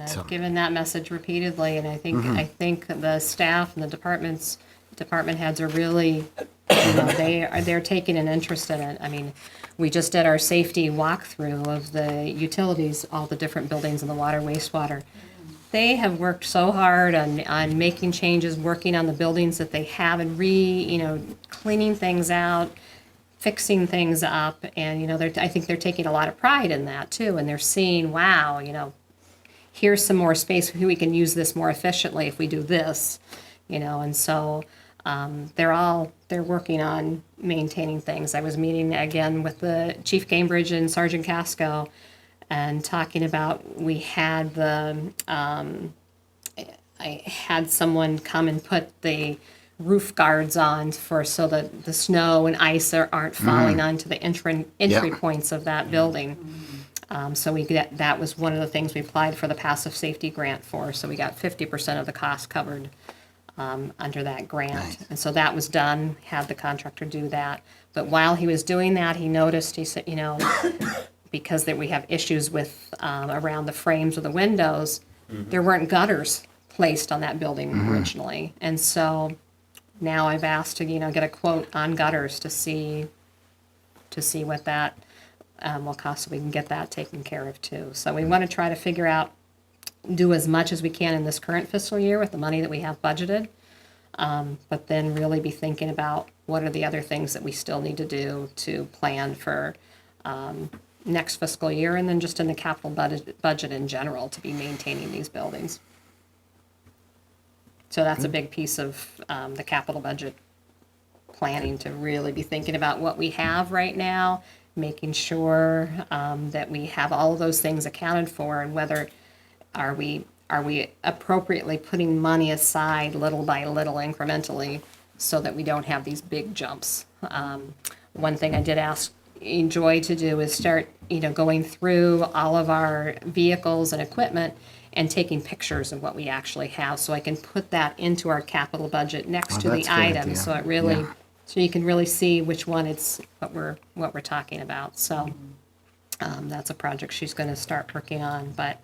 I've given that message repeatedly, and I think the staff and the department heads are really, they're taking an interest in it. I mean, we just did our safety walkthrough of the utilities, all the different buildings in the water, wastewater. They have worked so hard on making changes, working on the buildings that they have, and cleaning things out, fixing things up, and I think they're taking a lot of pride in that too, and they're seeing, wow, here's some more space, we can use this more efficiently if we do this, and so they're working on maintaining things. I was meeting again with the Chief Cambridge and Sergeant Casco and talking about, we had the I had someone come and put the roof guards on so that the snow and ice aren't falling onto the entry Yeah. points of that building. So that was one of the things we applied for the passive safety grant for, so we got 50% of the cost covered under that grant. Nice. And so that was done, had the contractor do that. But while he was doing that, he noticed, he said, because we have issues with, around the frames of the windows, there weren't gutters placed on that building originally. And so now I've asked to, get a quote on gutters to see what that will cost, so we can get that taken care of too. So we want to try to figure out, do as much as we can in this current fiscal year with the money that we have budgeted, but then really be thinking about what are the other things that we still need to do to plan for next fiscal year, and then just in the capital budget in general to be maintaining these buildings. So that's a big piece of the capital budget planning, to really be thinking about what we have right now, making sure that we have all of those things accounted for, and whether are we appropriately putting money aside little by little incrementally so that we don't have these big jumps. One thing I did ask Joy to do is start, going through all of our vehicles and equipment and taking pictures of what we actually have, so I can put that into our capital budget next to the that's a good idea. items, so it really, Yeah. so you can really see which one it's, what we're talking about. So that's a project she's gonna start working on, but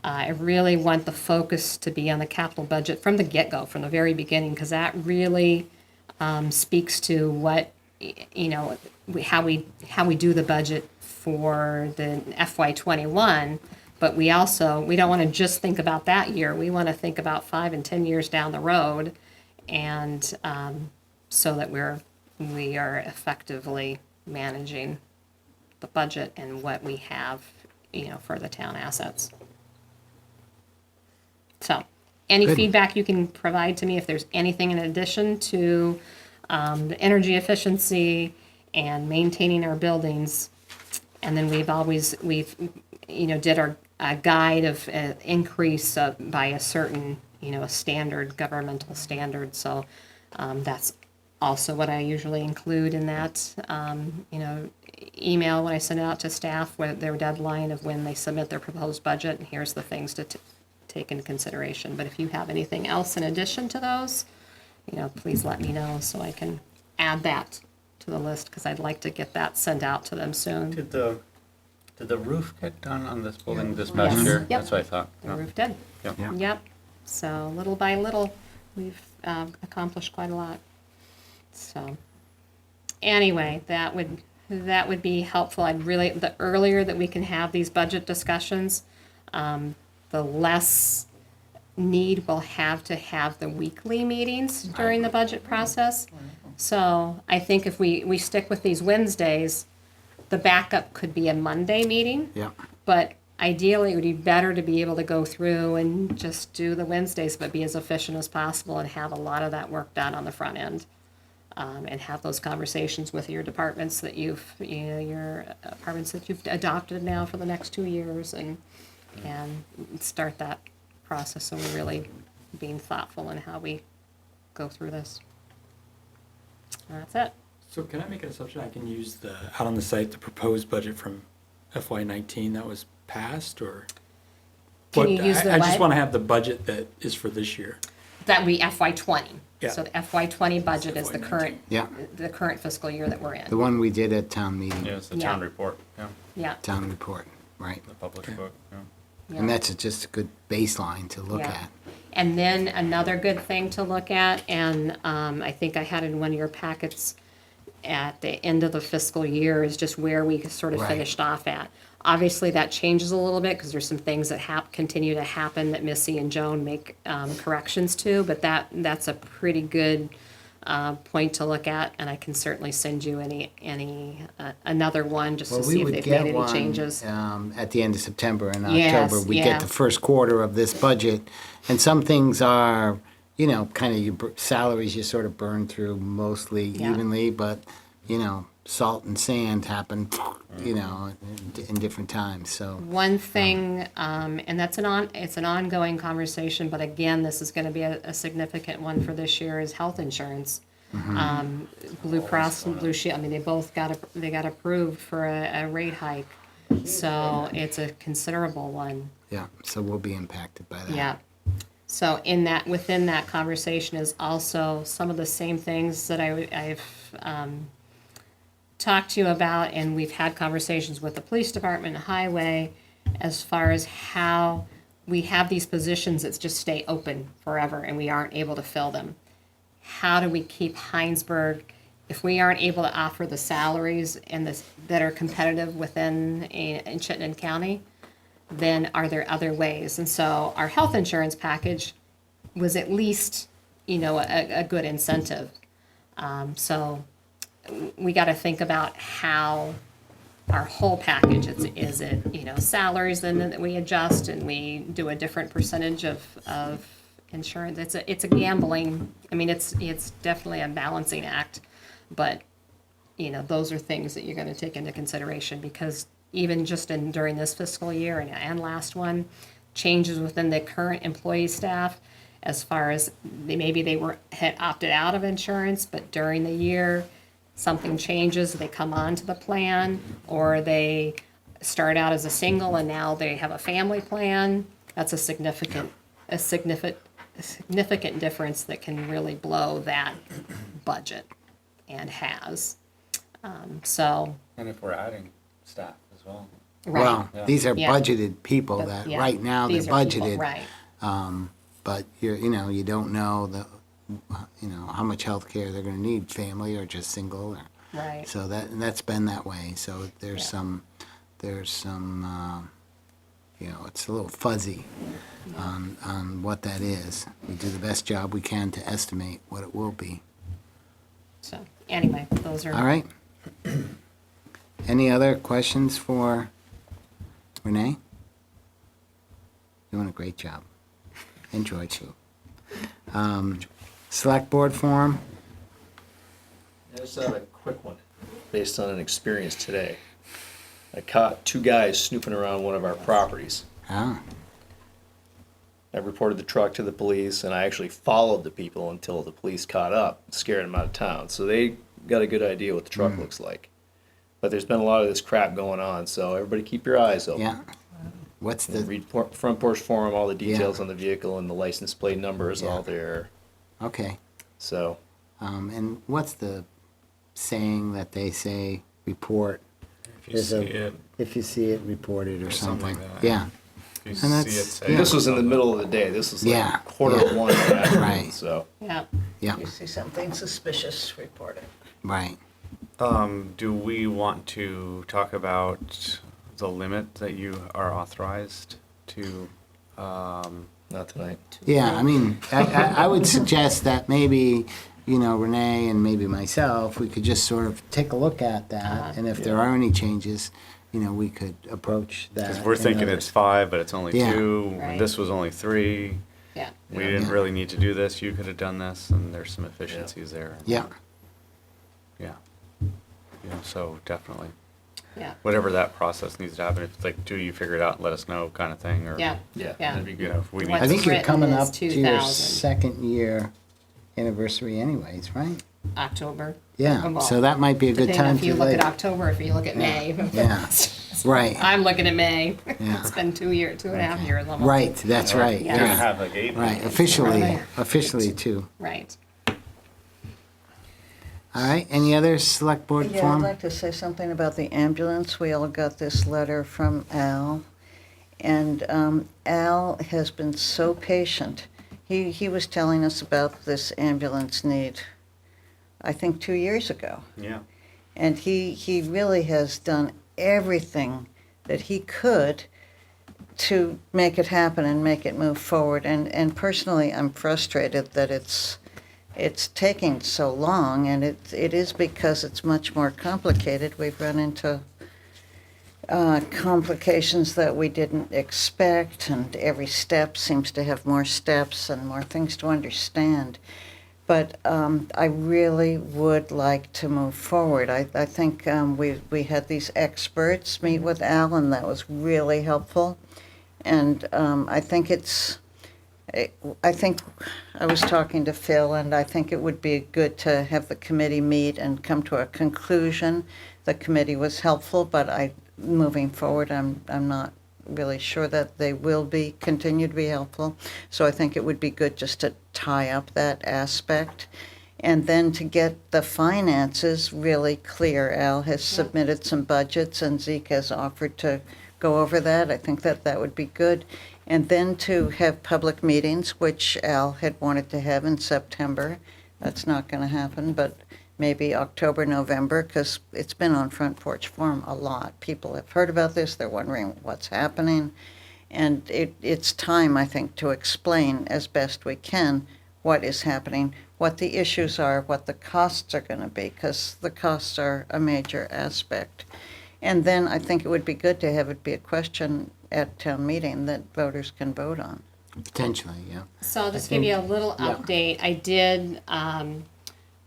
I really want the focus to be on the capital budget from the get-go, from the very beginning, because that really speaks to what, how we do the budget for the FY '21. But we don't want to just think about that year. We want to think about 5 and 10 years down the road, and so that we are effectively managing the budget and what we have, for the town assets. So, any Good. feedback you can provide to me, if there's anything in addition to the energy efficiency and maintaining our buildings. And then we've did our guide of increase by a certain, a standard, governmental standard. So that's also what I usually include in that, email when I send it out to staff, with their deadline of when they submit their proposed budget, and here's the things to take into consideration. But if you have anything else in addition to those, please let me know so I can add that to the list, because I'd like to get that sent out to them soon. Did the roof get done on this building this past Yes. year? Yep. That's what I thought. The roof did. Yep. Yeah. Yep. So little by little, we've accomplished quite a lot. So anyway, that would be helpful. The earlier that we can have these budget discussions, the less need we'll have to have the weekly meetings during the budget process. So I think if we stick with these Wednesdays, the backup could be a Monday meeting. Yeah. But ideally, it would be better to be able to go through and just do the Wednesdays, but be as efficient as possible and have a lot of that work done on the front end. And have those conversations with your departments that your departments that you've adopted now for the next 2 years, and start that process. So we're really being thoughtful in how we go through this. And that's it. So can I make an assumption I can use out on the site, the proposed budget from FY19 that was passed, or? Can you use the I just what? want to have the budget that is for this year. That would be FY '20. Yeah. So the FY '20 budget is the FY19. current, Yeah. the current fiscal year that we're The in. one we did at town meeting, Yeah, it's the Yeah. town report, yeah, Yeah. town report, right? the published book, yeah. And that's just a good baseline to look Yeah. at. And then another good thing to look at, and I think I had in one of your packets at the end of the fiscal year, is just where we sort of Right. finished off at. Obviously, that changes a little bit because there's some things that continue to happen that Missy and Joan make corrections to, but that's a pretty good point to look at, and I can certainly send you another one just Well, to we see if would they've get made any one changes. at the end of September and Yes, October. We yeah. get the first quarter of this budget, and some things are, kind of your salaries you sort of burn through mostly Yeah. evenly, but salt and sand happen, you know, in different times, so. One thing, and it's an ongoing conversation, but again, this is gonna be a significant one for this year, is health insurance. Blue Cross and Blue Shield, I mean, they got approved for a rate hike, so it's a considerable one. Yeah, so we'll be impacted by that. Yeah. So within that conversation is also some of the same things that I've talked to you about, and we've had conversations with the police department and highway as far as how we have these positions that just stay open forever and we aren't able to fill them. How do we keep Hinesburg, if we aren't able to offer the salaries that are competitive in Chittenden County, then are there other ways? And so our health insurance package was at least, you know, a good incentive. So we got to think about how our whole package is it, you know, salaries then that we adjust and we do a different percentage of insurance. It's a gambling. I mean, it's definitely a balancing act, but you know, those are things that you're going to take into consideration, because even just during this fiscal year and last one, changes within the current employee staff, as far as maybe they had opted out of insurance, but during the year something changes, they come onto the plan, or they start out as a single and now they have a family plan. That's a significant difference that can really blow that budget, and has. So. And if we're adding staff as well. Right. Well, these are budgeted people But, that, yeah, right now, they're these are people, budgeted. right. But you don't know how much health care they're gonna need, family or just single, or. Right. So that's been that way, so there's some, it's a little fuzzy on what that is. We do the best job we can to estimate what it will be. So anyway, those are. All right. Any other questions for Renee? Doing a great job. Enjoyed you. Select Board forum? I just have a quick one, based on an experience today. I caught two guys snooping around one of our properties. Ah, I reported the truck to the police, and I actually followed the people until the police caught up, scared them out of town. So they got a good idea what the truck looks like. But there's been a lot of this crap going on, so everybody keep your eyes open. yeah. What's And the, read Front Porch Forum, all the details on the vehicle, and the license plate number is all there. okay. So, And what's the saying that they say, report? If you see it, If you see it, report it or something. like that. Yeah. if you And see that's- it, say yeah. it. this was in the middle of the day. This was like Yeah, quarter yeah. of 1 in the afternoon, Right. so. Yeah. Yeah, You see something suspicious, report it. right. Do we want to talk about the limit that you are authorized to, Not tonight. Yeah, I mean, I would suggest that maybe, Renee and maybe myself, we could just sort of take a look at that, and if there are any changes, we could approach that. because we're and thinking others. it's 5, but it's only Yeah. 2, Right. and this was only 3. Yeah. We didn't really need to do this, you could have done this, and there's some efficiencies there. Yeah, Yeah. So definitely, Yeah. whatever that process needs to happen, if like, do you figure it out and let us know kind of thing, or? Yeah. Yeah. Yeah. That'd be good if we What's I need, think you're written coming is up to your 2000. second year anniversary anyways, right? October. Yeah, Well, so that might be a good depending time if you to look at like, October, if you look at May. yeah, right, I'm looking at May. Yeah. It's been 2.5 years almost. right, that's right, Yeah. gonna yeah, have like 8. right, Right. officially too. Right. All right, any other select board Yeah, I'd forum? like to say something about the ambulance. We all got this letter from Al, and Al has been so patient. He was telling us about this ambulance need, I think 2 years ago. Yeah. And he really has done everything that he could to make it happen and make it move forward. And personally, I'm frustrated that it's taking so long, and it is because it's much more complicated. We've run into complications that we didn't expect, and every step seems to have more steps and more things to understand. But I really would like to move forward. I think we had these experts meet with Al, and that was really helpful. And I think I was talking to Phil, and I think it would be good to have the committee meet and come to a conclusion. The committee was helpful, but moving forward, I'm not really sure that they will continue to be helpful. So I think it would be good just to tie up that aspect. And then to get the finances really clear. Al has submitted some budgets, and Zeke has offered to go over that. I think that would be good. And then to have public meetings, which Al had wanted to have in September. That's not going to happen, but maybe October, November, because it's been on Front Porch Forum a lot. People have heard about this. They're wondering what's happening. And it's time, I think, to explain as best we can what is happening, what the issues are, what the costs are going to be, because the costs are a major aspect. And then I think it would be good to have it be a question at town meeting that voters can vote on. Potentially, yeah. So I'll just give you a little update. I did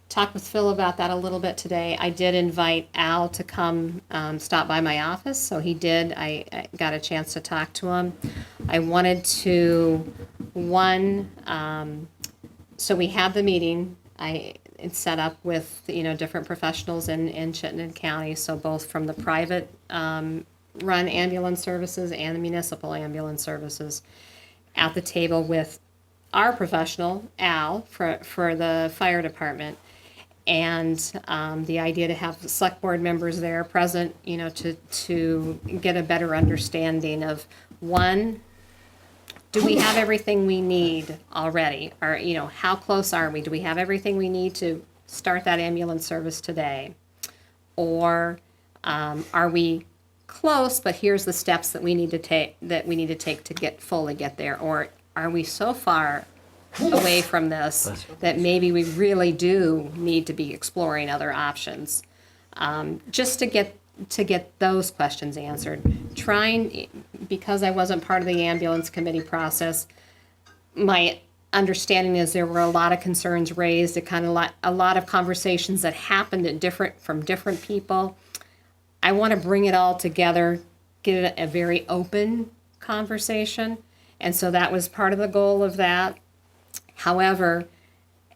talk with Phil about that a little bit today. I did invite Al to come stop by my office, so he did. I got a chance to talk to him. I wanted to, so we have the meeting. It's set up with, different professionals in Chittenden County, so both from the private run ambulance services and the municipal ambulance services at the table with our professional, Al, for the fire department. And the idea to have the select board members there present, to get a better understanding of, one, do we have everything we need already? Or, how close are we? Do we have everything we need to start that ambulance service today? Or are we close, but here's the steps that we need to take to fully get there? Or are we so far away from this that maybe we really do need to be exploring other options? Just to get those questions answered. Because I wasn't part of the ambulance committee process, my understanding is there were a lot of concerns raised, a lot of conversations that happened from different people. I want to bring it all together, get it a very open conversation, and so that was part of the goal of that. However,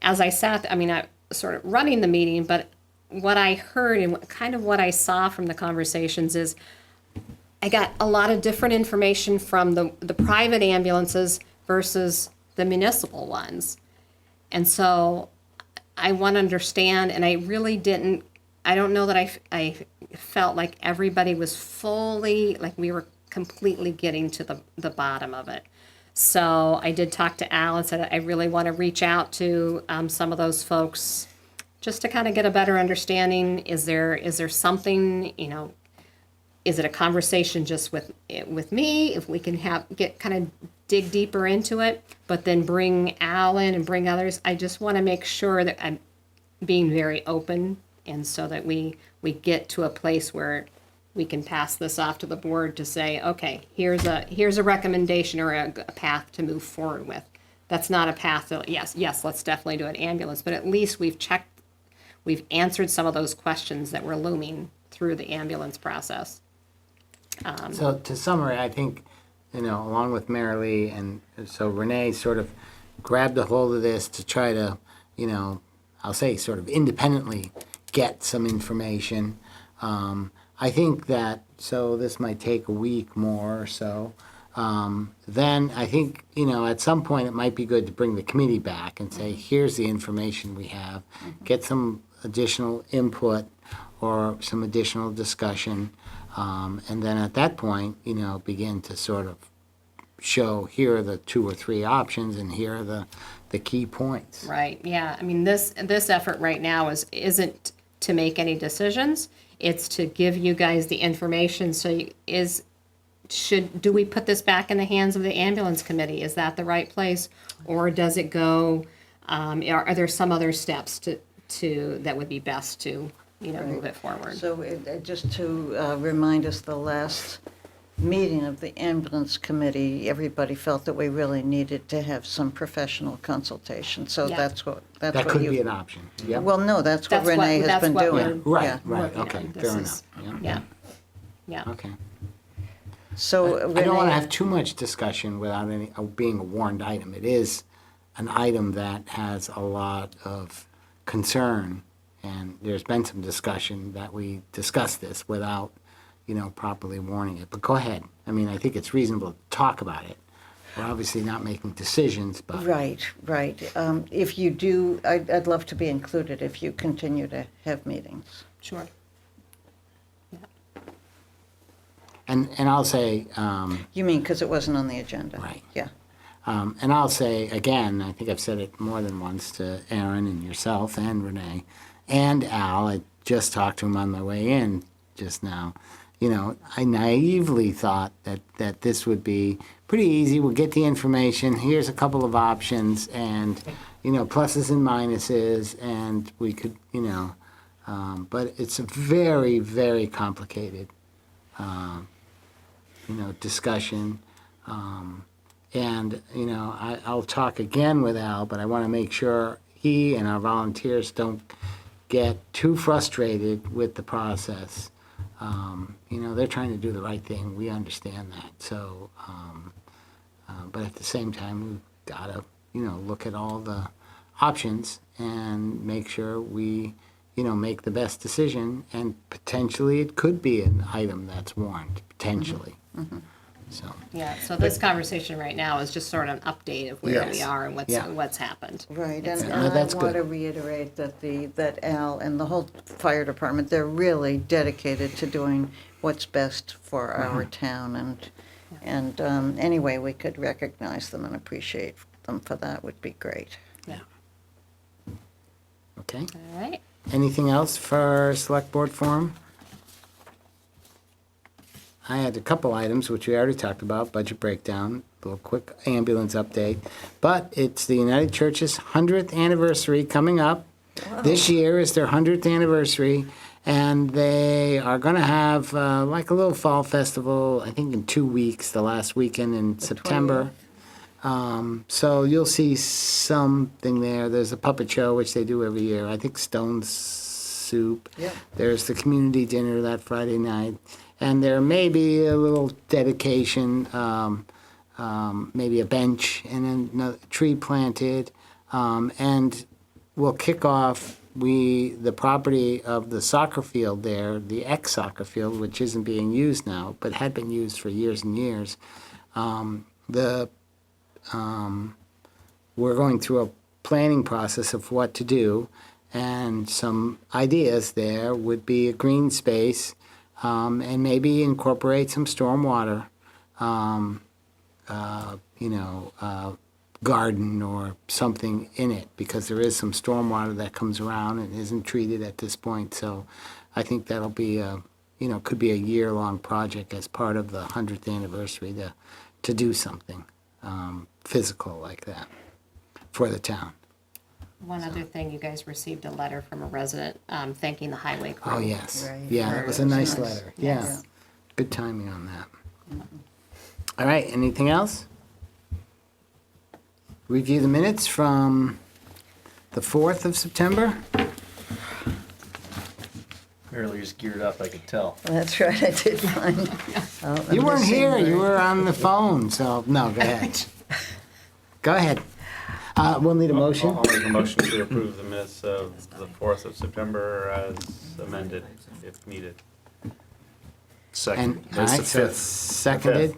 as I I sort of running the meeting, but what I heard and kind of what I saw from the conversations is I got a lot of different information from the private ambulances versus the municipal ones. And so I want to understand, and I don't know that I felt like everybody was fully, like we were completely getting to the bottom of it. So I did talk to Al and said I really want to reach out to some of those folks just to kind of get a better understanding. Is there something, is it a conversation just with me? If we can dig deeper into it, but then bring Al in and bring others. I just want to make sure that I'm being very open, and so that we get to a place where we can pass this off to the board to say, okay, here's a recommendation or a path to move forward with. That's not a path that, yes, let's definitely do an ambulance, but at least we've answered some of those questions that were looming through the ambulance process. So to summarize, I think, along with Marilee, and so Renee sort of grabbed a hold of this to try to, I'll say sort of independently get some information. I think that, so this might take a week more or so. Then I think, at some point it might be good to bring the committee back and say, here's the information we have, get some additional input or some additional discussion. And then at that point, begin to sort of show, here are the 2 or 3 options and here are the key points. Right, yeah. This effort right now isn't to make any decisions. It's to give you guys the information. So do we put this back in the hands of the ambulance committee? Is that the right place? Or does it go, are there some other steps that would be best to, move it forward? So just to remind us, the last meeting of the ambulance committee, everybody felt that we really needed to have some professional consultation. So Yeah. that's what That could be an option. Yep. Well, no, that's what Renee has that's been what doing. we're Yeah. Right, working okay, on. This fair is- enough. Yeah, yeah. Okay. So I don't want to Renee, have too much discussion without any, being a warned item. It is an item that has a lot of concern, and there's been some discussion that we discussed this without, properly warning it. But go ahead. I mean, I think it's reasonable to talk about it. We're obviously not making decisions, but. right. If you do, I'd love to be included if you continue to have meetings. Sure. And I'll say, You mean because it wasn't on the agenda? Right. Yeah. and I'll say again, I think I've said it more than once to Aaron and yourself and Renee and Al. I just talked to him on my way in just now. I naively thought that this would be pretty easy. We'll get the information. Here's a couple of options and, pluses and minuses, and we could, but it's a very, very complicated, discussion. I'll talk again with Al, but I want to make sure he and our volunteers don't get too frustrated with the process. They're trying to do the right thing. We understand that. So, but at the same time, we've got to, look at all the options and make sure we, make the best decision. And potentially, it could be an item that's warned, potentially. So. Yeah, so this conversation right now is just sort of an update of where Yes. we are and what's happened. Right, It's and no, I that's want to good. reiterate that Al and the whole fire department, they're really dedicated to doing what's best for our town, and any way we could recognize them and appreciate them for that would be great. Yeah, Okay. all right. Anything else for Select Board Forum? I had a couple items, which we already talked about, budget breakdown, a little quick ambulance update. But it's the United Church's 100th anniversary coming up. This year is their 100th anniversary, and they are going to have like a little fall festival, I think in 2 weeks, the last weekend in September. So you'll see something there. There's a puppet show, which they do every year. I think Stone Soup. Yep. There's the community dinner that Friday night. And there may be a little dedication, maybe a bench and a tree planted. And we'll kick off the property of the soccer field there, the ex-soccer field, which isn't being used now, but had been used for years and years. We're going through a planning process of what to do, and some ideas there would be a green space, and maybe incorporate some stormwater, garden or something in it, because there is some stormwater that comes around and isn't treated at this point. So I think that'll be could be a year-long project as part of the 100th anniversary to do something physical like that for the town. One other thing, you guys received a letter from a resident thanking the highway crew. Oh, yes. Right. Yeah, that was a nice Nice. letter. Yeah. Good timing on that. All right, anything else? Review the minutes from the 4th of September. Barely just geared up, I could tell. That's right, I did find. You weren't here, you were on the phone, so, no, go ahead. Go ahead. We'll need a motion. I'll make a motion to approve the minutes of the 4th of September as amended, if needed. Second. And, all right, so it's seconded.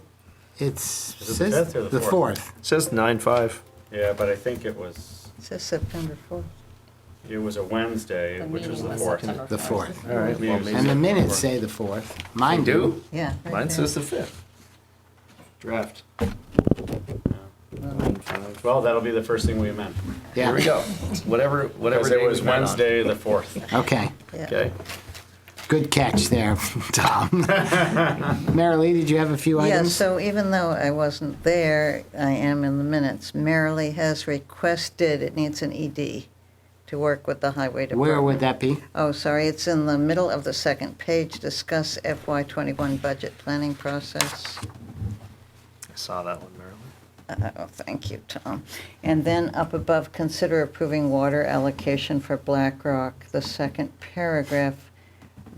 It's, Is it the says 5th or the the 4th? 4th. It says 9/5. Yeah, but I think it was September 4th. a Wednesday, The which was meeting the was 4th. September The 4th. All right, well, And the minutes say the 4th. Mine They do? Yeah. right Mine there. says the 5th. Draft. 9/5. Well, that'll be the first thing we amend. Yeah. Here we go. Whatever Because day it was we met on. Wednesday, the 4th. Okay, Yeah. Okay. good catch there, Tom. Marilee, did you have a few Yes, items? so even though I wasn't there, I am in the minutes. Marilee has requested, it needs an ED, to work with the highway department. Where would that be? Oh, sorry, it's in the middle of the second page, discuss FY21 budget planning process. I saw that one, Marilyn. Oh, thank you, Tom. And then up above, consider approving water allocation for BlackRock. The second paragraph,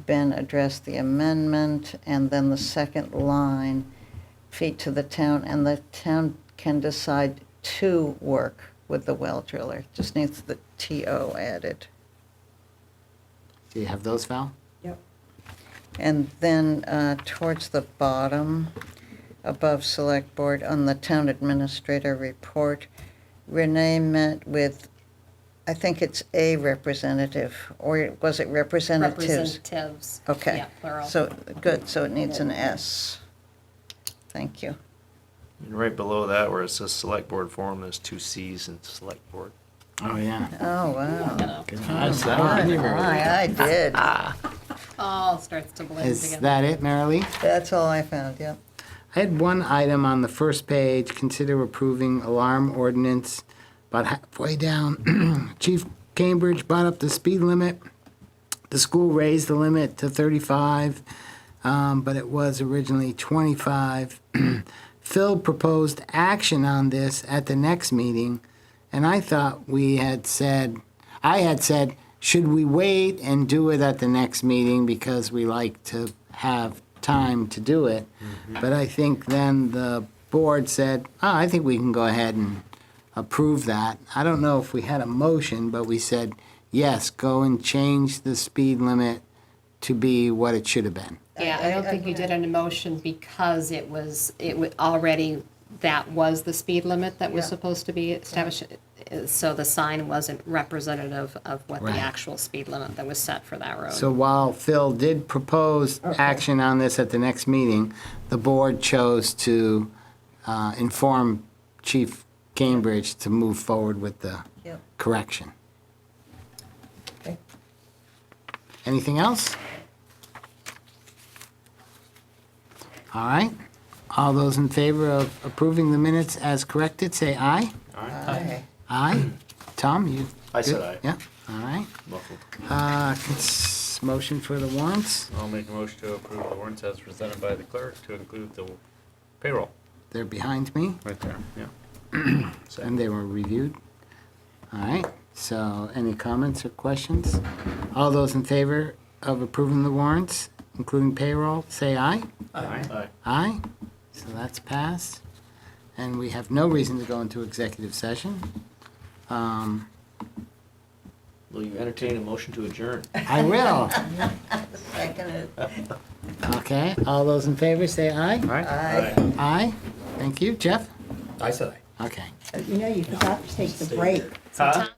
Ben addressed the amendment, and then the second line, feet to the town, and the town can decide to work with the well driller. Just needs the TO added. Do you have those, Val? Yep. And then towards the bottom, above Select Board, on the Town Administrator report, Renee met with, I think it's a representative, or was it representatives? Representatives. Okay. Yeah, plural. So, good, so it needs an S. Thank you. And right below that, where it says Select Board Forum, there's 2 C's in Select Board. Oh, yeah. Oh, wow. Good I did. All starts to blend Is together. that it, Marilee? That's all I found, yep. I had one item on the first page, consider approving alarm ordinance. About halfway down, Chief Cambridge brought up the speed limit. The school raised the limit to 35, but it was originally 25. Phil proposed action on this at the next meeting, and I thought I had said, should we wait and do it at the next meeting because we like to have time to do it? But I think then the board said, I think we can go ahead and approve that. I don't know if we had a motion, but we said, yes, go and change the speed limit to be what it should have been. Yeah, I don't think you did an motion because it was already, that was the speed limit that was supposed to be established. So the sign wasn't representative of what the Right. actual speed limit that was set for that road. So while Phil did propose action on this at the next meeting, the board chose to inform Chief Cambridge to move forward with the Yep. correction. Anything else? All right. All those in favor of approving the minutes as corrected, say aye. Aye. Aye. Tom, you? I said good? aye. Yeah, all right. Muffled. Motion for the warrants. I'll make a motion to approve the warrants as presented by the clerk to include the payroll. They're behind me, Right there, yeah. and they were reviewed. All right, so any comments or questions? All those in favor of approving the warrants, including payroll, say aye. Aye. Aye, so that's passed. And we have no reason to go into executive session. Will you entertain a motion to adjourn? I will. Seconded. Okay, all those in favor, say aye. Aye. Aye, thank you. Jeff? I said aye. Okay. You know, you forgot to take the break. Huh?